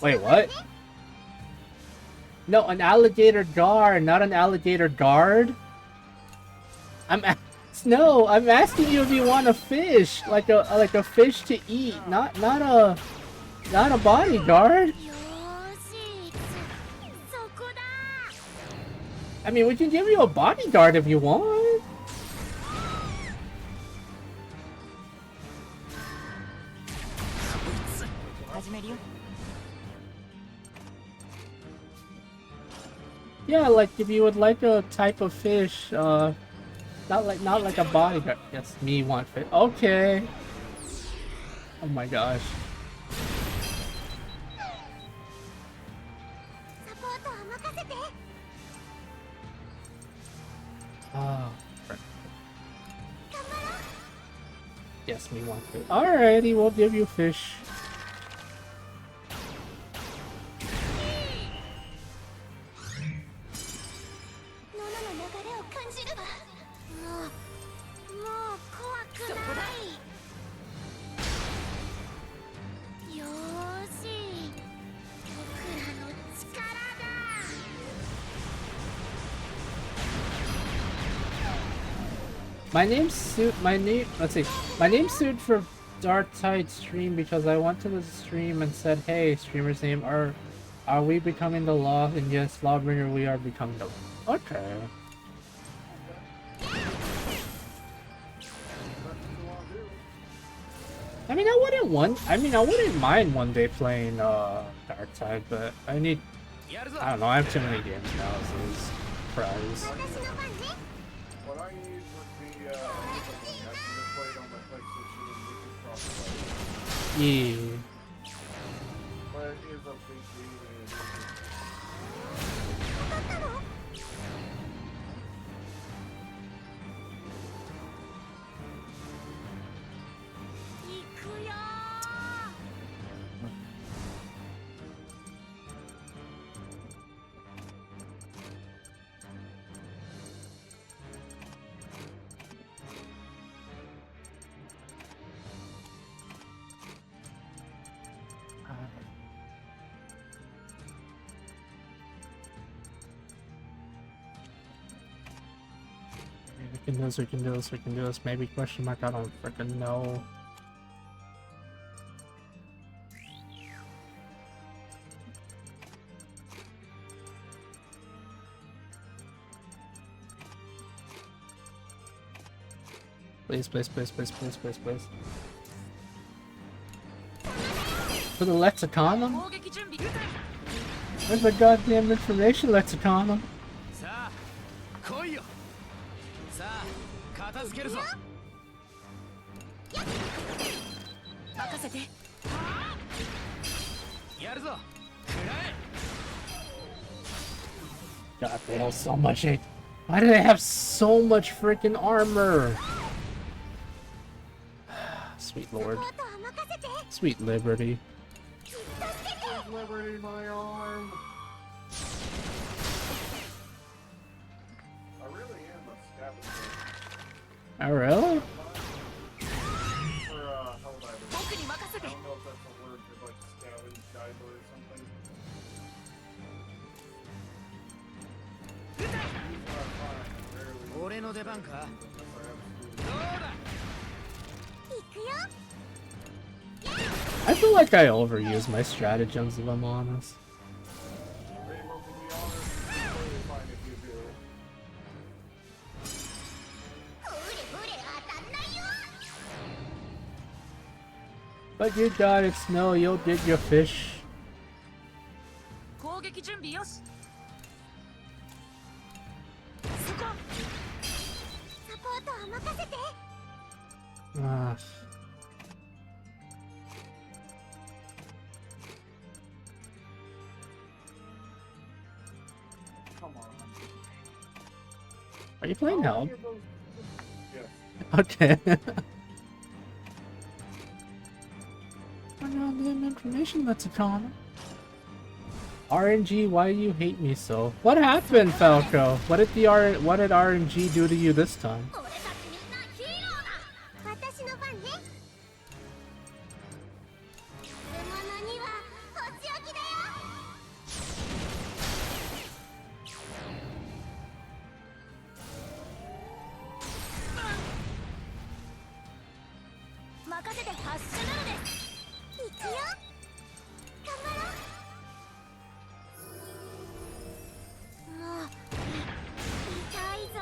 A: Wait, what? No, an alligator gar, not an alligator guard. I'm asking you if you want a fish, like a fish to eat, not a bodyguard.
D: よーしそこだ
A: I mean, we can give you a bodyguard if you want.
D: 始めるよ
A: Yeah, like if you would like a type of fish, not like a bodyguard. Yes, me want fish. Okay. Oh my gosh.
D: サポートは任せて
A: Ah. Yes, me want fish. Alrighty, we'll give you fish.
D: 7の流れを感じるわもう怖くないよーし僕らの力だ
A: My name's suit for Dark Tide stream because I went to the stream and said, hey, streamer's name, are we becoming the law? And yes, Lawbringer, we are becoming the law. Okay. I mean, I wouldn't mind one day playing Dark Tide, but I don't know, I have too many games now, so it's prize.
D: 私の番ね
B: What I need would be I can just play it on my PlayStation and we can cross-play.
A: Yeah.
B: But it is a big deal.
D: 当たったの 行くよ
A: We can do this. Maybe question mark, I don't freaking know. Please. For the Lexiconum?
D: 攻撃準備
A: Where's the goddamn information Lexiconum?
C: さあ来いよさあ片付けるぞ
D: 任せて
C: やるぞ食らえ
A: God, they know so much hate. Why do they have so much freaking armor? Sweet lord. Sweet liberty.
B: Liberty, my arm. I really am a scavenger.
A: Oh, really?
B: For Helldivers. I don't know if that's a word for like scavenge diver or something. These are fine. Rarely.
C: 俺の出番か。
A: I feel like I overuse my stratagems if I'm honest.
B: Fable, to be honest, it's totally fine if you do.
A: But you got it, Snow. You'll dig your fish.
D: 攻撃準備よし。そこ。サポートは任せて。
A: Ah.
B: Come on.
A: Are you playing
B: How
A: help?
B: many of those- Yes.
A: Okay. Random information lexicon. RNG, why do you hate me so? What happened, Falco? What did RNG do to you this time?
D: 俺たちみんなヒーローだ。私の番ね。獲物にはお仕置きだよ。任せて発射なのです。行くよ。頑張ろう。もう痛いぞ。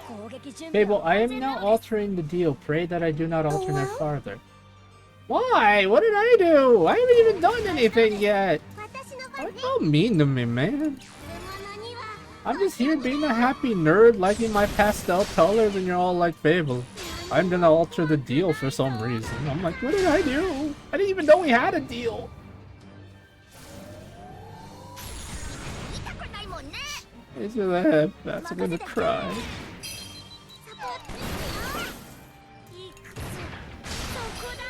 D: 攻撃準備
A: Fable, I am now altering the deal. Pray that I do not alternate farther. Why? What did I do? I haven't even done anything yet.
D: 私の番
A: Why
D: ね。
A: so mean to me, man?
D: 獲物には
A: I'm just here being a happy nerd, liking my pastel colors, and you're all like, Fable, I'm gonna alter the deal for some reason. I'm like, what did I do? I didn't even know we had a deal.
D: 痛くないもんね。
A: It's gonna that's gonna cry.
D: サポートですよ。いくつそこだ。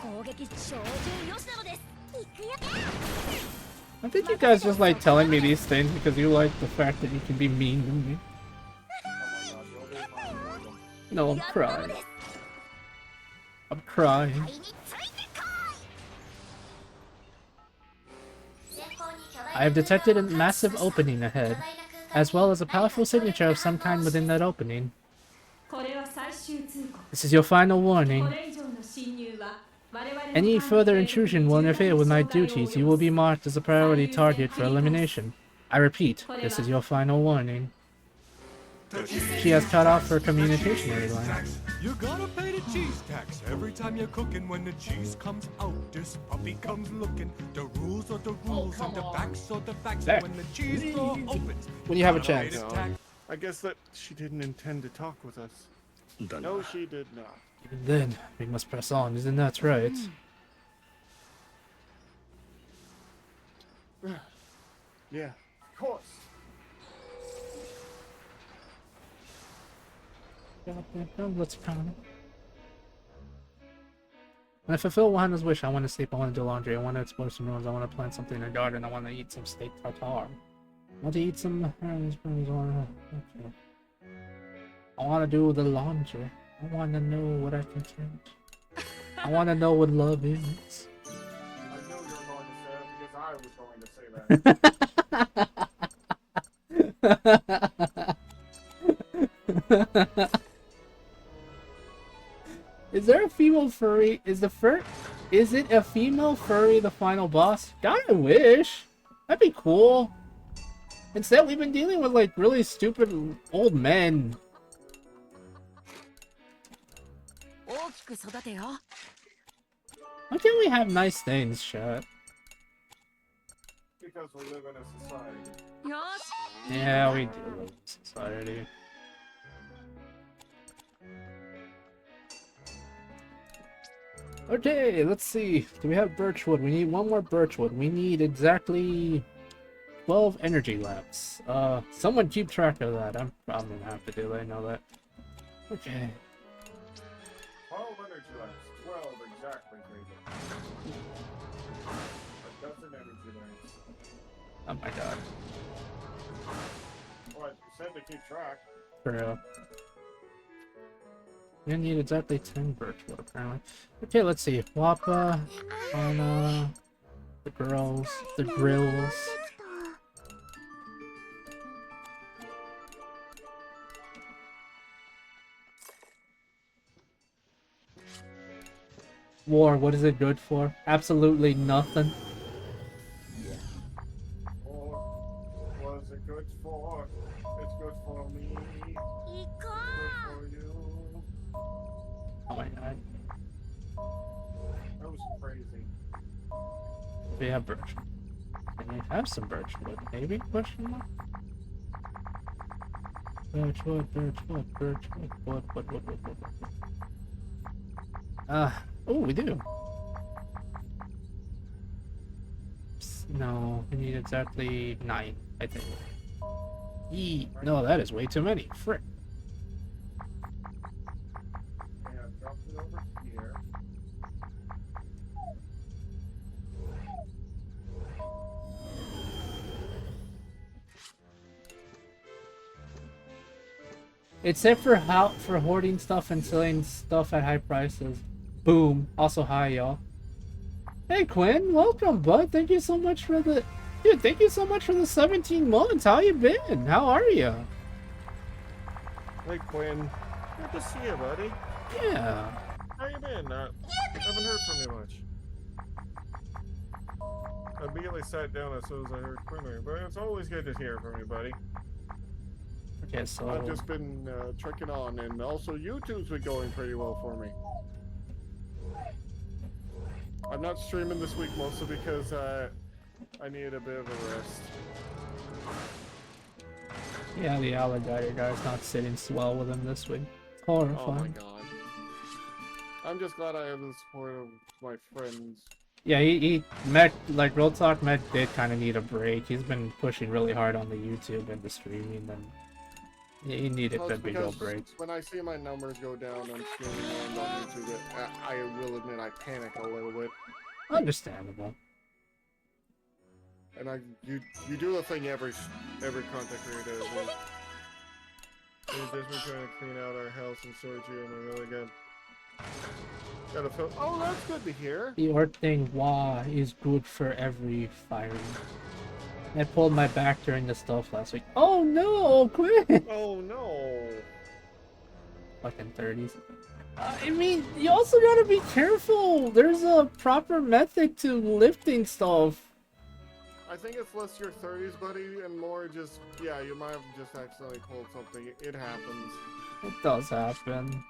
D: 攻撃照準よしなのです。行くよ。
A: I think you guys just like telling me these things because you like the fact that you can be mean to me. No, I'm
D: やったの
A: crying.
D: です。
A: I'm crying.
D: 肺についてこい。
A: I have detected a massive opening ahead, as well as a powerful signature of some kind within that opening.
E: これは最終通告。
A: This is your final warning.
E: これ以上の侵入は我々の
A: Any further intrusion will interfere with my duties. You will be marked as a priority target for elimination. I repeat, this is your final warning. She has cut off her communicationary line.
F: You gotta pay the cheese tax every time you're cooking. When the cheese comes out, this puppy comes looking. The rules are the rules, and the facts are the facts.
A: There.
F: When the cheese door opens,
A: When you have a
F: gotta pay
A: chance.
F: the tax.
B: I guess that she didn't intend to talk with us. No, she did not.
A: Even then, we must press on, isn't that right?
B: Yeah, of course.
A: Let's count. When I fulfill Wahanna's wish, I want to sleep, I want to do laundry, I want to explore some ruins, I want to plant something in the garden, I want to eat some steak tartare. I want to eat some... Okay. I want to do the laundry. I want to know what I can catch. I want to know what love is.
B: I know you're going to say it because I was going to say that.
A: Is there a female furry? Is it a female furry the final boss? God, I wish. That'd be cool. Instead, we've been dealing with like really stupid old men.
D: 大きく育てよ。
A: Why can't we have nice things, chat?
B: Because we live in a society.
D: よし。
A: Yeah, we do live in society. Okay, let's see. Do we have birchwood? We need one more birchwood. We need exactly 12 energy lamps. Someone keep track of that. I'm probably gonna have to do that. I know that. Okay.
B: 12 energy lamps. 12 exactly, Fable. A dozen energy lamps.
A: Oh my god.
B: What? You said to keep track.
A: For real. You need exactly 10 birchwood, apparently. Okay, let's see. Wappa, Anna, the girls, the grills. War, what is it good for? Absolutely nothing.
B: Or was it good for? It's good for me.
D: 行こ
B: Good for you.
A: Oh my god.
B: That was crazy.
A: We have birchwood. Can we have some birchwood? Maybe? Question mark? Birchwood, birchwood, birchwood, wood. Oh, we do. No, we need exactly 9, I think. No, that is way too many. Frick.
B: And I dropped it over here.
A: Except for hoarding stuff and selling stuff at high prices. Boom. Also hi, y'all. Hey Quinn, welcome, bud. Thank you so much for the thank you so much for the 17 months. How you been? How are you?
B: Hey Quinn. Good to see you, buddy.
A: Yeah.
B: How you been? Haven't heard from you much. I immediately sat down as soon as I heard Quinn, but it's always good to hear from you, buddy.
A: Okay, so
B: I've just been trekking on, and also YouTube's been going pretty well for me. I'm not streaming this week mostly because I need a bit of a rest.
A: yeah, the alligator guy's not sitting swell with him this week.
B: Oh my
A: Horrifying.
B: god. I'm just glad I have the support of my friends.
A: Yeah, he Mac, like real talk, Mac did kind of need a break. He's been pushing really hard on the YouTube and the streaming, and he needed
B: Well,
A: a
B: it's
A: big old
B: because
A: break.
B: when I see my numbers go down on streaming and on YouTube, I will admit I panic a little bit.
A: Understandable.
B: And you do a thing every content creator does. We've just been trying to clean out our house and storage room and really good. Gotta feel. Oh, that's good to hear.
A: The art thing, wah, is good for every firing. I pulled my back during the stuff last week. Oh no, quit!
B: Oh no.
A: Fucking 30s. I mean, you also gotta be careful. There's a proper method to lifting stuff.
B: I think it's less your 30s, buddy, and more just, yeah, you might have just accidentally pulled something. It happens.
A: It does happen.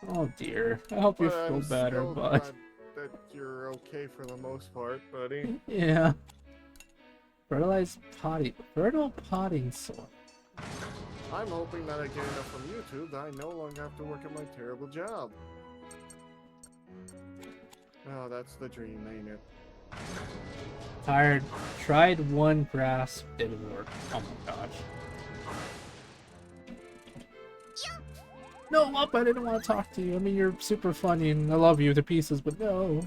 A: Oh dear. I hope you
B: But
A: feel
B: I'm
A: better,
B: still
A: but
B: glad that you're okay for the most part, buddy.
A: yeah. Fertile potting soil.
B: I'm hoping that I get enough from YouTube that I no longer have to work at my terrible job. Oh, that's the dream, ain't it?
A: Tired. Tried one grasp, didn't work. Oh my gosh. No, up, I didn't want to talk to you. I mean, you're super funny and I love you to pieces, but no.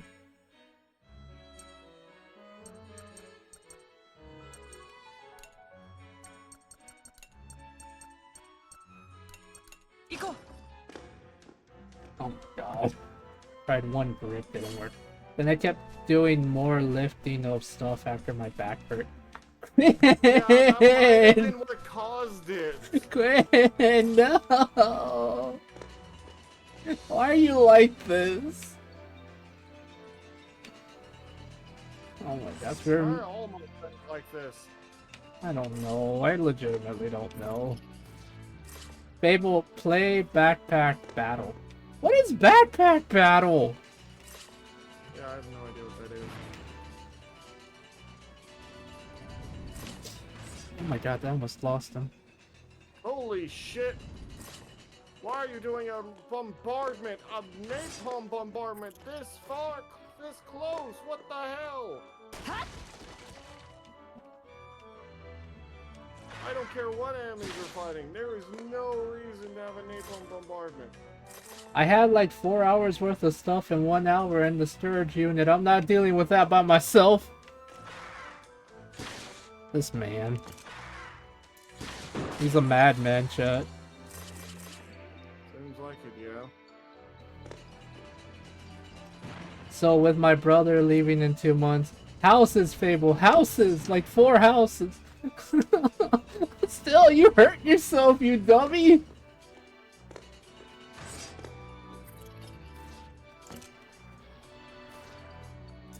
A: Oh my god. Tried one brick, didn't work. Then I kept doing more lifting of stuff after my back hurt.
B: Yeah, that might have been what caused it.
A: Quinn, no! Why are you like this? Oh my gosh,
B: Why are all my friends like this?
A: I don't know. I legitimately don't know. Fable, play Backpack Battle. What is Backpack Battle?
B: Yeah, I have no idea what that is.
A: Oh my god, I almost lost him.
B: Holy shit! Why are you doing a bombardment, a napalm bombardment this far, this close? What the hell? I don't care what enemies are fighting. There is no reason to have a napalm bombardment.
A: I had like 4 hours worth of stuff in 1 hour in the storage unit. I'm not dealing with that by myself. This man. He's a madman, chat.
B: Seems like it, yeah.
A: So with my brother leaving in 2 months, houses, Fable, houses, like 4 houses. Still, you hurt yourself, you dummy.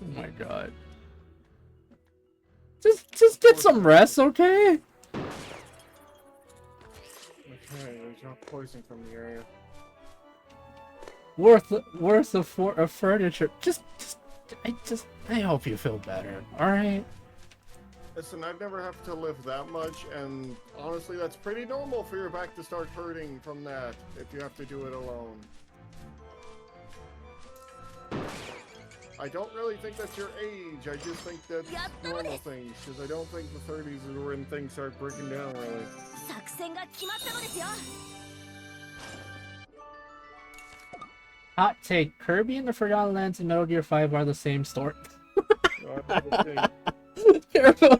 A: Oh my god. Just get some rest, okay?
B: Okay, there's no poison from the area.
A: Worth of furniture. I hope you feel better. All right.
B: Listen, I've never had to lift that much, and honestly, that's pretty normal for your back to start hurting from that if you have to do it alone. I don't really think that's your age. I just think that's normal things, because I don't think the 30s is when things start breaking down, really.
D: 作戦が決まったのですよ。
A: Hot take: Kirby and the Forgotten Lands and Metal Gear 5 are the same story. Careful!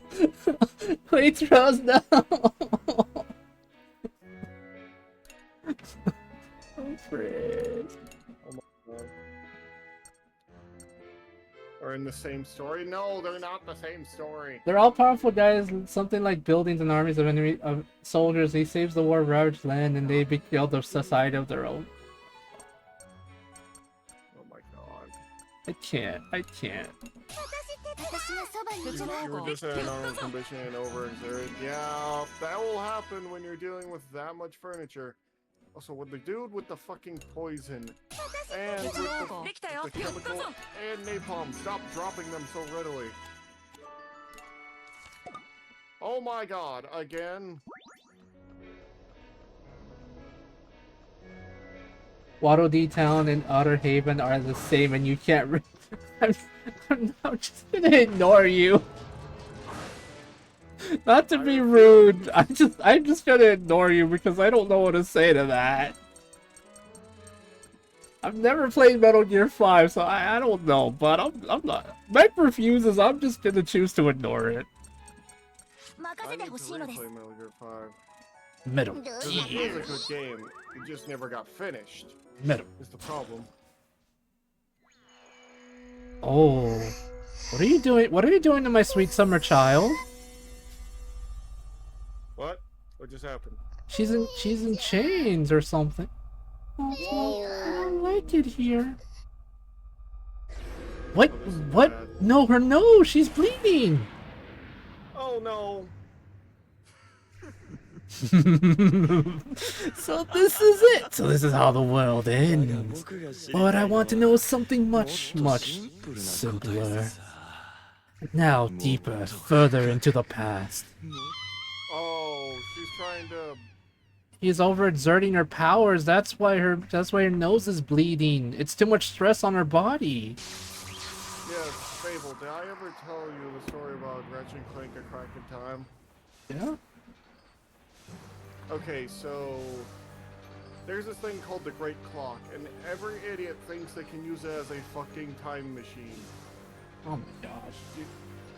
A: Please throws down! I'm afraid.
B: Oh my god. Or in the same story? No, they're not the same story.
A: They're all powerful guys, something like buildings and armies of enemy of soldiers. He saves the war ravaged land and they build a society of their own.
B: Oh my god.
A: I can't.
B: You were just in an honorable condition and overexerted. Yeah, that will happen when you're dealing with that much furniture. Also, with the dude with the fucking poison and with the chemical and napalm, stop dropping them so readily. Oh my god, again?
A: Waddle Dee Town and Otter Haven are the same, and you can't. I'm just gonna ignore you. Not to be rude, I'm just gonna ignore you because I don't know what to say to that. I've never played Metal Gear 5, so I don't know, but I'm not. Mike refuses. I'm just gonna choose to ignore it.
B: I need to replay Metal Gear 5.
A: Metal
B: It is a good game. It just never got finished.
A: Metal.
B: Is the problem.
A: Oh, what are you doing? What are you doing to my sweet summer child?
B: What? What just happened?
A: She's in chains or something. Oh, I don't like it here. What?
B: Oh, this is
A: What?
B: bad.
A: No, her nose. She's bleeding.
B: Oh no.
A: So this is it. So this is how the world ends. But I want to know something much simpler. Now deeper, further into the past.
B: Oh, she's trying to...
A: She's overexerting her powers. That's why her nose is bleeding. It's too much stress on her body.
B: Yes, Fable, did I ever tell you the story about Ratchet and Clank A Crack in Time?
A: Yeah.
B: Okay, so... There's this thing called the Great Clock, and every idiot thinks they can use it as a fucking time machine.
A: Oh my gosh.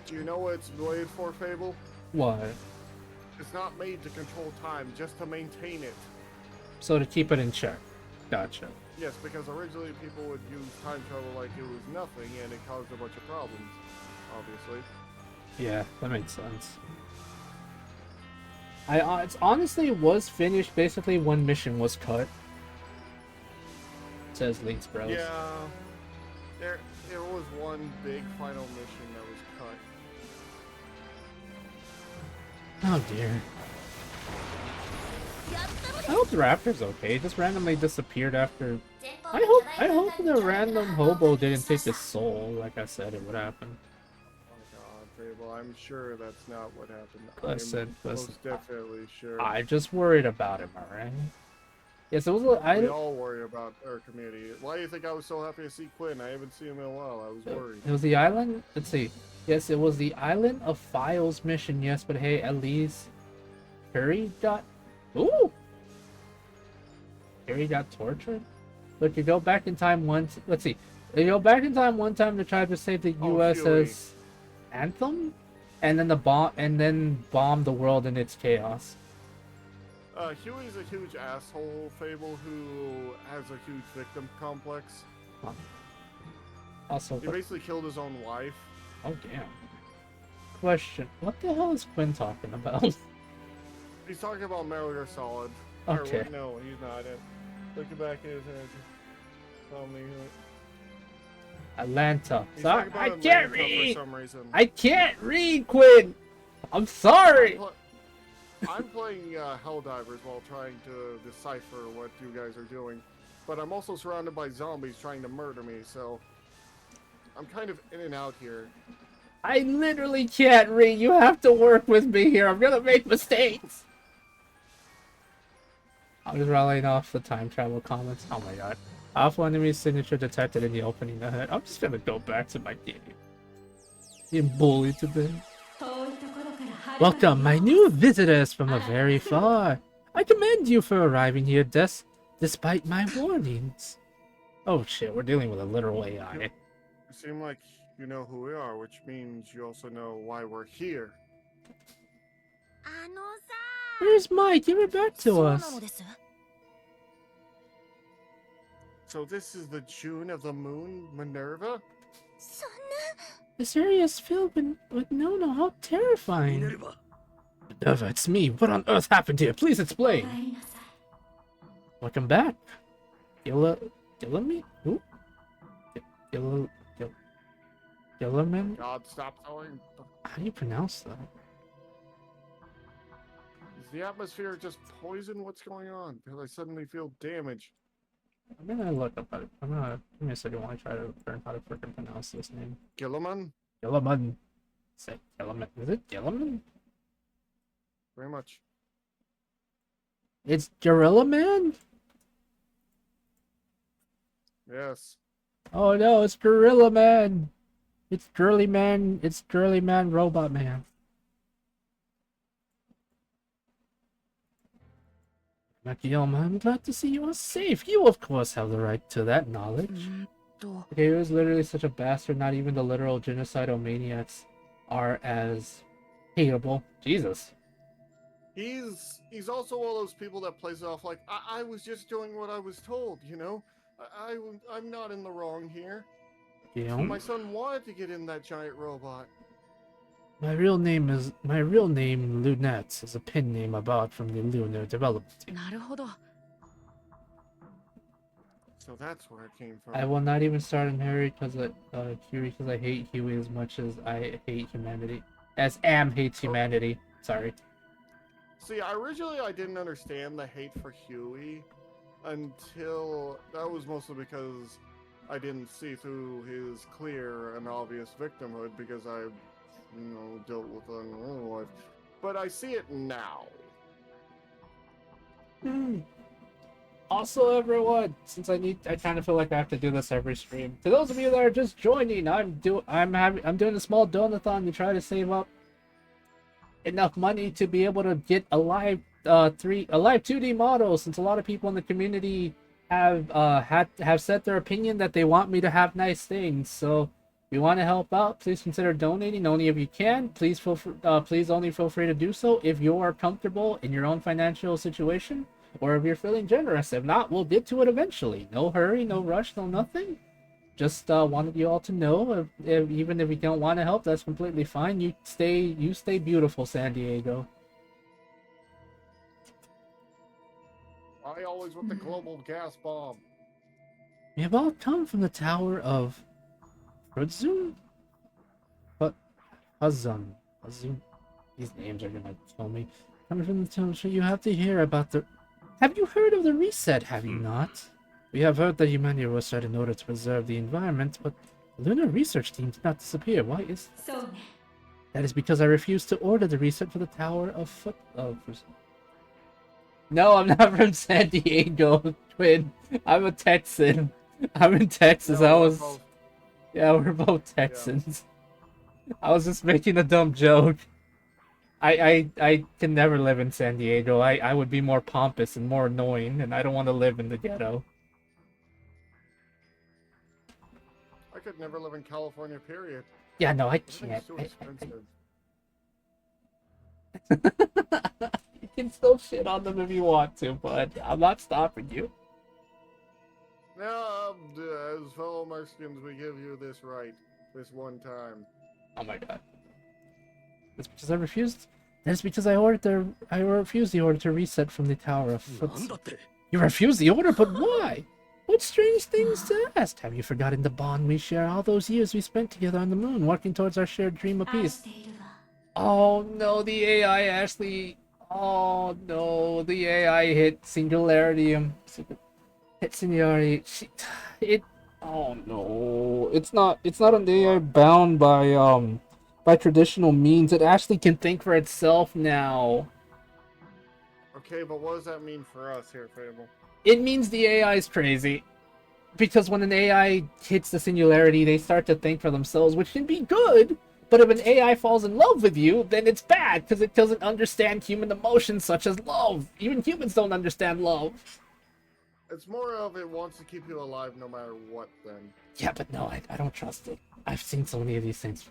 B: Do you know what it's made for, Fable?
A: What?
B: It's not made to control time, just to maintain it.
A: So to keep it in check. Gotcha.
B: Yes, because originally people would use time travel like it was nothing, and it caused a bunch of problems, obviously.
A: Yeah, that makes sense. It's honestly was finished basically when mission was cut. Says Leaks Bros.
B: Yeah, there was one big final mission that was cut.
A: Oh dear. I hope the raptor's okay. It just randomly disappeared after. I hope the random hobo didn't take his soul, like I said it would happen.
B: Oh my god, Fable, I'm sure that's not what happened.
A: Listen.
B: Most definitely sure.
A: I just worried about him, alright? Yes, it was.
B: We all worry about our community. Why do you think I was so happy to see Quinn? I haven't seen him in a while. I was worried.
A: It was the island. Let's see. Yes, it was the Island of Files mission. Yes, but hey, at least Harry got. Ooh. Harry got tortured. Look, you go back in time once. Let's see. You go back in time one time to try to save the USS Anthem, and then bomb the world in its chaos.
B: Huey's a huge asshole, Fable, who has a huge victim complex.
A: Huh. Also,
B: he basically killed his own wife.
A: Oh damn. Question: what the hell is Quinn talking about?
B: He's talking about Metal Gear Solid.
A: Okay.
B: Or, no, he's not. Looking back at his head. Tell me.
A: Atlanta.
B: He's
A: Sorry, I
B: Atlanta
A: can't read.
B: for some reason.
A: I can't read, Quinn. I'm sorry.
B: I'm playing Helldivers while trying to decipher what you guys are doing, but I'm also surrounded by zombies trying to murder me, so I'm kind of in and out here.
A: I literally can't read. You have to work with me here. I'm gonna make mistakes. I was rallying off the time travel comments. Oh my god. Alpha enemy signature detected in the opening ahead. I'm just gonna go back to my game. Being bullied today. Welcome, my new visitors from a very far. I commend you for arriving here, despite my warnings. Oh shit, we're dealing with a literal AI.
B: You seem like you know who we are, which means you also know why we're here.
A: Where's Mike? Give it back to us.
B: So this is the June of the Moon, Minerva?
A: This area is filled with no, how terrifying. Minerva, it's me. What on earth happened here? Please explain. Welcome back. Gillamy? Who? Gilliman?
B: God, stop telling.
A: How do you pronounce that?
B: Is the atmosphere just poison? What's going on? Because I suddenly feel damaged.
A: I'm gonna look up at it. Give me a second while I try to learn how to freaking pronounce this name.
B: Gilliman?
A: Gilliman. Say Gilliman. Is it Gilliman?
B: Very much.
A: It's Gorilla Man?
B: Yes.
A: Oh no, it's Gorilla Man. It's Girly Man. It's Girly Man Robot Man. Nakayama, I'm glad to see you are safe. You, of course, have the right to that knowledge. Okay, he was literally such a bastard. Not even the literal genocidal maniacs are as hateable. Jesus.
B: He's also one of those people that plays it off like, I was just doing what I was told, you know? I'm not in the wrong here.
A: Yeah.
B: My son wanted to get in that giant robot.
A: My real name, Lunette, is a pen name I bought from the Lunar Development Team.
B: So that's where it came from.
A: I will not even start on Huey because I hate Huey as much as I hate humanity. As Am hates humanity. Sorry.
B: See, originally I didn't understand the hate for Huey until that was mostly because I didn't see through his clear and obvious victimhood because I, dealt with it in real life. But I see it now.
A: Also, everyone, since I kind of feel like I have to do this every stream. To those of you that are just joining, I'm doing a small donathon to try to save up enough money to be able to get a live 2D model, since a lot of people in the community have said their opinion that they want me to have nice things. So if you want to help out, please consider donating only if you can. Please only feel free to do so if you are comfortable in your own financial situation, or if you're feeling generous. If not, we'll get to it eventually. No hurry, no rush, no nothing. Just wanted you all to know, even if you don't want to help, that's completely fine. You stay beautiful, San Diego.
B: I always want the global gas bomb.
A: We have all come from the Tower of Huzun? Huzun. These names are gonna kill me. Coming from the town, so you have to hear about the... Have you heard of the reset, have you not? We have heard that humanity was set in order to preserve the environment, but the lunar research team did not disappear. Why is... That is because I refused to order the reset for the Tower of No, I'm not from San Diego, twin. I'm a Texan. I'm in Texas.
B: No,
A: I
B: we're
A: was.
B: both-
A: Yeah, we're both Texans. I was just making a dumb joke. I can never live in San Diego. I would be more pompous and more annoying, and I don't want to live in the ghetto.
B: I could never live in California, period.
A: Yeah, no, I
B: Everything's
A: can't.
B: too expensive.
A: You can still shit on them if you want to, but I'm not stopping you.
B: Now, as fellow Mexicans, we give you this right. This one time.
A: Oh my god. That's because I refused. That's because I refused the order to reset from the Tower of Foots. You refused the order, but why? What strange things to ask. Have you forgotten the bond we share? All those years we spent together on the moon, working towards our shared dream of
E: 愛
A: peace.
E: しているわ
A: Oh no, the AI actually. Oh no, the AI hit singularity. Hit singularity. It. Oh no, it's not. It's not an AI bound by traditional means. It actually can think for itself now.
B: Okay, but what does that mean for us here, Fable?
A: It means the AI is crazy. Because when an AI hits the singularity, they start to think for themselves, which can be good. But if an AI falls in love with you, then it's bad because it doesn't understand human emotions such as love. Even humans don't understand love.
B: It's more of it wants to keep you alive no matter what, then.
A: Yeah, but no, I don't trust it. I've seen so many of these things.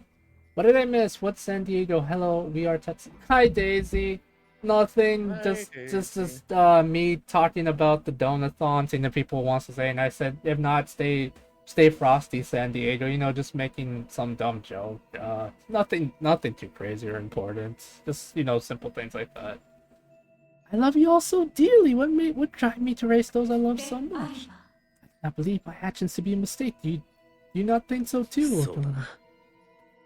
A: What did I miss? What's San Diego? Hello, we are Texas. Hi, Daisy. Nothing.
B: Hi,
A: Just me talking about the donathon, seeing if people wants to say, and I said, if not, stay frosty, San Diego. You know, just making some dumb joke. Nothing too crazy or important. Just simple things like that. I love you all so dearly. What drive me to race those I love
E: で
A: so
E: あれ
A: much?
E: ば
A: I believe my actions to be a mistake. Do you not think so too?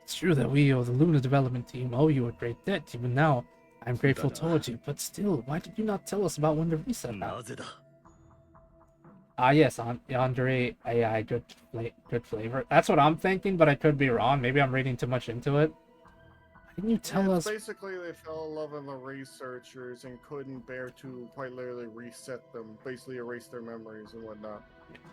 A: It's true that we, or the Luna development team, owe you a great debt. Even now, I'm grateful towards you. But still, why did you not tell us about when the reset happened? Yes, Andre AI, good flavor. That's what I'm thinking, but I could be wrong. Maybe I'm reading too much into it. Why didn't you tell
B: Yeah,
A: us?
B: basically, they fell in love with the researchers and couldn't bear to quite literally reset them, basically erase their memories and whatnot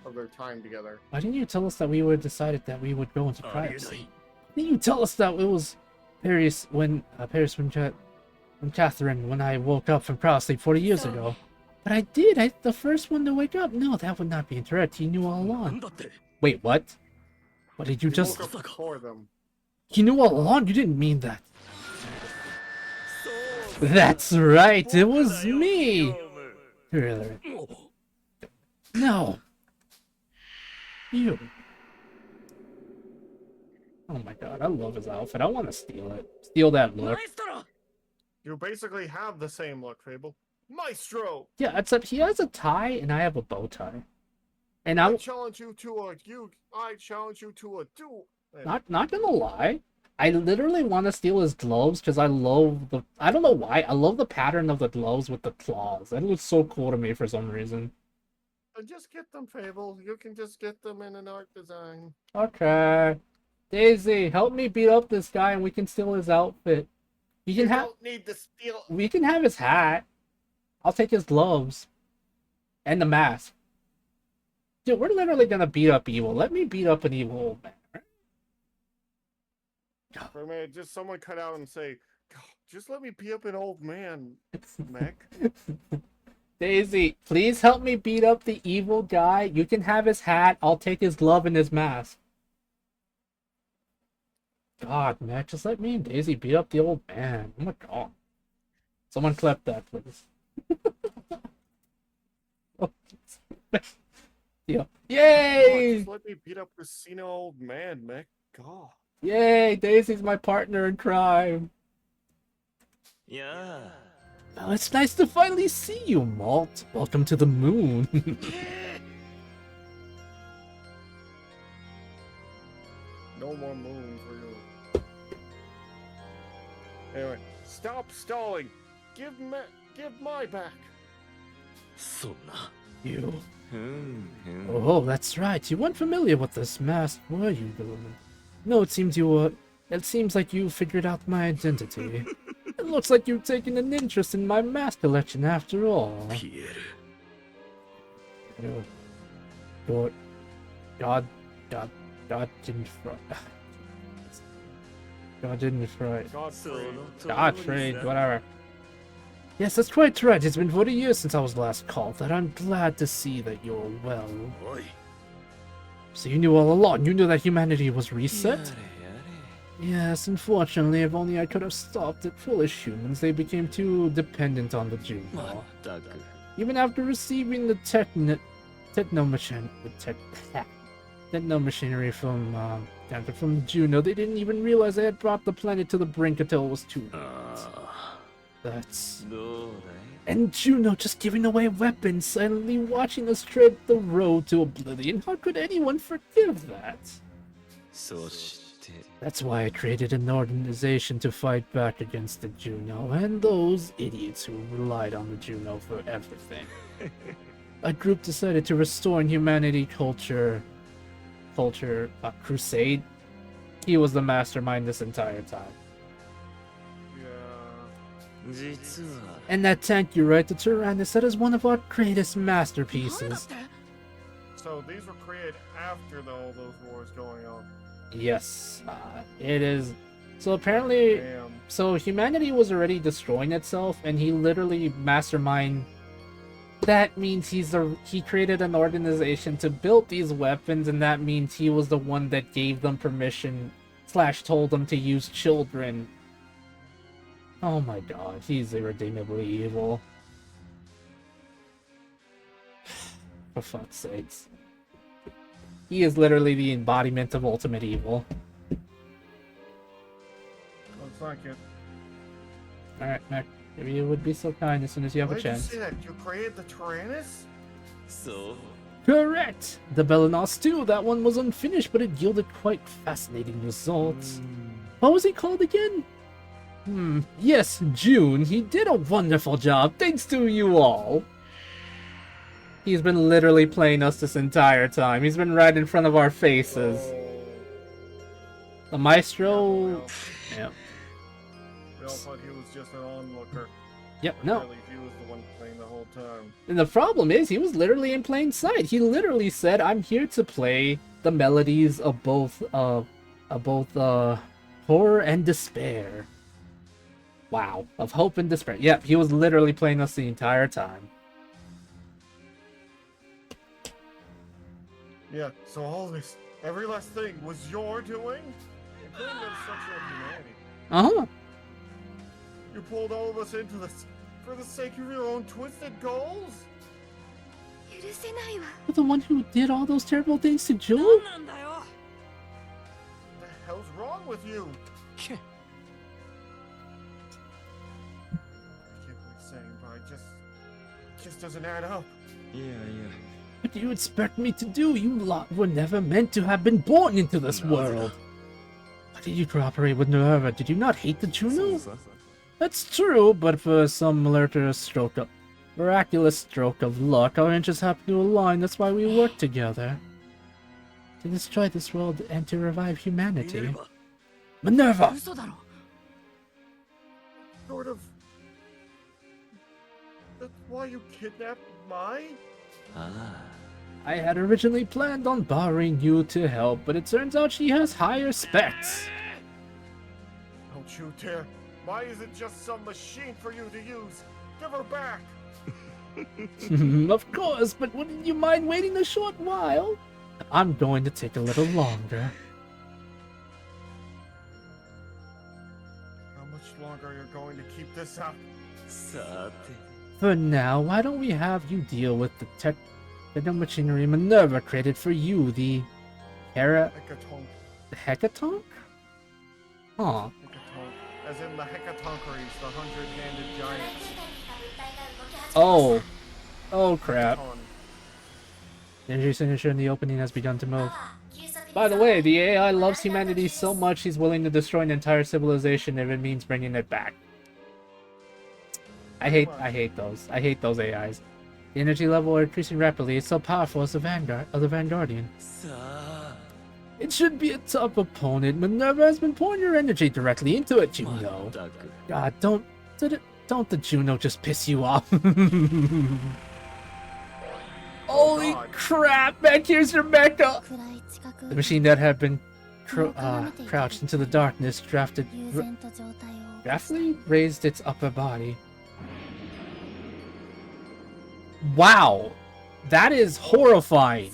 B: of their time together.
A: Why didn't you tell us that we were decided that we would go into privacy? Why didn't you tell us that it was Paris when Catherine when I woke up from cryo sleep 40 years ago? But I did. The first one to wake up. No, that would not be incorrect. He knew all along. Wait, what? What did you
B: He
A: just?
B: woke up before them.
A: He knew all along. You didn't mean that. That's right. It was me. Really? No. You. Oh my god, I love his outfit. I want to steal it. Steal that look.
B: You basically have the same look, Fable. Maestro!
A: Yeah, except he has a tie and I have a bow tie. And
B: I
A: I'm
B: challenge you to a duel.
A: not gonna lie. I literally want to steal his gloves because I don't know why. I love the pattern of the gloves with the claws. That looks so cool to me for some reason.
B: Just get them, Fable. You can just get them in an art design.
A: Okay. Daisy, help me beat up this guy and we can steal his outfit.
B: You don't need to steal.
A: We can have his hat. I'll take his gloves. And the mask. Dude, we're literally gonna beat up evil. Let me beat up an evil old man.
B: For a minute, just someone cut out and say, just let me beat up an old man, Mech.
A: Daisy, please help me beat up the evil guy. You can have his hat. I'll take his glove and his mask. God, Mac, just let me and Daisy beat up the old man. Oh my god. Someone clip that, please. Yeah. Yay!
B: Just let me beat up this senile old man, Mech. God.
A: Yay! Daisy's my partner in crime.
C: Yeah.
A: Well, it's nice to finally see you, Malt. Welcome to the moon.
B: No more moon for you. Anyway, stop stalling. Give my back.
C: そんな
A: You.
C: うんうん
A: Oh, that's right. You weren't familiar with this mask, were you, Gilman? No, it seems like you figured out my identity. looks like you've taken an interest in my mask collection after all.
C: ピエール
A: God, God, God, God didn't fright. God didn't fright. Godfrey, whatever. Yes, that's quite right. It's been 40 years since I was last called, and I'm glad to see that you're well.
C: おい
A: So you knew all along. You knew that humanity was
C: や
A: reset?
C: れやれ
A: Yes, unfortunately, if only I could have stopped it. Foolish humans, they became too dependent on the
C: ま
A: Juno.
C: ったく
A: Even after receiving the techno machinery from Juno, they didn't even realize they had brought the planet to the brink until it was too late.
C: あ
A: That's...
C: あどうだい
A: And Juno just giving away weapons, silently watching us tread the road to oblivion. How could anyone forgive that?
C: そして
A: That's why I created an organization to fight back against the Juno and those idiots who relied on the Juno for everything. A group decided to restore humanity culture crusade. He was the mastermind this entire time.
B: Yeah.
C: 実は
A: And that tank you right, the Tyrannosaurus, is one of our greatest masterpieces.
B: So these were created after all those wars going on.
A: Yes, it is. So apparently,
B: Damn.
A: so humanity was already destroying itself, and he literally mastermind. That means he created an organization to build these weapons, and that means he was the one that gave them permission / told them to use children. Oh my god, he's irredeemably evil. For fuck's sakes. He is literally the embodiment of ultimate evil.
B: Looks like it.
A: Alright, Mac, maybe you would be so kind as soon as you have a
B: Why did you
A: chance.
B: say that? You created the Tyrannus?
C: そう
A: Correct! The Belenos too, that one was unfinished, but it yielded quite fascinating results. What was he called again? Yes, June. He did a wonderful job, thanks to you all. He's been literally playing us this entire time. He's been right in front of our faces. The Maestro... Yeah.
B: We all thought he was just an onlooker.
A: Yep, no.
B: Really, he was the one playing the whole time.
A: And the problem is, he was literally in plain sight. He literally said, "I'm here to play the melodies of both horror and despair." Wow, of hope and despair. Yep, he was literally playing us the entire time.
B: Yeah, so all this, every last thing was your doing? Including the destruction of humanity.
A: Uh-huh.
B: You pulled all of us into this for the sake of your own twisted goals?
D: 許せないわ
A: You're the one who did all those terrible things to Jewel?
C: なんだよ
B: What the hell's wrong with you? I get what you're saying, but it just doesn't add up.
C: いやいや
A: What do you expect me to do? You lot were never meant to have been born into this world. Why did you cooperate with Nerva? Did you not hate the Juno? That's true, but for some miraculous stroke of luck, our interests happened to align. That's why we worked together. To destroy this world and to revive humanity. Minerva!
C: 嘘だろ
B: Sort of. That's why you kidnapped Mai?
C: あ
A: I had originally planned on borrowing you to help, but it turns out she has higher specs.
B: Don't you dare. Mai isn't just some machine for you to use. Give her back.
A: Of course, but wouldn't you mind waiting a short while? I'm going to take a little longer.
B: How much longer are you going to keep this up?
C: さて
A: For now, why don't we have you deal with the techno machinery Minerva created for you, the
B: Hecatonk.
A: Hecatonk? Huh.
B: Hecatonk. As in the Hecatonkeries, the 100-handed giants.
A: Oh. Oh crap.
B: Hecaton.
A: The energy signature in the opening has begun to move. By the way, the AI loves humanity so much he's willing to destroy an entire civilization if it means bringing it back. I hate those. I hate those AIs. The energy level are increasing rapidly. It's so powerful as the Vanguardian.
C: さあ
A: It should be a tough opponent. Minerva has been pouring your energy directly into it, you
C: ま
A: know.
C: ったく
A: God, Don't the Juno just piss you off? Holy crap, man, here's your mecha! The machine that had been crouched into the darkness graphically raised its upper body. Wow! That is horrifying!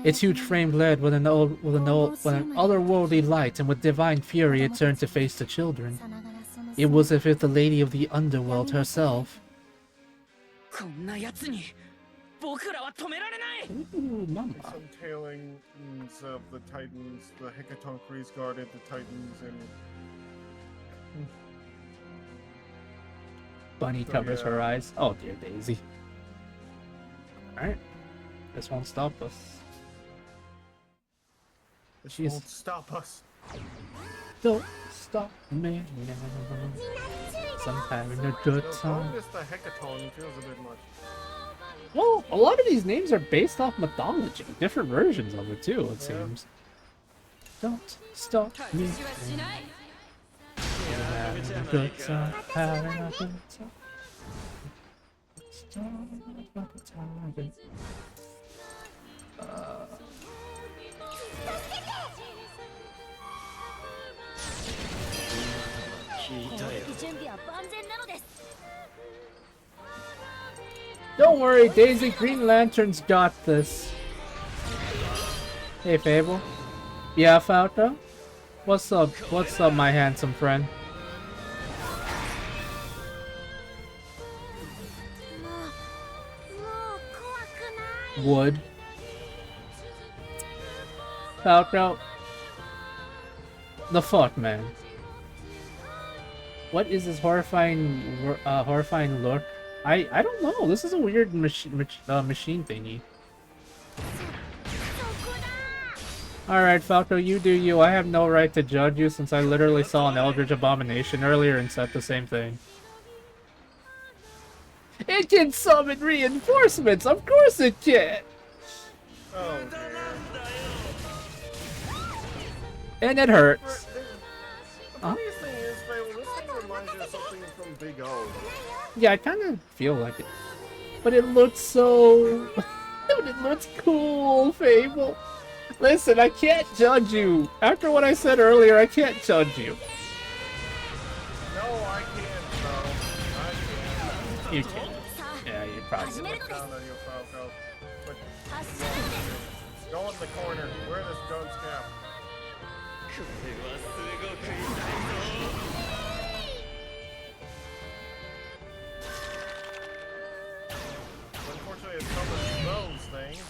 A: Its huge frame glared with an otherworldly light, and with divine fury it turned to face the children. It was as if the lady of the underworld herself. Ooh, mama.
B: Some tailings of the Titans, the Hecatonkries guarded the Titans, and
A: Bunny covers her eyes. Oh dear Daisy. Alright. This won't stop us.
B: this won't stop us.
A: Don't stop me now. Sometime in a good time.
B: Just the Hecaton feels a bit much.
A: Well, a lot of these names are based off mythology. Different versions of it too, it seems. Don't stop me. Having a good time. Having a good time. Don't worry, Daisy, Green Lantern's got this. Hey, Fable. Yeah, Falco? What's up? What's up, my handsome friend? Wood. Falco. The fuck, man? What is this horrifying look? I don't know. This is a weird machine thingy. Alright, Falco, you do you. I have no right to judge you since I literally saw an Eldritch Abomination earlier and said the same thing. It can summon reinforcements! Of course it can!
B: Oh dear.
A: And it hurts.
B: The funniest thing is, Fable, this thing reminds you of something from Big O.
A: Yeah, I kind of feel like it. But it looks so... it looks cool, Fable. Listen, I can't judge you. After what I said earlier, I can't judge you.
B: No, I can't, though. I can't.
A: You can. Yeah, you probably.
B: Down on you, Falco. But go in the corner. Wear this gun's cap. Unfortunately, it's some of those things.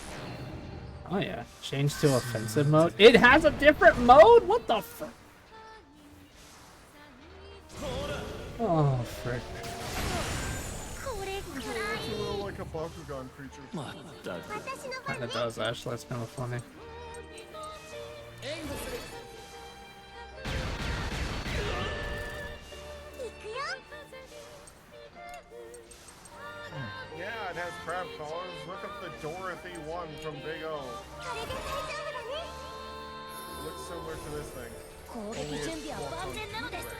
A: Oh yeah, change to offensive mode. It has a different mode? What the frick? Oh, frick.
B: It's a little like a Bakugan creature.
A: Kinda does, actually. That's kind of funny.
B: Yeah, it has crab collars. Look up the Dorothy one from Big O. Looks similar to this thing. Only it's walks on two legs.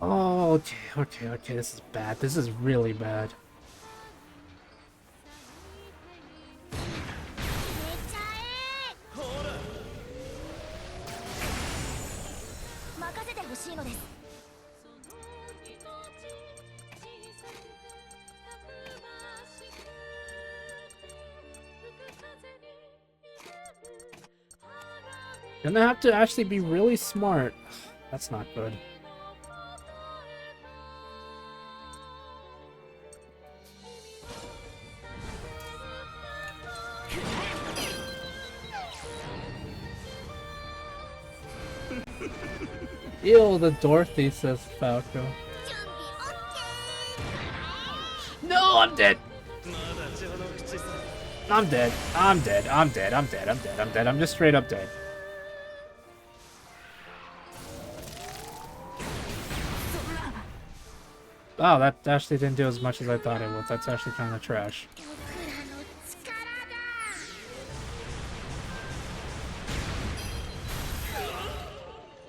A: Oh, okay, this is bad. This is really bad. Gonna have to actually be really smart. That's not good. Ew, the Dorothy, says Falco. No, I'm dead! I'm dead. I'm dead. I'm dead. I'm dead. I'm dead. I'm dead. I'm just straight up dead. Wow, that actually didn't do as much as I thought it would. That's actually kind of trash.
D: 僕らの力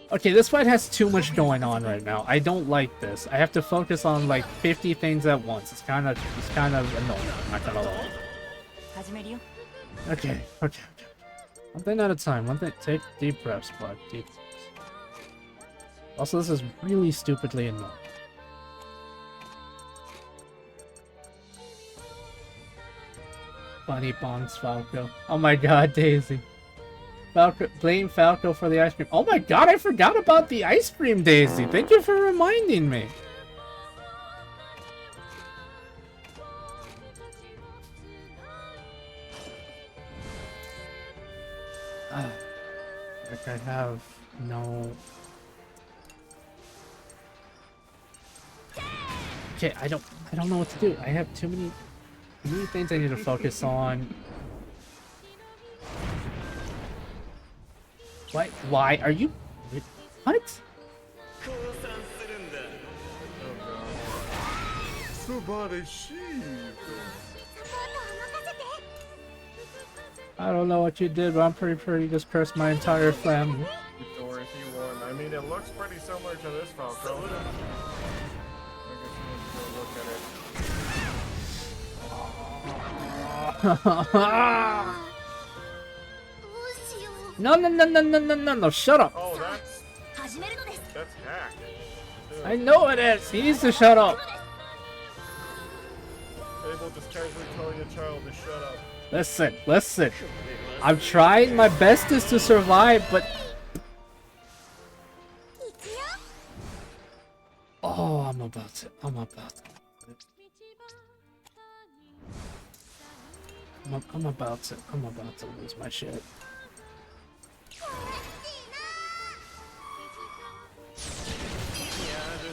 D: だ。
A: Okay, this fight has too much going on right now. I don't like this. I have to focus on like 50 things at once. It's kind of annoying. I'm not gonna lie.
D: 始めるよ。
A: Okay, okay. One thing at a time. One thing. Take deep breaths, bud. Deep breaths. Also, this is really stupidly annoying. Bunny bongs Falco. Oh my god, Daisy. Falco, blame Falco for the ice cream. Oh my god, I forgot about the ice cream, Daisy. Thank you for reminding me. Like I have no... Okay, I don't know what to do. I have too many things I need to focus on. Why are you... What?
B: Tsubare Shi.
D: サポートは任せて。
A: I don't know what you did, but I'm pretty sure you just cursed my entire family.
B: Or if you won. I mean, it looks pretty similar to this Falco. I guess we need to go look at it.
D: どうしよう。
A: No, no, no, no, no, no, no, no, shut up.
B: Oh,
D: 始めるのです。
B: that's hack.
A: I know it is. He needs to shut up.
B: Fable just casually telling a child to shut up.
A: Listen, listen. I'm trying my bestest to survive, but...
D: いくよ。
A: Oh, I'm about to... I'm about to lose my shit.
C: や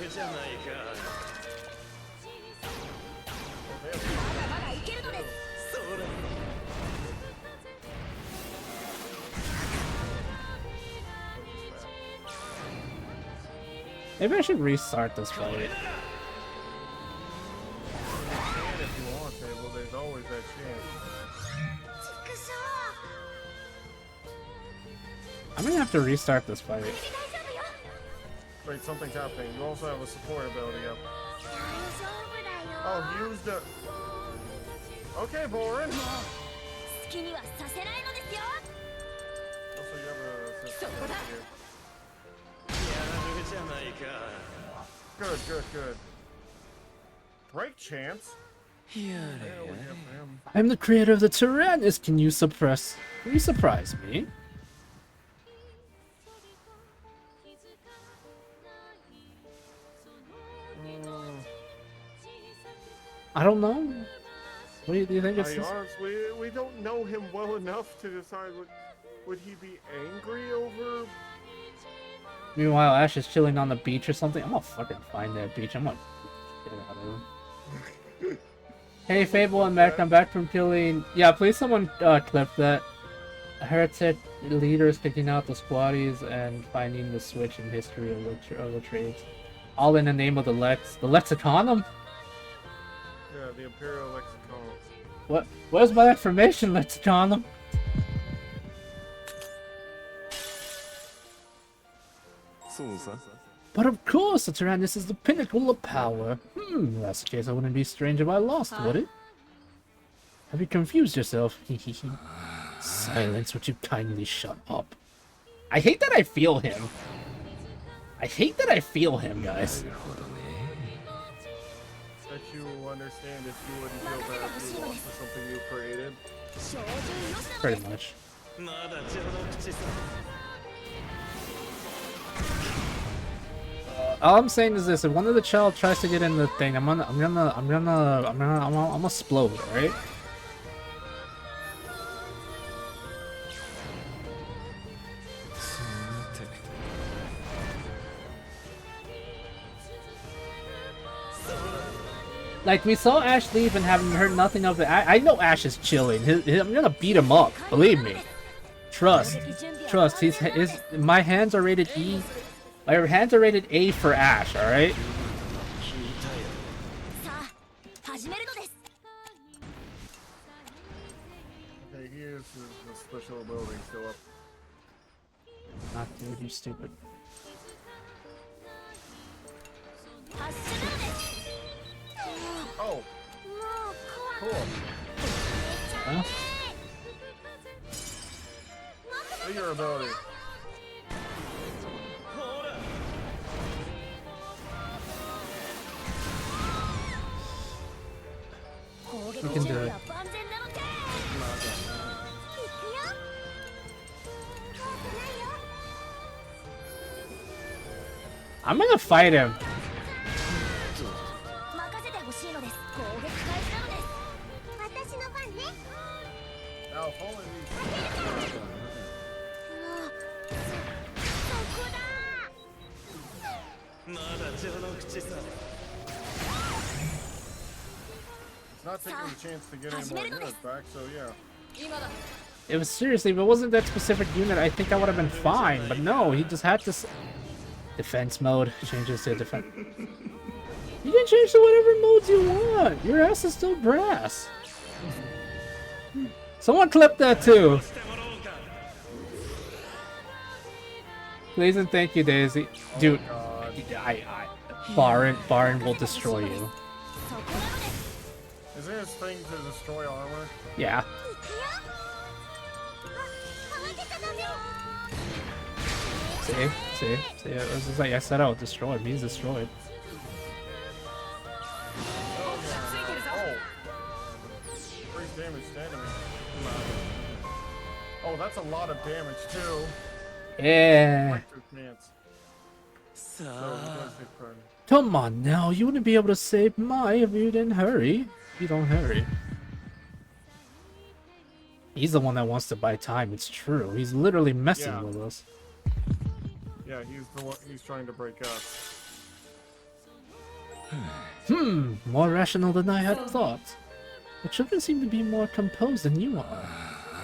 C: るじゃないか。
D: まだまだいけるのです。
C: それ。
A: Maybe I should restart this fight.
B: And if you want, Fable, there's always that chance.
D: ちくしょ
A: I'm gonna have to restart this fight.
D: う。大丈夫よ。
B: Wait, something's happening. You also have a support ability up.
D: 大丈夫だよ。
B: Oh, use the... Okay, Borin.
D: 好きにはさせないのですよ。
B: Also, you have a assistant
D: So,
B: right here.
C: やるじゃないか。
B: Good, good, good. Break chance?
C: や
B: There we have him.
A: I'm the creator of the Tyrannus. Can you surprise me? I don't know. What do you think it's?
B: Honestly, we don't know him well enough to decide would he be angry over.
A: Meanwhile, Ash is chilling on the beach or something. I'm gonna fucking find that beach. I'm gonna get out of here. Hey, Fable, I'm back. I'm back from killing. Yeah, please someone clip that. Heretic leaders kicking out the squatties and finding the switch in history of the trades. All in the name of the Lexiconum?
B: Yeah, the Imperial Lexicon.
A: What? Where's my information, Lexiconum? But of course, the Tyrannus is the pinnacle of power. In that case, I wouldn't be strange if I lost, would it? Have you confused yourself? Silence, would you kindly shut up? I hate that I feel him. I hate that I feel him, guys.
B: That you understand if you wouldn't feel bad if you lost to something you created.
D: 照準よしなの
A: Pretty
D: です。
A: much.
C: まだ序の口さ。
A: All I'm saying is this: if one of the child tries to get in the thing, I'm gonna explode, right? Like, we saw Ash leave and haven't heard nothing of it. I know Ash is chilling. I'm gonna beat him up. Believe me. Trust. Trust. My hands are rated E. My hands are rated A for Ash, alright?
D: さあ始めるのです
B: Okay, here's the special ability still up.
A: Not dude, you stupid.
D: 発射なのです
B: Oh,
D: もう怖
B: cool.
D: い
A: Huh?
B: See your ability.
A: We can do it.
D: 万全なので行くよ怖くないよ
A: I'm gonna fight him.
D: 任せてほしいのです攻撃開始なのです私の番ね
B: Now, if only these.
D: そこだ
C: まだ序の口さ
B: It's not taking the chance to get any more units back, so yeah.
D: 今だ
A: It was seriously, if it wasn't that specific unit, I think I would have been fine. But no, he just had to. Defense mode changes to defense. You can change to whatever modes you want. Your ass is still brass. Someone clip that too. Please and thank you, Daisy. Dude, Baron will destroy you.
D: そこなのです
B: Is there this thing to destroy armor?
A: Yeah.
D: 行くよあ慌てちゃダメ
A: See? It was just like I said, I would destroy him. He's destroyed.
B: Oh. Increase damage to enemy. Oh, that's a lot of damage too.
A: Yeah.
B: Breakthrough chance.
C: さ
B: So,
C: あ
B: does take turn.
A: Come on now, you wouldn't be able to save Mai if you didn't hurry. You don't hurry. He's the one that wants to buy time, it's true. He's literally messing
B: Yeah.
A: with us.
B: Yeah, he's the one. He's trying to break up.
A: More rational than I had thought. The children seem to be more composed than you are.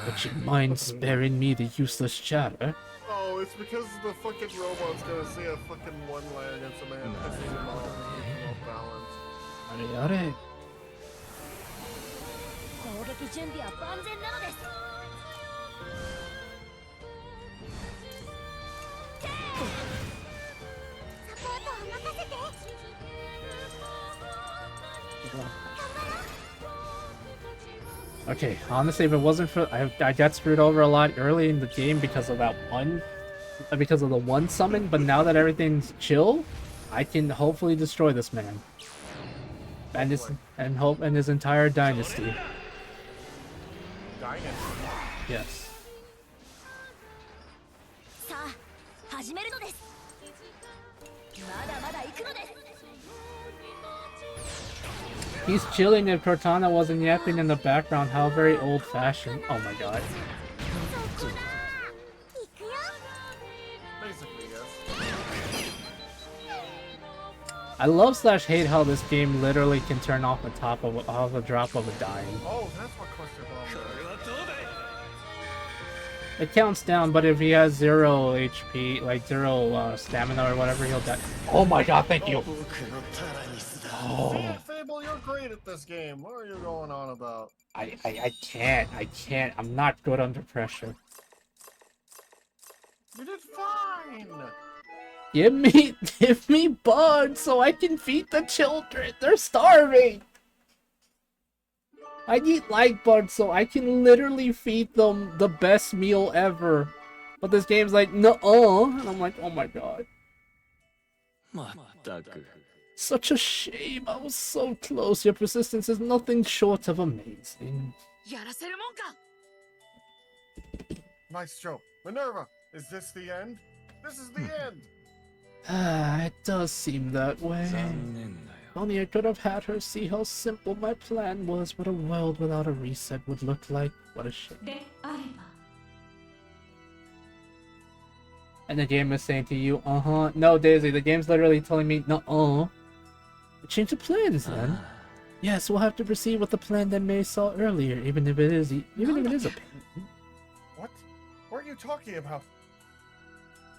A: Would you mind sparing me the useless chatter?
B: Oh, it's because the fucking robot's gonna see a fucking one layer against a man pissing him off and keeping him off balance.
A: Yare yare.
D: 攻撃準備は万全なのですサポートを任せて
A: Okay, honestly, if it wasn't for I got screwed over a lot early in the game because of that one, because of the one summon. But now that everything's chill, I can hopefully destroy this man and his entire dynasty.
B: Dynasty.
A: Yes.
D: さあ始めるのですまだまだ行くのです
A: He's chilling if Cortana wasn't yapping in the background. How very old-fashioned. Oh my god.
D: そこだ行くよ
B: Basically, yes.
A: I love slash hate how this game literally can turn off the top of off a drop of a dime.
B: Oh, that's what Cluster Bomb
C: こ
B: does.
C: れはどうだい
A: It counts down, but if he has 0 HP, like 0 stamina or whatever, he'll die. Oh my god, thank you.
C: 僕のタラニスだ
A: Oh,
B: See, Fable, you're great at this game. What are you going on about?
A: I can't. I'm not good under pressure.
B: You did fine.
A: Give me bugs so I can feed the children. They're starving. I need light bugs so I can literally feed them the best meal ever. But this game's like, nuh-uh. And I'm like, oh my god.
C: まったく
A: Such a shame. I was so close. Your persistence is nothing short of amazing.
E: やらせるもんか
B: Nice joke. Minerva, is this the end? This is the end.
A: Ah, it does seem that way.
C: 残念だよ
A: Only I could have had her see how simple my plan was, what a world without a reset would look like. What a shame.
E: であれば
A: And the game is saying to you, uh-huh. No, Daisy, the game's literally telling me, nuh-uh. Change the plans, then. Yes, we'll have to proceed with the plan that May saw earlier, even if it is a
B: What? What are you talking about?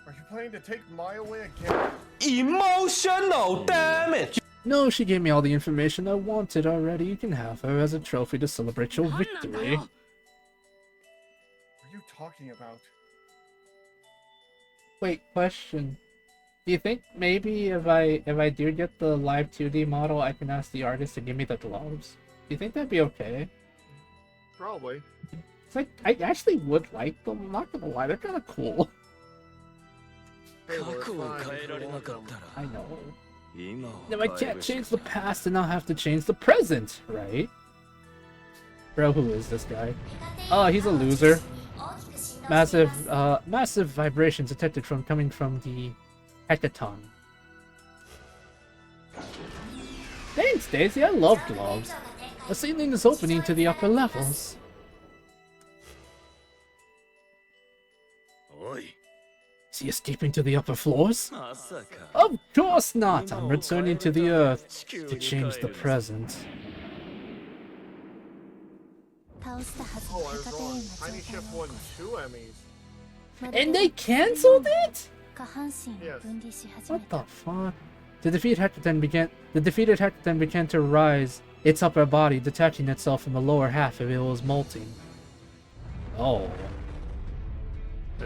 B: Are you planning to take Mai away again?
C: Emotional damage.
A: No, she gave me all the information I wanted already. You can have her as a trophy to celebrate your victory.
B: What are you talking about?
A: Wait, question. Do you think maybe if I do get the live 2D model, I can ask the artist to give me the gloves? Do you think that'd be okay?
B: Probably.
A: It's like I actually would like them. I'm not gonna lie, they're kind of cool.
B: Fable, it's fine if you want them.
A: I know. If I can't change the past, then I'll have to change the present, right? Bro, who is this guy? Oh, he's a loser. Massive vibrations detected coming from the Hecaton. Thanks, Daisy. I love gloves. The ceiling is opening to the upper levels. Is he escaping to the upper floors? Of course not! I'm returning to the Earth to change the present.
B: Oh, I was wrong. Tiny Chef won 2 Emmys.
A: And they cancelled it?
B: Yes.
A: What the fuck? The defeated Hecaton began to rise its upper body, detaching itself from the lower half if it was molting. Oh.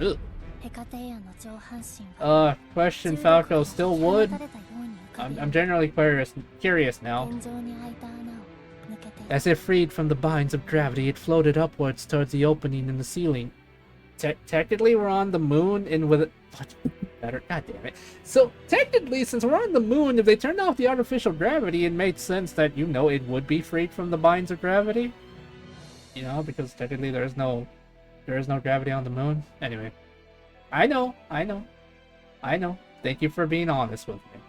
A: Ugh. Question, Falco, still wood? I'm generally curious now. As if freed from the binds of gravity, it floated upwards towards the opening in the ceiling. Technically, we're on the moon, and with it... Better, god damn it. So, technically, since we're on the moon, if they turned off the artificial gravity, it made sense that, you know, it would be freed from the binds of gravity. You know, because technically there is no gravity on the moon. Anyway. I know. Thank you for being honest with me.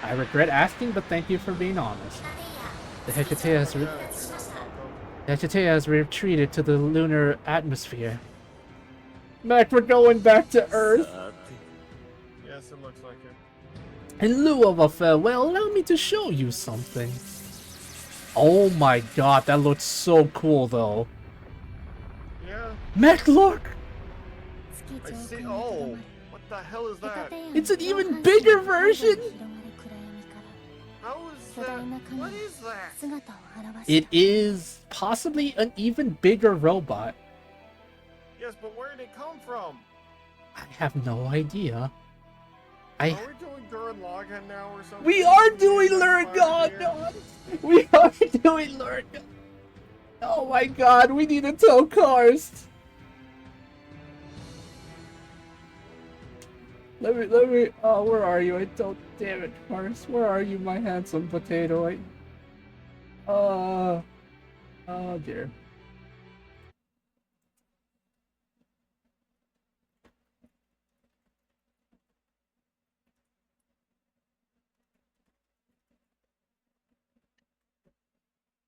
A: I regret asking, but thank you for being honest. The Hecatea has retreated to the lunar atmosphere. Mac, we're going back to Earth.
B: Yes, it looks like it.
A: In lieu of a farewell, allow me to show you something. Oh my god, that looks so cool though.
B: Yeah.
A: Mac, look!
B: I see. Oh, what the hell is that?
A: It's an even bigger version!
B: How is that? What is that?
A: It is possibly an even bigger robot.
B: Yes, but where did it come from?
A: I have no idea.
B: Are we doing Gurren Lagann now or something?
A: We are doing Lurgon! We are doing Lurgon! Oh my god, we need to tow cars! Let me, oh, where are you? I don't, damn it, Cars. Where are you, my handsome potato? Oh dear.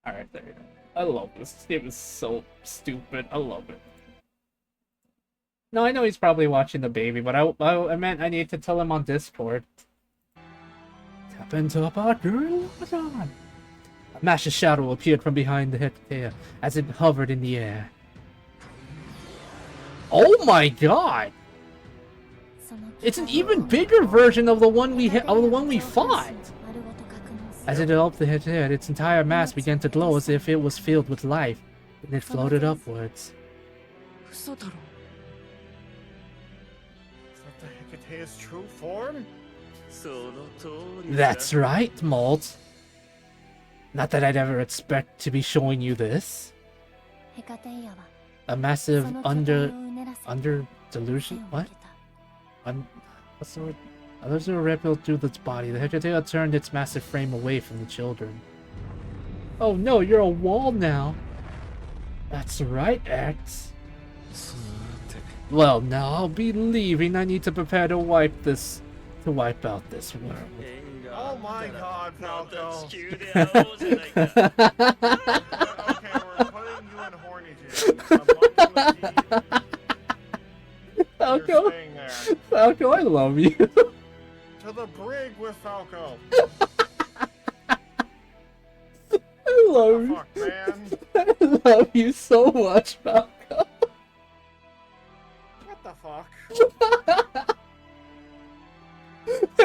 A: Alright, there you go. I love this. This game is so stupid. I love it. No, I know he's probably watching the baby, but I meant I need to tell him on Discord. Tap into a Gurren Lagann. A massive shadow appeared from behind the Hecatea as it hovered in the air. Oh my god! It's an even bigger version of the one we fought. As it helped the Hecatea, its entire mass began to glow as if it was filled with life, and it floated upwards.
B: Is that the Hecatea's true form?
A: That's right, Malt. Not that I'd ever expect to be showing you this. A massive under delusion? What? What's the word? Others were rippled through its body. The Hecatea turned its massive frame away from the children. Oh no, you're a wall now. That's right, X. Well, now I'll be leaving. I need to prepare to wipe out this world.
B: Oh my god, Falco. Okay, we're putting you in horny jail.
A: Falco,
B: You're staying there.
A: Falco, I love you.
B: To the brig with Falco.
A: love
B: the
A: you.
B: fuck, man?
A: I love you so much, Malcolm.
B: What the fuck?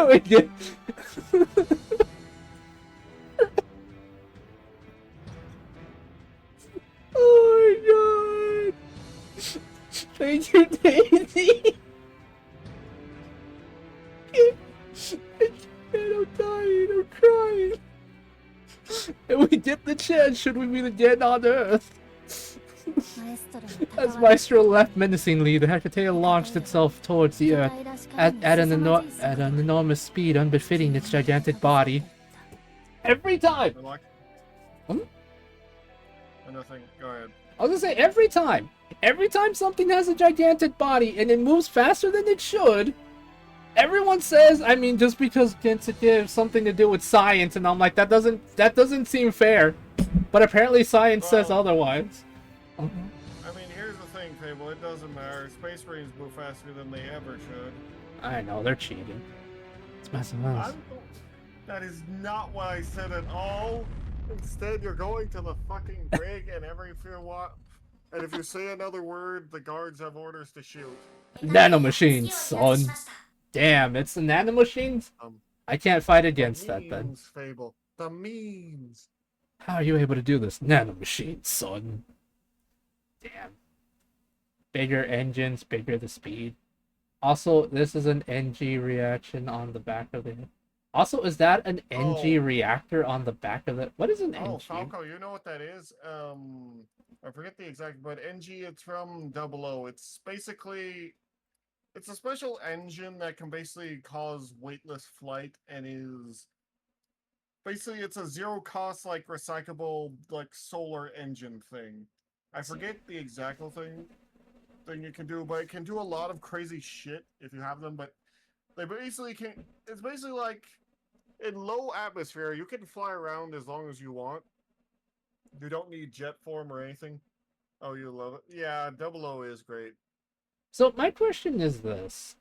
A: We get... Oh my god! Thank you, Daisy! I'm dying, I'm crying! And we get the chance, should we meet again on Earth? As Maestro left menacingly, the Hecate launched itself towards the Earth at an enormous speed unbefitting its gigantic body. Every time!
B: Good luck.
A: Hmm?
B: Nothing. Go ahead.
A: I was gonna say, every time something has a gigantic body and it moves faster than it should, everyone says, I mean, just because it has something to do with science, and I'm like, that doesn't seem fair. But apparently science says otherwise.
B: I mean, here's the thing, Fable. It doesn't matter. Space Marines move faster than they ever should.
A: I know, they're cheating. It's messing us.
B: That is not what I said at all. Instead, you're going to the fucking brig, and and if you say another word, the guards have orders to shoot.
A: Nanomachines, son. Damn, it's the nanomachines? I can't fight against that then.
B: Memes, Fable. The memes.
A: How are you able to do this? Nanomachines, son. Damn. Bigger engines, bigger the speed. Also, this is an NG reaction on the back of the... Also, is that an NG reactor on the back of it? What is an NG?
B: Oh, Falco, you know what that is? I forget the exact, but NG, it's from Double O. It's basically... It's a special engine that can basically cause weightless flight and is... Basically, it's a zero-cost, like, recyclable, like, solar engine thing. I forget the exact thing you can do, but it can do a lot of crazy shit if you have them, but they basically can... It's basically like... In low atmosphere, you can fly around as long as you want. You don't need jet form or anything. Oh, you love it? Yeah, Double O is great.
A: So my question is this: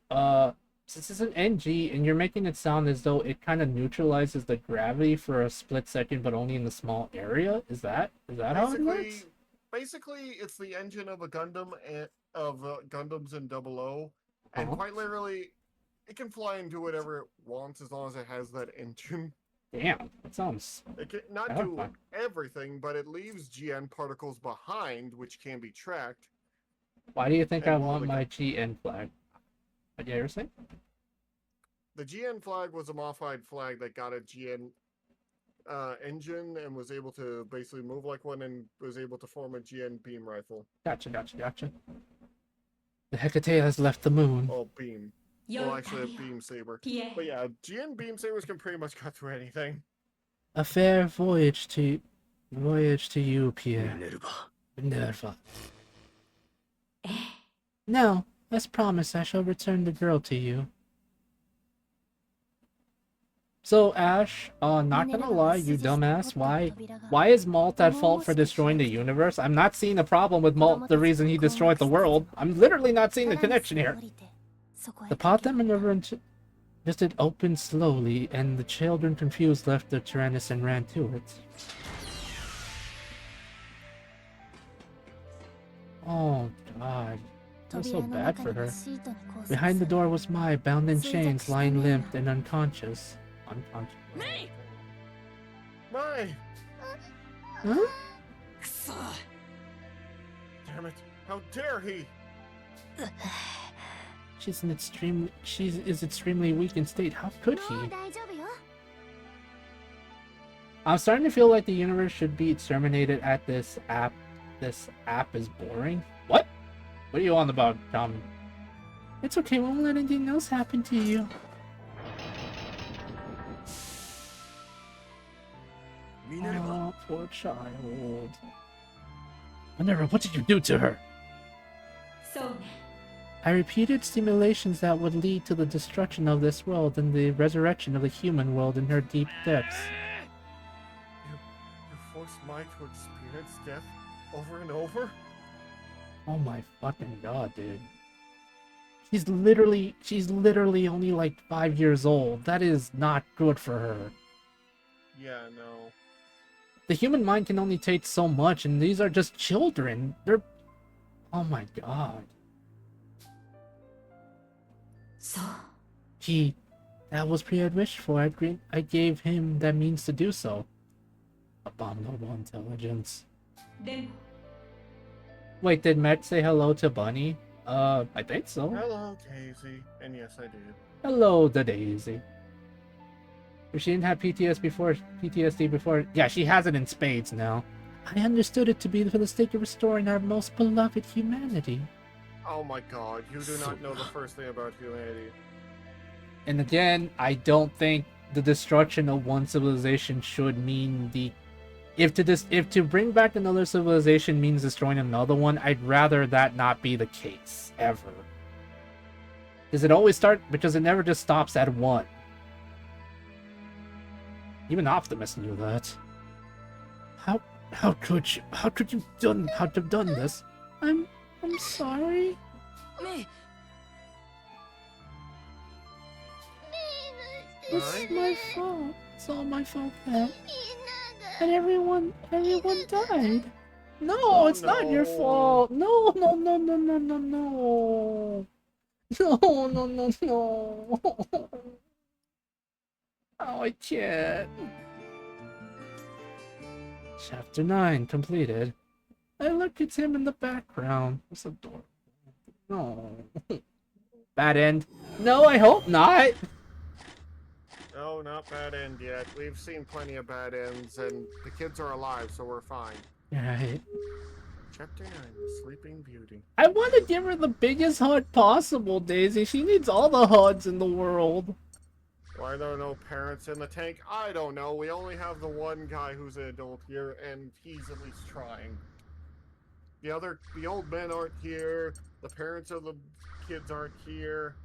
A: since it's an NG and you're making it sound as though it kind of neutralizes the gravity for a split second, but only in the small area, is that how it works?
B: Basically, it's the engine of a Gundam Gundams in Double O, and quite literally, it can fly and do whatever it wants as long as it has that engine.
A: Damn, that sounds...
B: It can not do everything, but it leaves GN particles behind, which can be tracked.
A: Why do you think I want my GN flag? What did you ever say?
B: The GN flag was a modified flag that got a GN engine and was able to basically move like one and was able to form a GN beam rifle.
A: Gotcha. The Hecate has left the moon.
B: Oh, beam. Well, actually, a beam saber. But yeah, GN beam sabers can pretty much cut through anything.
A: A fair voyage to you, Pierre. Minerva. No, as promised, I shall return the girl to you. So, Ash, not gonna lie, you dumbass, why is Malt at fault for destroying the universe? I'm not seeing a problem with Malt, the reason he destroyed the world. I'm literally not seeing the connection here. The pot that Minerva just it opened slowly, and the children confused left their Tyrannus and ran to it. Oh god, I feel so bad for her. Behind the door was Mai, bound in chains, lying limp and unconscious.
B: Mai!
A: Huh?
B: Damn it! How dare he!
A: She is extremely weak in state. How could he? I'm starting to feel like the universe should be exterminated at this app. This app is boring. What? What are you on about, Tom? It's okay, we won't let anything else happen to you. Oh, poor child. Minerva, what did you do to her? I repeated simulations that would lead to the destruction of this world and the resurrection of the human world in her deep depths.
B: You forced Mai to experience death over and over?
A: Oh my fucking god, dude. She's literally only like 5 years old. That is not good for her.
B: Yeah, no.
A: the human mind can only take so much, and these are just children. They're, oh my god.
E: So,
A: That was what he had wished for. I gave him that means to do so. Abominable intelligence.
E: then
A: Wait, did Matt say hello to Bunny? I think so.
B: Hello, Daisy. And yes, I did.
A: Hello, the Daisy. If she didn't have PTSD before, yeah, she has it in spades now. I understood it to be for the sake of restoring our most beloved humanity.
B: Oh my god, you do not know the first thing about humanity.
A: And again, I don't think the destruction of one civilization should mean the... If to bring back another civilization means destroying another one, I'd rather that not be the case, ever. Because it never just stops at one. Even Optimus knew that. How could you have done this? I'm sorry.
E: ね
A: It's my fault. It's all my fault now. And everyone died. No,
B: Oh,
A: it's not your
B: no.
A: fault. No. No, no, no. Oh, I can't. Chapter 9 completed. I look at him in the background. It's adorable. No. Bad end. No, I hope not.
B: No, not bad end yet. We've seen plenty of bad ends, and the kids are alive, so we're fine.
A: Right.
B: Chapter 9, The Sleeping Beauty.
A: I want to give her the biggest hug possible, Daisy. She needs all the hugs in the world.
B: Why are there no parents in the tank? I don't know. We only have the one guy who's an adult here, and he's at least trying. The old men aren't here. The parents of the kids aren't here.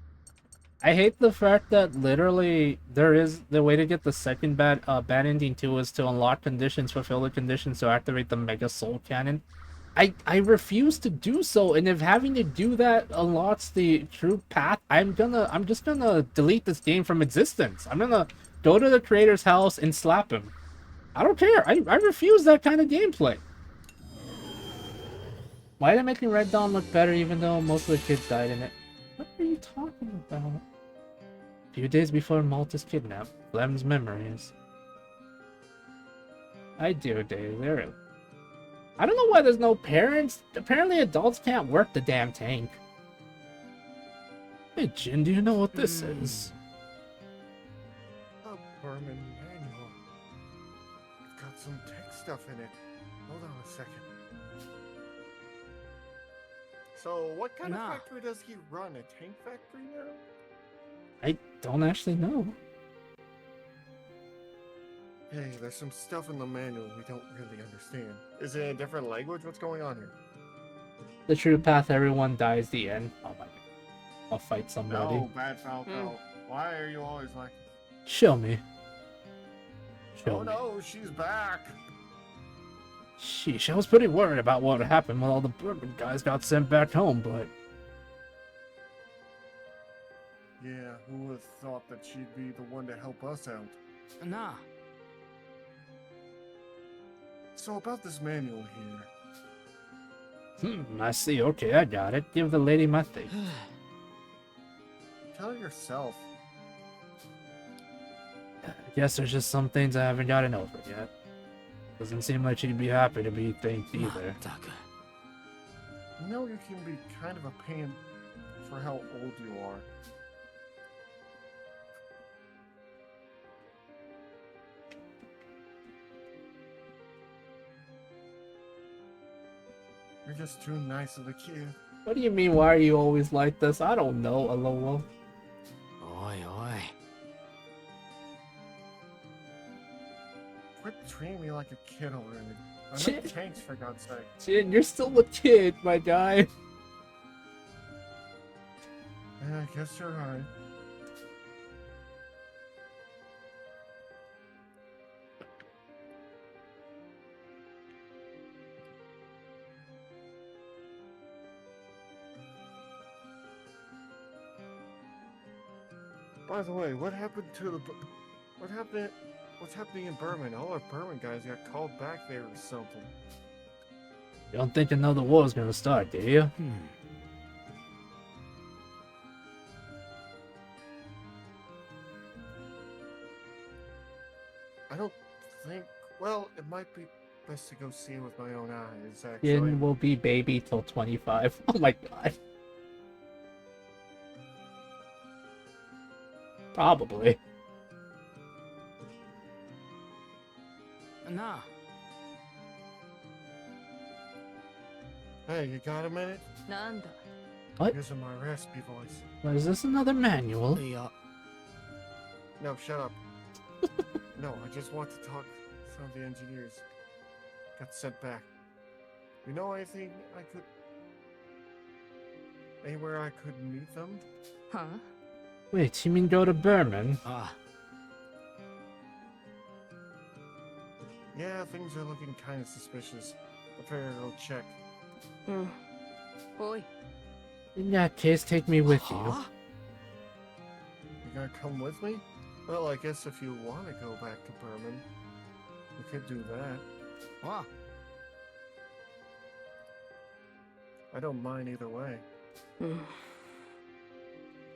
A: I hate the fact that literally there is the way to get the second bad ending too is to unlock conditions, fulfill the conditions to activate the Mega Soul Cannon. I refuse to do so, and if having to do that unlocks the true path, I'm just gonna delete this game from existence. I'm gonna go to the creator's house and slap him. I don't care. I refuse that kind of gameplay. Why are they making Red Dawn look better even though most of the kids died in it? What are you talking about? A few days before Malta's kidnapped, Clem's memories. I do, Dave. There. I don't know why there's no parents. Apparently adults can't work the damn tank. Hey, Jin, do you know what this is?
B: A Berman manual. It's got some tech stuff in it. Hold on a second. So, what kind of factory does he run? A tank factory now?
A: I don't actually know.
B: Hey, there's some stuff in the manual we don't really understand. Is it in a different language? What's going on here?
A: The true path, everyone dies the end. Oh my god. I'll fight somebody.
B: No, bad Falco. Why are you always like...
A: Show me.
B: Oh no, she's back!
A: Sheesh, I was pretty worried about what would happen when all the Bourbon guys got sent back home, but...
B: Yeah, who would have thought that she'd be the one to help us out?
C: なあ
B: So about this manual here.
A: I see. Okay, I got it. Give the lady my thing.
B: Tell her yourself.
A: I guess there's just some things I haven't gotten over yet. Doesn't seem like she'd be happy to be thanked either.
C: ったく
B: You know you can be kind of a pain for how old you are. You're just too nice of a kid.
A: What do you mean, why are you always like this? I don't know, LOL.
C: おいおい
B: Quit treating me like a kid already. I
A: Shit.
B: make tanks for God's sake.
A: Jin, you're still a kid, my guy.
B: Yeah, I guess you're right. By the way, what happened to the... What happened... What's happening in Berman? All our Berman guys got called back there or something.
A: You don't think another war's gonna start, do you?
B: I don't think. Well, it might be best to go see it with my own eyes, actually.
A: Jin will be baby till 25. Oh my god. Probably.
C: なあ
B: Hey, you got a minute?
E: なんだ
A: What?
B: Using my raspy voice.
A: What, is this another manual?
C: いや
B: No, shut up. No, I just want to talk to some of the engineers. Got sent back. You know anything I could... Anywhere I could meet them?
E: は
A: Wait, you mean go to Berman?
C: あ
B: Yeah, things are looking kind of suspicious. I figure I'll go check.
E: うんおい
A: In that case, take me with you.
C: Huh?
B: You gonna come with me? Well, I guess if you want to go back to Berman, we could do that.
C: あ
B: I don't mind either way.
E: うん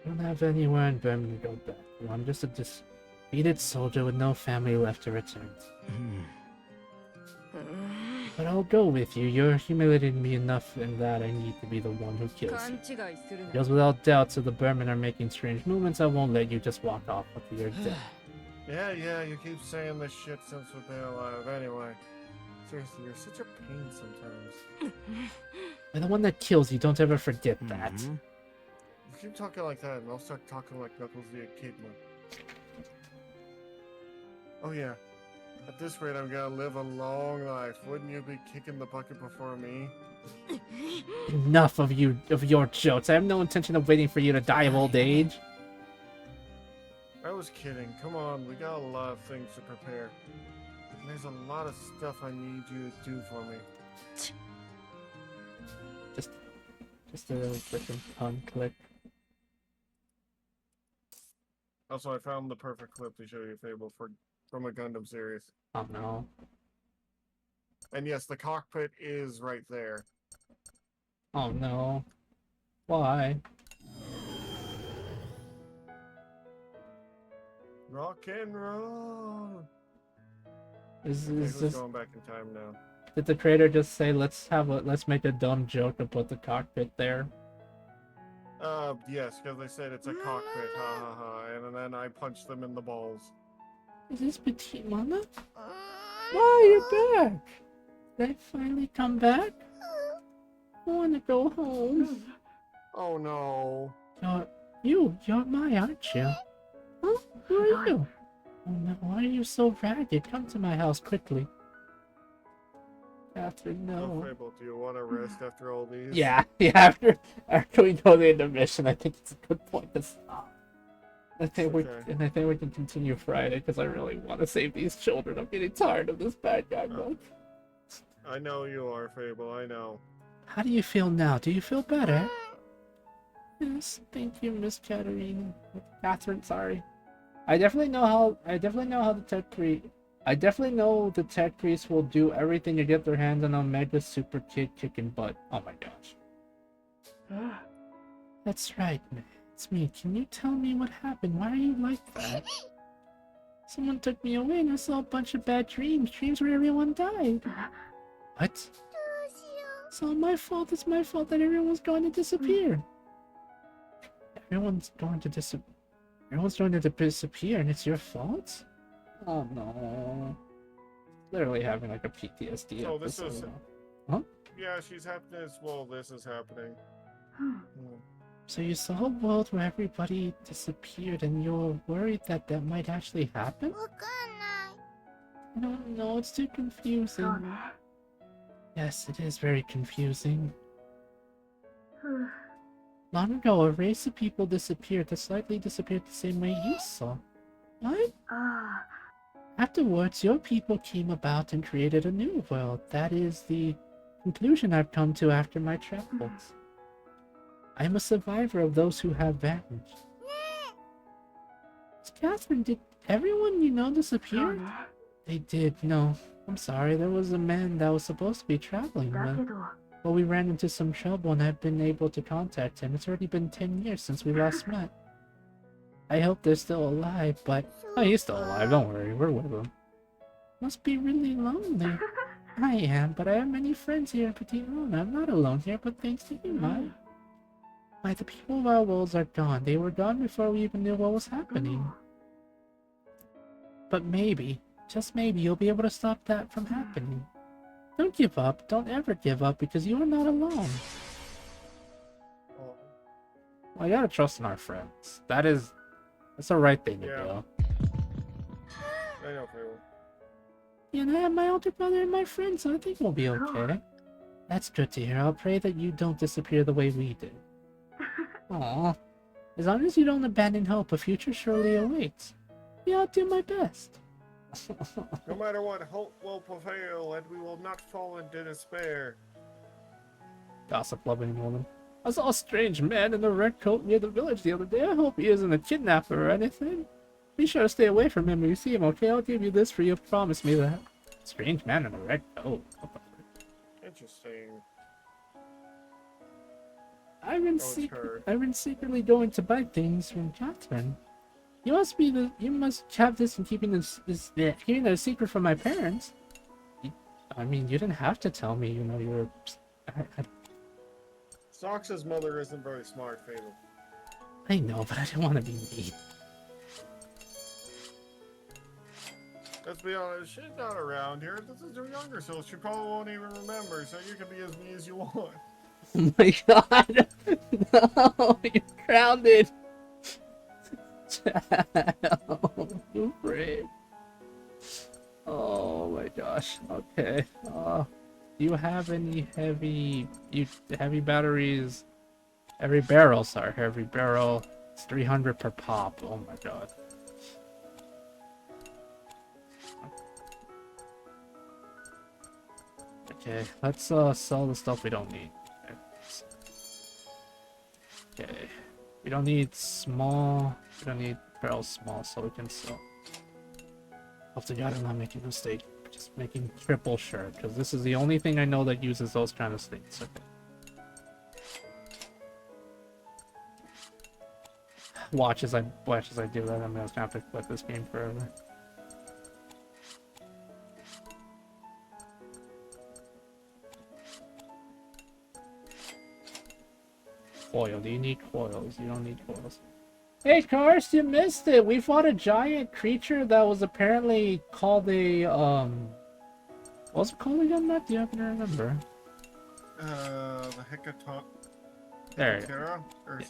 A: I don't have anywhere in Berman to go back to. I'm just a defeated soldier with no family left to return to.
C: うん
A: But I'll go with you. You're humiliating me enough in that I need to be the one who kills
E: 勘
A: you.
E: 違いするな
A: Because without doubt, so the Berman are making strange movements, I won't let you just walk off with your death.
B: Yeah, you keep saying this shit since we've been alive. Anyway, seriously, you're such a pain sometimes.
A: I'm the one that kills you, don't ever forget that.
C: Mhm.
B: You keep talking like that, and I'll start talking like Knuckles the Echidna. Oh yeah. At this rate, I'm gonna live a long life. Wouldn't you be kicking the bucket before me?
A: Enough of your jokes. I have no intention of waiting for you to die of old age.
B: I was kidding. Come on, we got a lot of things to prepare. And there's a lot of stuff I need you to do for me.
A: Just a really freaking tongue click.
B: Also, I found the perfect clip to show you Fable from a Gundam series.
A: Oh no.
B: And yes, the cockpit is right there.
A: Oh no. Why?
B: Rock and roll.
A: Is
B: Who's
A: this
B: going back in time now?
A: did the creator just say let's make a dumb joke and put the cockpit there?
B: Yes, because they said it's a cockpit, ha ha ha, and then I punched them in the balls.
A: Is this Petite Mama? Why you're back? Did I finally come back? I wanna go home.
B: Oh no.
A: You're my, aren't you? Huh? Who are you? Oh no, why are you so ragged? Come to my house quickly. Catherine,
B: Oh,
A: no.
B: Fable, do you want to rest after all these?
A: Yeah, after we go to the intermission, I think it's a good point to stop. I think
B: Okay.
A: we can continue Friday because I really want to save these children. I'm getting tired of this bad guy mode.
B: I know you are, Fable, I know.
A: How do you feel now? Do you feel better? Yes, thank you, Miss Catherine, sorry. I definitely know how the tech priests will do everything to get their hands on Omega Super Kid kicking butt. Oh my gosh. That's right, man. It's me. Can you tell me what happened? Why are you like that? Someone took me away and I saw a bunch of bad dreams. Dreams where everyone died. What? It's all my fault. It's my fault that everyone's going to disappear. Everyone's going to disappear and it's your fault? Oh no. Literally having like a PTSD
B: So this
A: episode
B: is-
A: now.
B: Yeah, she's happening as well, this is happening.
A: So you saw a world where everybody disappeared and you're worried that that might actually happen?
D: わかんない。
A: I don't know, it's too confusing. Yes, it is very confusing. Long ago, a race of people disappeared that slightly disappeared the same way you saw. What? Afterwards, your people came about and created a new world. That is the conclusion I've come to after my travels. I am a survivor of those who have vanished. Catherine, did everyone you know disappeared? They did, I'm sorry, there was a man that was supposed to be traveling with. But we ran into some trouble and I've been able to contact him. It's already been 10 years since we last met. I hope they're still alive, but... Oh, he's still alive, don't worry, we're with him. Must be really lonely. I am, but I have many friends here in Petit Moon. I'm not alone here, but thanks to you, Mai. Why, the people of our worlds are gone. They were gone before we even knew what was happening. But maybe, just maybe, you'll be able to stop that from happening. Don't give up. Don't ever give up, because you are not alone.
B: Oh,
A: Well, I gotta trust in our friends. That's the right thing to
B: Yeah.
A: do.
B: I know, Fable.
A: And I have my older brother and my friends, so I think we'll be okay. That's good to hear. I'll pray that you don't disappear the way we did. Aw. As long as you don't abandon hope, a future surely awaits. Yeah, I'll do my best.
B: No matter what, hope will prevail, and we will not fall into despair.
A: Gossip loving woman. I saw a strange man in a red coat near the village the other day. I hope he isn't a kidnapper or anything. Be sure to stay away from him when you see him, okay? I'll give you this for you. Promise me that. Strange man in a red coat. What the frick?
B: Interesting.
A: I've been secretly going to buy things from Catherine. You must have this in keeping keeping it a secret from my parents. I mean, you didn't have to tell me, you were...
B: Sox's mother isn't very smart, Fable.
A: I know, but I didn't want to be mean.
B: Let's be honest, she's not around here. This is her younger, so she probably won't even remember, so you can be as mean as you want.
A: Oh my god! No! You're grounded! Child, you brave. Oh my gosh. Okay. Do you have any heavy batteries? Every barrel, sorry. Every barrel. It's 300 per pop. Oh my god. Okay, let's sell the stuff we don't need. Okay. We don't need small. We don't need barrels small, so we can sell. Hope to God I'm not making a mistake. Just making triple sure, because this is the only thing I know that uses those kind of things. Okay. Watch as I do that. I'm gonna have to quit this game forever. Coil. Do you need coils? You don't need coils. Hey, Karst, you missed it. We fought a giant creature that was apparently called a what was it called again, Matt? Do you happen to remember?
B: The Hecaton.
A: There you go.
B: Hecatera? Or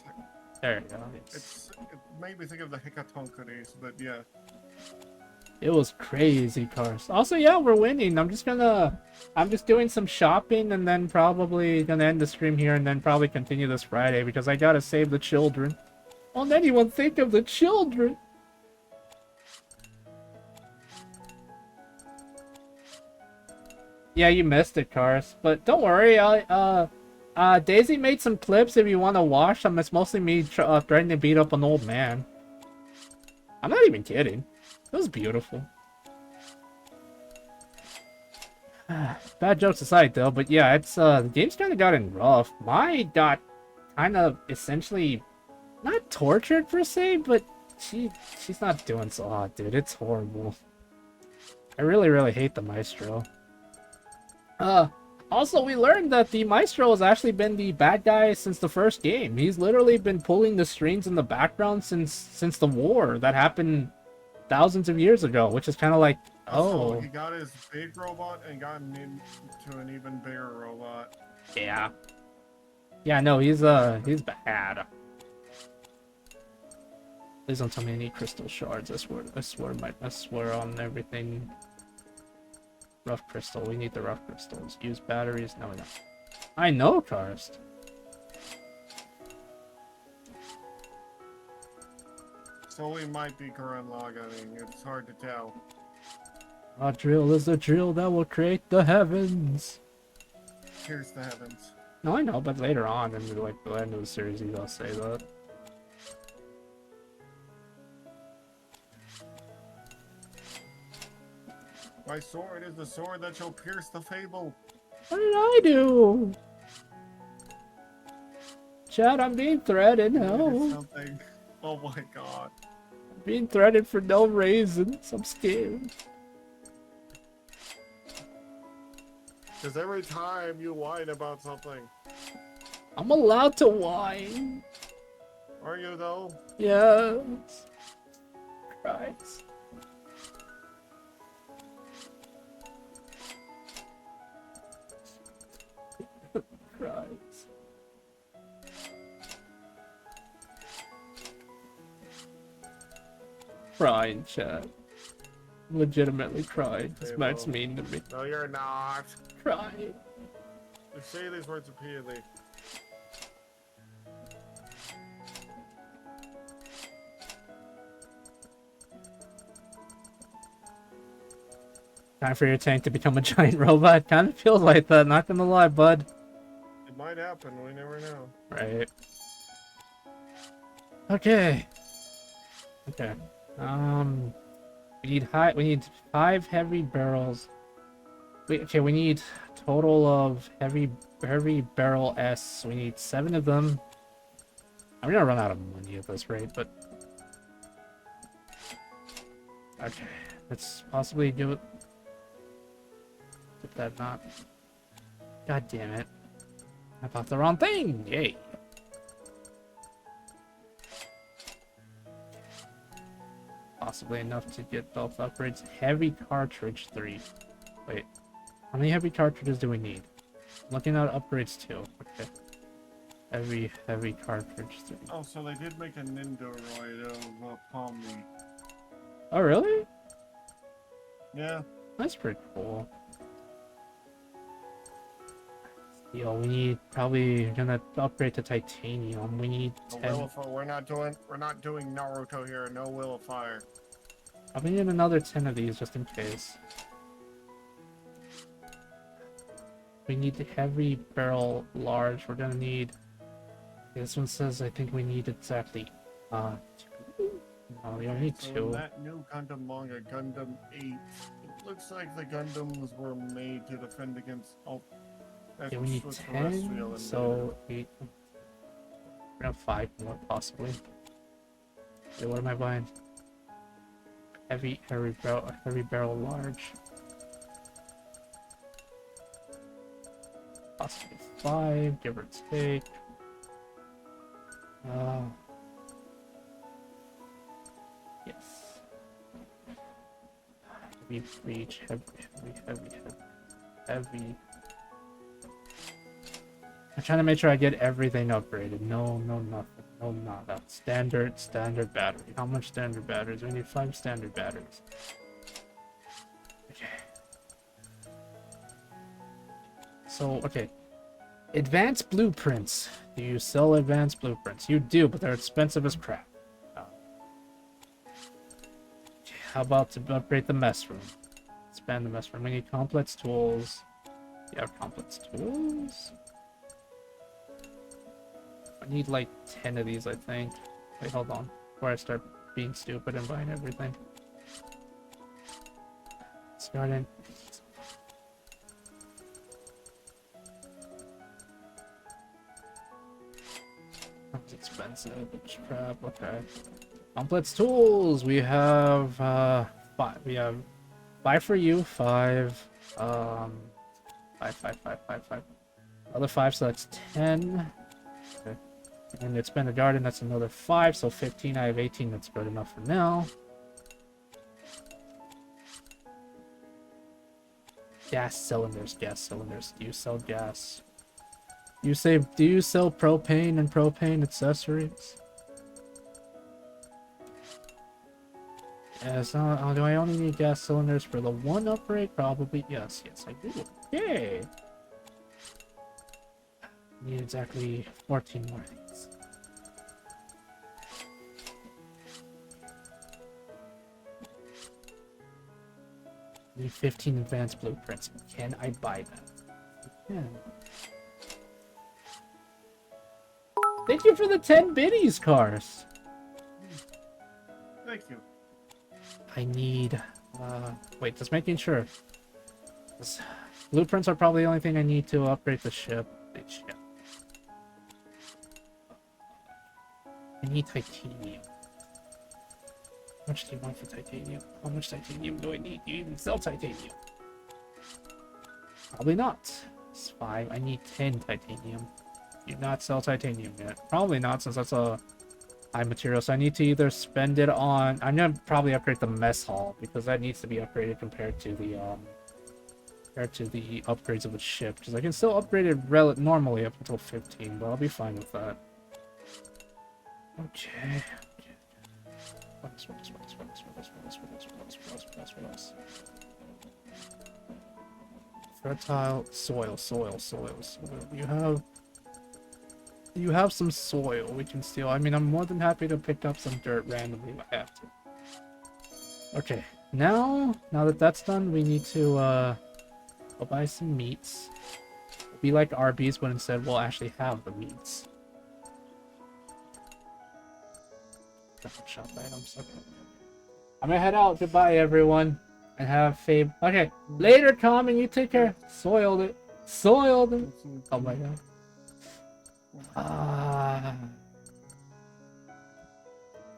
A: There you go.
B: it made me think of the Hecatonchires, but yeah.
A: It was crazy, Karst. Also, yeah, we're winning. I'm just doing some shopping and then probably gonna end the stream here and then probably continue this Friday because I gotta save the children. Won't anyone think of the children? Yeah, you missed it, Karst. But don't worry, Daisy made some clips if you want to watch them. It's mostly me threatening to beat up an old man. I'm not even kidding. It was beautiful. Bad jokes aside, though, but yeah, it's the game's kind of gotten rough. Mai got kind of essentially not tortured per se, but she's not doing so hot, dude. It's horrible. I really hate the Maestro. Also, we learned that the Maestro has actually been the bad guy since the first game. He's literally been pulling the strings in the background since the war that happened thousands of years ago, which is kind of like,
B: So he got his big robot and got into an even bigger robot.
A: yeah. Yeah, no, he's bad. Please don't tell me I need crystal shards. I swear on everything. Rough crystal. We need the rough crystals. Use batteries. No, we don't. I know, Karst.
B: So we might be Gurren Laganning. It's hard to tell.
A: Our drill is the drill that will create the heavens.
B: Here's the heavens.
A: No, I know, but later on in the end of the series, I'll say that.
B: My sword is the sword that shall pierce the Fable.
A: What did I do? Chad, I'm being threatened.
B: You did
A: No.
B: something. Oh my god.
A: I'm being threatened for no reason. So I'm scared.
B: Because every time you whine about something.
A: I'm allowed to whine.
B: Are you though?
A: Yes. Christ. Christ. Crying, Chad. Legitimately crying. This Matt's mean to me.
B: No, you're not.
A: Crying.
B: You say these words repeatedly.
A: Time for your tank to become a giant robot. Kind of feels like that, not gonna lie, bud.
B: It might happen, we never know.
A: Right. Okay. Okay. We need 5 heavy barrels. We need total of heavy barrel S. We need 7 of them. I'm gonna run out of money at this rate, but okay. Let's possibly do it. Did that not? God damn it. I bought the wrong thing! Yay! Possibly enough to get both upgrades. Heavy cartridge 3. Wait. How many heavy cartridges do we need? Looking at upgrades 2. Okay. Heavy cartridge 3.
B: Oh, so they did make a Nindoroid of Pomni.
A: Oh, really?
B: Yeah.
A: That's pretty cool. Yo, we need probably gonna upgrade to titanium. We need 10.
B: We're not doing Naruto here. No Will of Fire.
A: Probably need another 10 of these just in case. We need the heavy barrel large. We're gonna need. This one says I think we need exactly 2. No, we only need
B: So
A: 2.
B: in that new Gundam manga, Gundam 8, it looks like the Gundams were made to defend against
A: Yeah, we need 10, so 8. We have 5 more, possibly. Wait, what am I buying? Heavy barrel large. Possibly 5, give or take. Yes. Heavy breach, heavy. I'm trying to make sure I get everything upgraded. No, nothing. No, nada. Standard battery. How much standard batteries? We need 5 standard batteries. Okay. So, okay. Advanced blueprints. Do you sell advanced blueprints? You do, but they're expensive as crap. Okay, how about to upgrade the mess room? Expand the mess room. We need complex tools. Yeah, complex tools. I need like 10 of these, I think. Wait, hold on. Before I start being stupid and buying everything. Starting. That's expensive. Crap. Okay. Complex tools. We have 5. We have 5 for you. 5. 5. Other 5, so that's 10. Okay. And expand the garden, that's another 5, so 15. I have 18, that's good enough for now. Gas cylinders. Do you sell gas? Do you sell propane and propane accessories? Yes, do I only need gas cylinders for the 1 upgrade? Probably. Yes, I do. Yay! Need exactly 14 more of these. Need 15 advanced blueprints. Can I buy that? Yeah. Thank you for the 10 biddies, Cars.
B: Thank you.
A: I need Wait, just making sure. Blueprints are probably the only thing I need to upgrade the ship. Ship. I need titanium. How much do you want for titanium? How much titanium do I need? Do you even sell titanium? Probably not. It's 5. I need 10 titanium. Do not sell titanium yet. Probably not, since that's a high material. So I need to either spend it on... I'm gonna probably upgrade the mess hall, because that needs to be upgraded compared to the upgrades of the ship. Because I can still upgrade it normally up until 15, but I'll be fine with that. Okay. What else? Fertile soil. You have some soil we can steal. I mean, I'm more than happy to pick up some dirt randomly if I have to. Okay, now that that's done, we need to go buy some meats. Be like Arby's, but instead we'll actually have the meats. Shop items. Okay. I'm gonna head out. Goodbye, everyone, and have Fable. Okay, later, Tom, and you take care. Soiled it. Oh my god.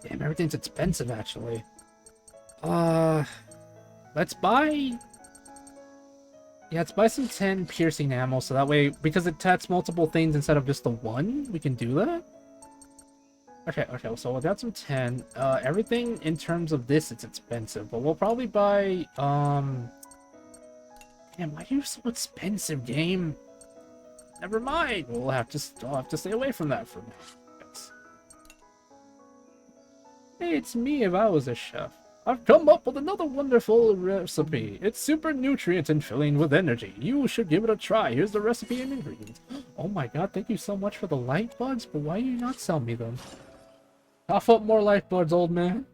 A: Damn, everything's expensive actually. Let's buy. Yeah, let's buy some 10 piercing ammo, so that way, because it attacks multiple things instead of just the one, we can do that. Okay, so we got some 10. Everything in terms of this, it's expensive, but we'll probably buy, damn, why are you so expensive, game? Never mind, I'll have to stay away from that for now. Yes. Hey, it's me if I was a chef. I've come up with another wonderful recipe. It's super nutrient and filling with energy. You should give it a try. Here's the recipe and ingredients. Oh my god, thank you so much for the light bugs, but why do you not sell me them? Cough up more light bugs, old man.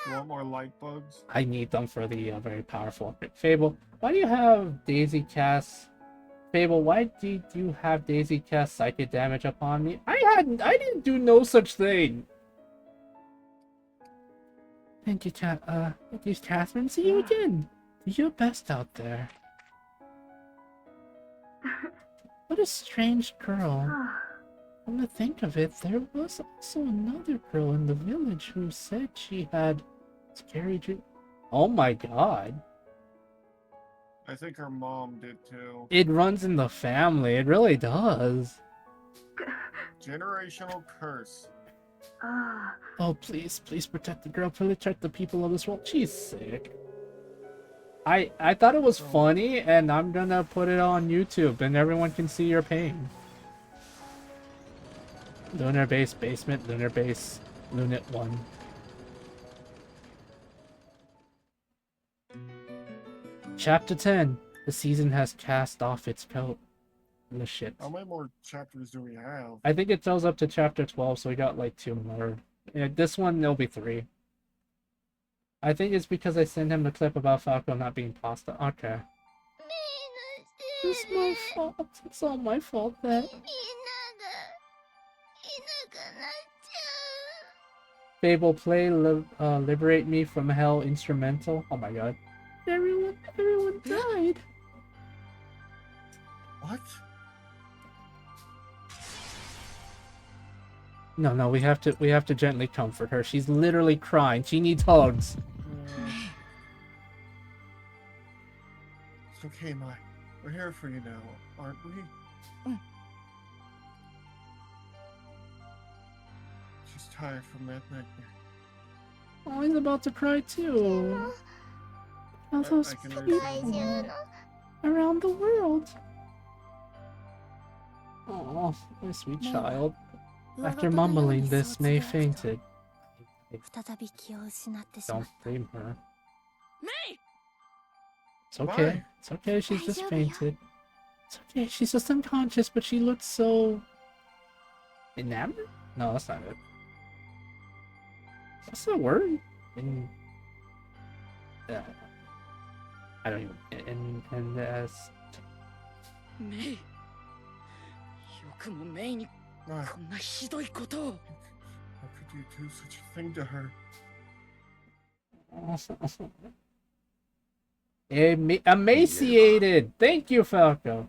B: You want more light bugs?
A: I need them for the very powerful upgrade. Fable, why do you have Daisy cast? Fable, why did you have Daisy cast psychic damage upon me? I didn't do no such thing. Thank you, Catherine. See you again. Do your best out there. What a strange girl. Come to think of it, there was also another girl in the village who said she had scary dreams. Oh my god.
B: I think her mom did too.
A: It runs in the family. It really does.
B: Generational curse.
A: Oh, please protect the girl. Protect the people of this world. She's sick. I thought it was funny, and I'm gonna put it on YouTube, and everyone can see your pain. Lunar base basement, lunar base, Lunit 1. Chapter 10. The season has cast off its coat. The shit.
B: How many more chapters do we have?
A: I think it goes up to chapter 12, so we got like 2 more. Yeah, this one, there'll be 3. I think it's because I sent him the clip about Falco not being pasta. Okay. It's my fault. It's all my fault that. Fable play Liberate Me from Hell instrumental. Oh my god. Everyone died.
B: What?
A: No, we have to gently comfort her. She's literally crying. She needs hugs.
B: It's okay, Mai. We're here for you now, aren't we? She's tired from that nightmare.
A: Oh, he's about to cry too. All those
B: I can
A: people
B: understand.
A: around the world. Oh, my sweet child. After mumbling this, May fainted. Don't blame her. It's okay.
B: Why?
A: It's okay. She's just fainted. It's okay. She's just unconscious, but she looks so enamored. No, that's not it. What's the word? I don't even. And as.
C: メイよくもメイに
B: Mai,
C: こんなひどいことを
B: how could you do such a thing to her?
A: Emaciated! Thank you, Falco!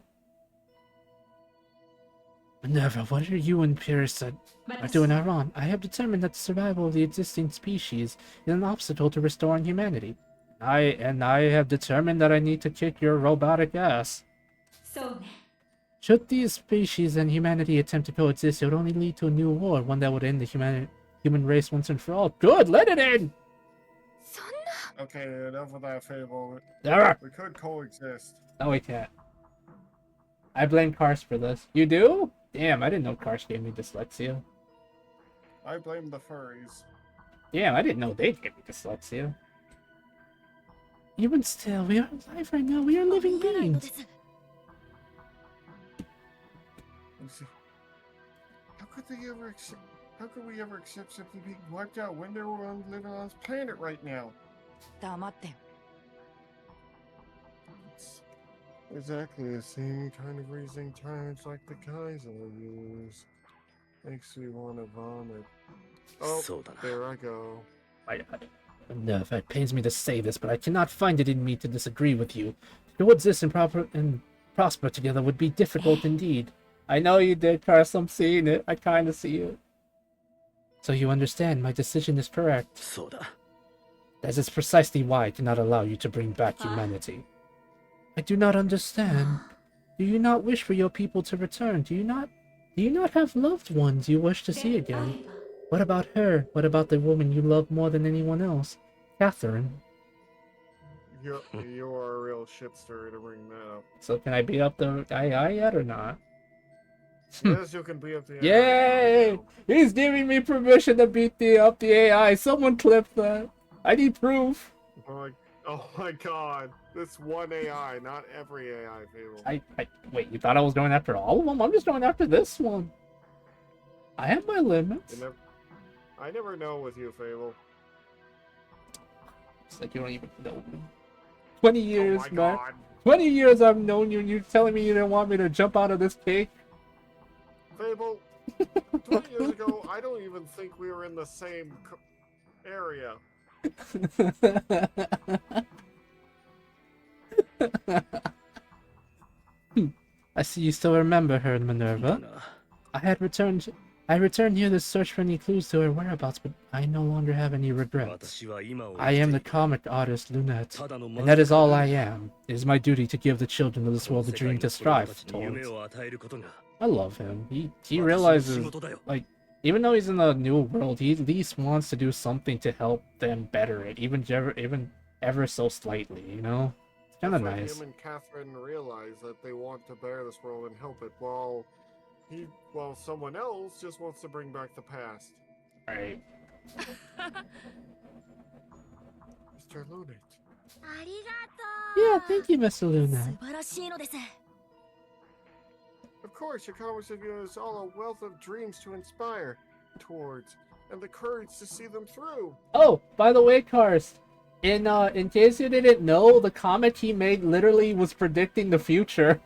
A: Minerva, what are you and Pyrrhus are doing wrong? I have determined that the survival of the existing species is an obstacle to restoring humanity. I have determined that I need to kick your robotic ass. Should these species and humanity attempt to coexist, it would only lead to a new war, one that would end the human race once and for all. Good, let it in!
B: Okay, enough of that, Fable.
A: Arrgh.
B: We could coexist.
A: No, we can't. I blame Karst for this. You do? Damn, I didn't know Karst gave me dyslexia.
B: I blame the furries.
A: Damn, I didn't know they gave me dyslexia. Even still, we are alive right now. We are living beings.
B: How could they ever accept? How could we ever accept simply being wiped out when they're living on this planet right now?
E: 黙ってん
B: It's exactly the same kind of reasoning times like the guys will use. Makes me want to vomit. Oh, there I go.
A: Enough. It pains me to say this, but I cannot find it in me to disagree with you. To coexist and prosper together would be difficult indeed. I know you did, Karst. I'm seeing it. I kind of see it. So you understand, my decision is correct. That is precisely why I cannot allow you to bring back humanity. I do not understand. Do you not wish for your people to return? Do you not have loved ones you wish to see again? What about her? What about the woman you love more than anyone else? Catherine.
B: You are a real shitster to bring that up.
A: So can I beat up the AI yet or not?
B: Yes, you can beat up the AI.
A: Yay! He's giving me permission to beat up the AI. Someone clip that. I need proof.
B: Oh my god. This one AI, not every AI, Fable.
A: Wait, you thought I was going after all of them? I'm just going after this one. I have my limits.
B: I never know with you, Fable.
A: It's like you don't even know me. 20 years,
B: oh my
A: man.
B: God.
A: 20 years I've known you and you're telling me you didn't want me to jump out of this cake?
B: Fable, 20 years ago, I don't even think we were in the same area.
A: I see you still remember her, Minerva. I returned here to search for any clues to her whereabouts, but I no longer have any regrets. I am the comic artist Lunette, and that is all I am. It is my duty to give the children of this world a dream to strive towards. I love him. He realizes, like, even though he's in the new world, he at least wants to do something to help them better it, even ever so slightly, you know? It's kind of nice.
B: Him and Catherine realize that they want to bear this world and help it, while someone else just wants to bring back the past.
A: Right.
B: Mr. Lunette.
A: Yeah, thank you, Mr. Luna.
B: Of course, your comics have given us all a wealth of dreams to inspire towards, and the courage to see them through.
A: Oh, by the way, Karst, in case you didn't know, the comic he made literally was predicting the future.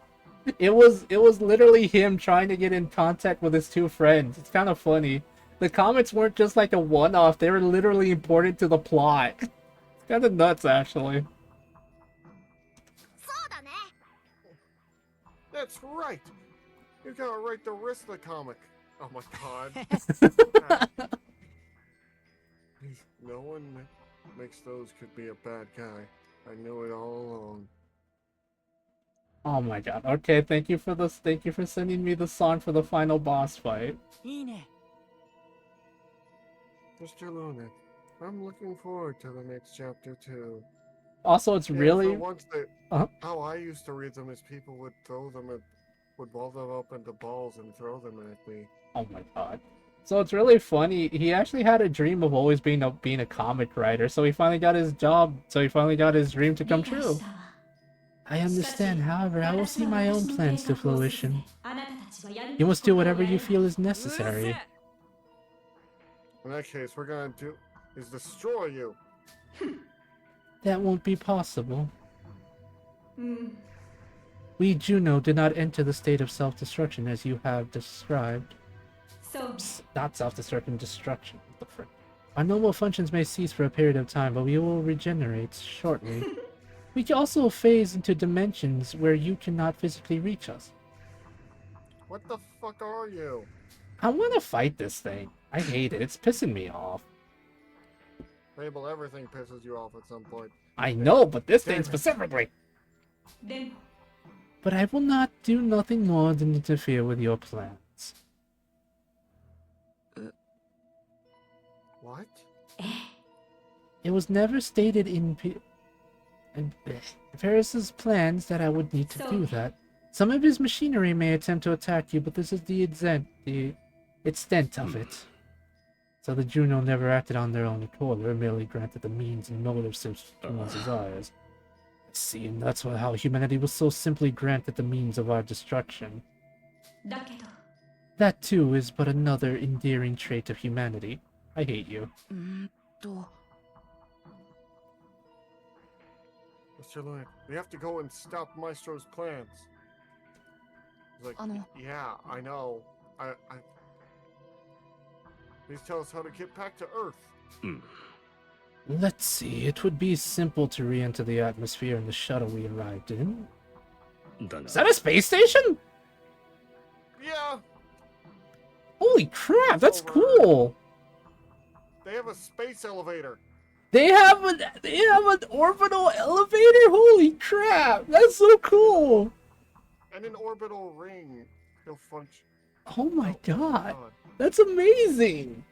A: It was literally him trying to get in contact with his two friends. It's kind of funny. The comics weren't just like a one-off; they were literally important to the plot. It's kind of nuts, actually.
B: That's right. You gotta write the rest of the comic. Oh my god. No one makes those could be a bad guy. I knew it all along.
A: Oh my god. Okay, thank you for this. Thank you for sending me the song for the final boss fight.
B: Mr. Luna, I'm looking forward to the next chapter too.
A: Also, it's really...
B: How I used to read them is people would would ball them up into balls and throw them at me.
A: Oh my god. So it's really funny. He actually had a dream of always being a comic writer, so he finally got his job. So he finally got his dream to come true. I understand, however, I will see my own plans to fruition. You must do whatever you feel is necessary.
B: In that case, we're gonna do is destroy you.
A: That won't be possible. We, Juno, did not enter the state of self-destruction as you have described. Not self-destruction, destruction. What the frick? Our normal functions may cease for a period of time, but we will regenerate shortly. We can also phase into dimensions where you cannot physically reach us.
B: What the fuck are you?
A: I want to fight this thing. I hate it. It's pissing me off.
B: Fable, everything pisses you off at some point.
A: I know, but this
B: Damn
A: thing
B: it.
A: specifically. But I will not do nothing more than interfere with your plans.
B: What?
A: It was never stated in Ferris's plans that I would need to do that. Some of his machinery may attempt to attack you, but this is the extent of it. So the Juno never acted on their own accord, or merely granted the means and motives to one's desires. I see, and that's how humanity was so simply granted the means of our destruction. That too is but another endearing trait of humanity. I hate you.
B: Mr. Lewin, we have to go and stop Maestro's plans. He's like, yeah, I know. Please tell us how to get back to Earth.
A: Let's see, it would be simple to re-enter the atmosphere in the shuttle we arrived in. Is that a space station?
B: Yeah,
A: Holy crap, that's cool!
B: they have a space elevator.
A: They have an orbital elevator? Holy crap, that's so cool!
B: And an orbital ring. He'll function.
A: Oh my god,
B: God.
A: that's amazing!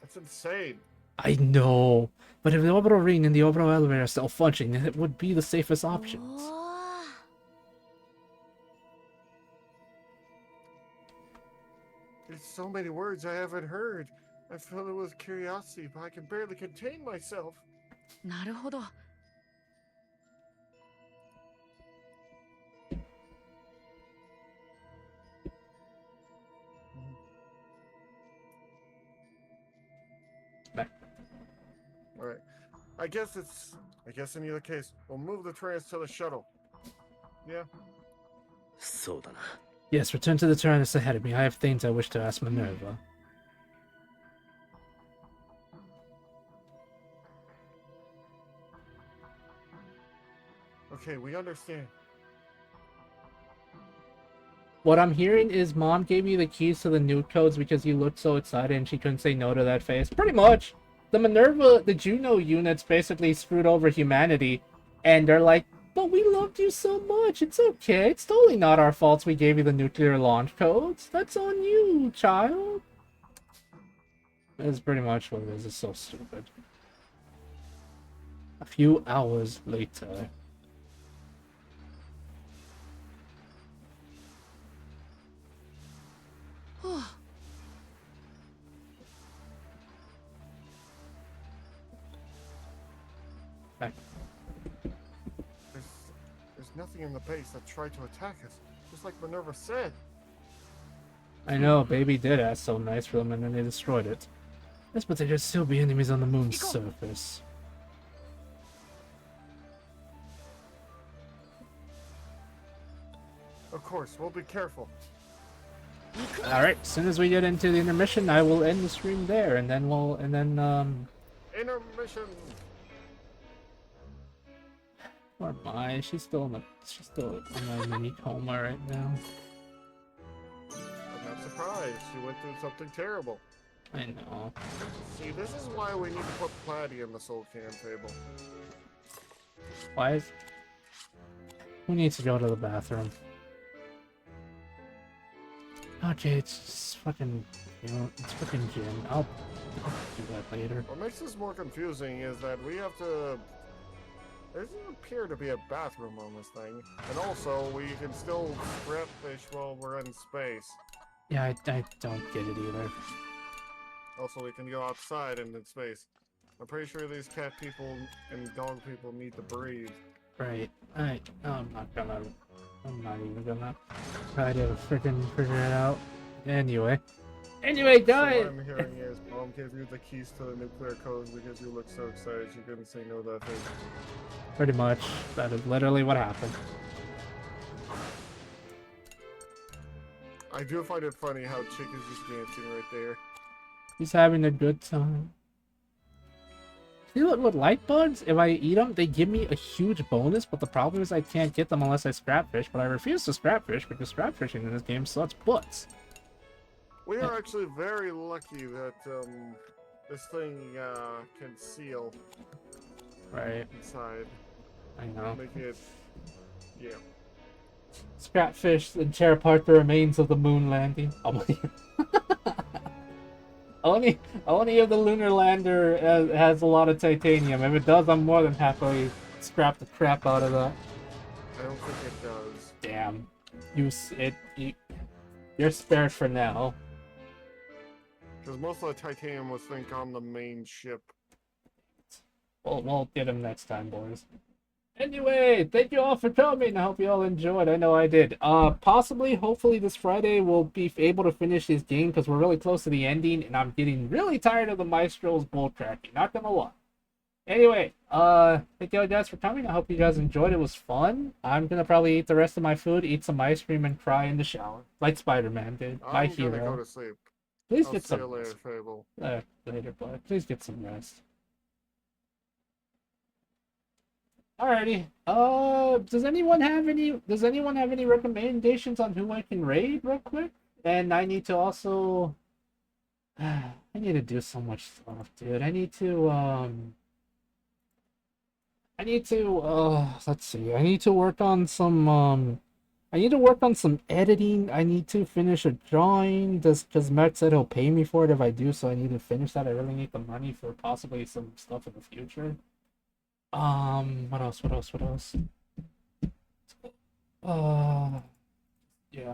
B: That's insane.
A: I know, but if the orbital ring and the orbital elevator are still functioning, then it would be the safest options.
B: There's so many words I haven't heard. I fill it with curiosity, but I can barely contain myself.
E: なるほど。
B: Alright. I guess in either case, we'll move the trans to the shuttle. Yeah.
C: そうだな。
A: Yes, return to the Tyrannus ahead of me. I have things I wish to ask Minerva.
B: Okay, we understand.
A: What I'm hearing is Mom gave you the keys to the new codes because you looked so excited and she couldn't say no to that face. Pretty much. The Juno units basically screwed over humanity. And they're like, but we loved you so much. It's okay. It's totally not our fault we gave you the nuclear launch codes. That's on you, child. That's pretty much what it is. It's so stupid. A few hours later. Back.
B: There's nothing in the base that tried to attack us, just like Minerva said.
A: I know, Baby did ask so nice for them and then they destroyed it. Yes, but there could still be enemies on the moon's surface.
B: Of course, we'll be careful.
A: Alright, as soon as we get into the intermission, I will end the stream there, and then
B: Intermission!
A: Poor Mai, she's still in a mini coma right now.
B: I'm not surprised. She went through something terrible.
A: I know.
B: See, this is why we need to put Platy in the Soul Can Fable.
A: Why is... Who needs to go to the bathroom? Okay, it's just fucking... You know, it's fucking Jin. I'll do that later.
B: What makes this more confusing is that we have to... There doesn't appear to be a bathroom on this thing. And also, we can still scrap fish while we're in space.
A: Yeah, I don't get it either.
B: Also, we can go outside and in space. I'm pretty sure these cat people and dog people need to breathe.
A: Right. I'm not even gonna try to freaking figure it out. Anyway,
B: So
A: guys.
B: what I'm hearing is Mom gave you the keys to the nuclear codes because you looked so excited you couldn't say no to that thing.
A: Pretty much. That is literally what happened.
B: I do find it funny how Chick is just dancing right there.
A: He's having a good time. See, look, with light bugs, if I eat them, they give me a huge bonus, but the problem is I can't get them unless I scrap fish, but I refuse to scrap fish because scrap fishing in this game sucks butts.
B: We are actually very lucky that this thing can seal
A: Right,
B: inside,
A: I know.
B: making it, yeah.
A: Scrap fish and tear apart the remains of the moon landing. Only if the lunar lander has a lot of titanium. If it does, I'm more than happily scrap the crap out of that.
B: I don't think it does.
A: Damn, you're spared for now.
B: Because most of the titanium was, think, on the main ship.
A: We'll get him next time, boys. Anyway, thank you all for coming. I hope you all enjoyed. I know I did. Possibly, hopefully this Friday we'll be able to finish this game because we're really close to the ending and I'm getting really tired of the Maestro's bull tracking. Not gonna lie. Anyway, thank you all guys for coming. I hope you guys enjoyed. It was fun. I'm gonna probably eat the rest of my food, eat some ice cream, and cry in the shower. Like Spider-Man did. My
B: I'm gonna
A: hero.
B: go to sleep.
A: Please
B: I'll
A: get
B: see
A: some
B: you later,
A: rest.
B: Fable.
A: Later, bud. Please get some rest. Alrighty. Does anyone have any recommendations on who I can raid real quick? And I need to also I need to do so much stuff, dude. Let's see. I need to work on some editing. I need to finish a drawing. Because Matt said he'll pay me for it if I do, so I need to finish that. I really need the money for possibly some stuff in the future. What else? Yeah.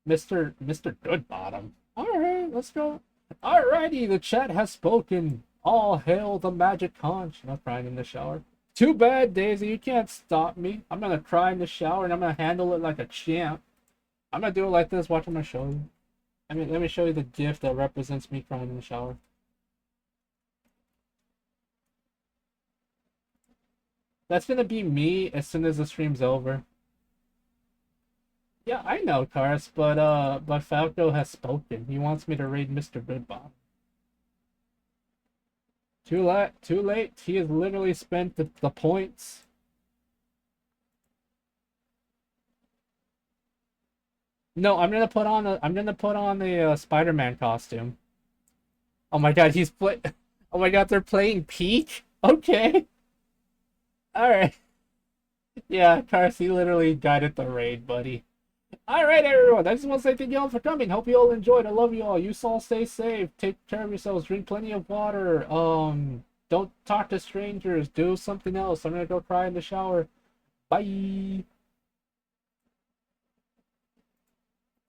A: Mr. Goodbottom. Alright, let's go. Alrighty, the chat has spoken. All hail the magic conch. I'm not crying in the shower. Too bad, Daisy, you can't stop me. I'm gonna cry in the shower and I'm gonna handle it like a champ. I'm gonna do it like this. Watch, I'm gonna show you. Let me show you the gif that represents me crying in the shower. That's gonna be me as soon as the stream's over. Yeah, I know, Cars, but Falco has spoken. He wants me to raid Mr. Goodbomb. Too late. He has literally spent the points. No, I'm gonna put on the Spider-Man costume. Oh my god, oh my god, they're playing Peak? Okay. Alright. Yeah, Cars, he literally guided the raid, buddy. Alright, everyone. I just want to say thank you all for coming. Hope you all enjoyed. I love you all. You all stay safe. Take care of yourselves. Drink plenty of water. Don't talk to strangers. Do something else. I'm gonna go cry in the shower. Bye.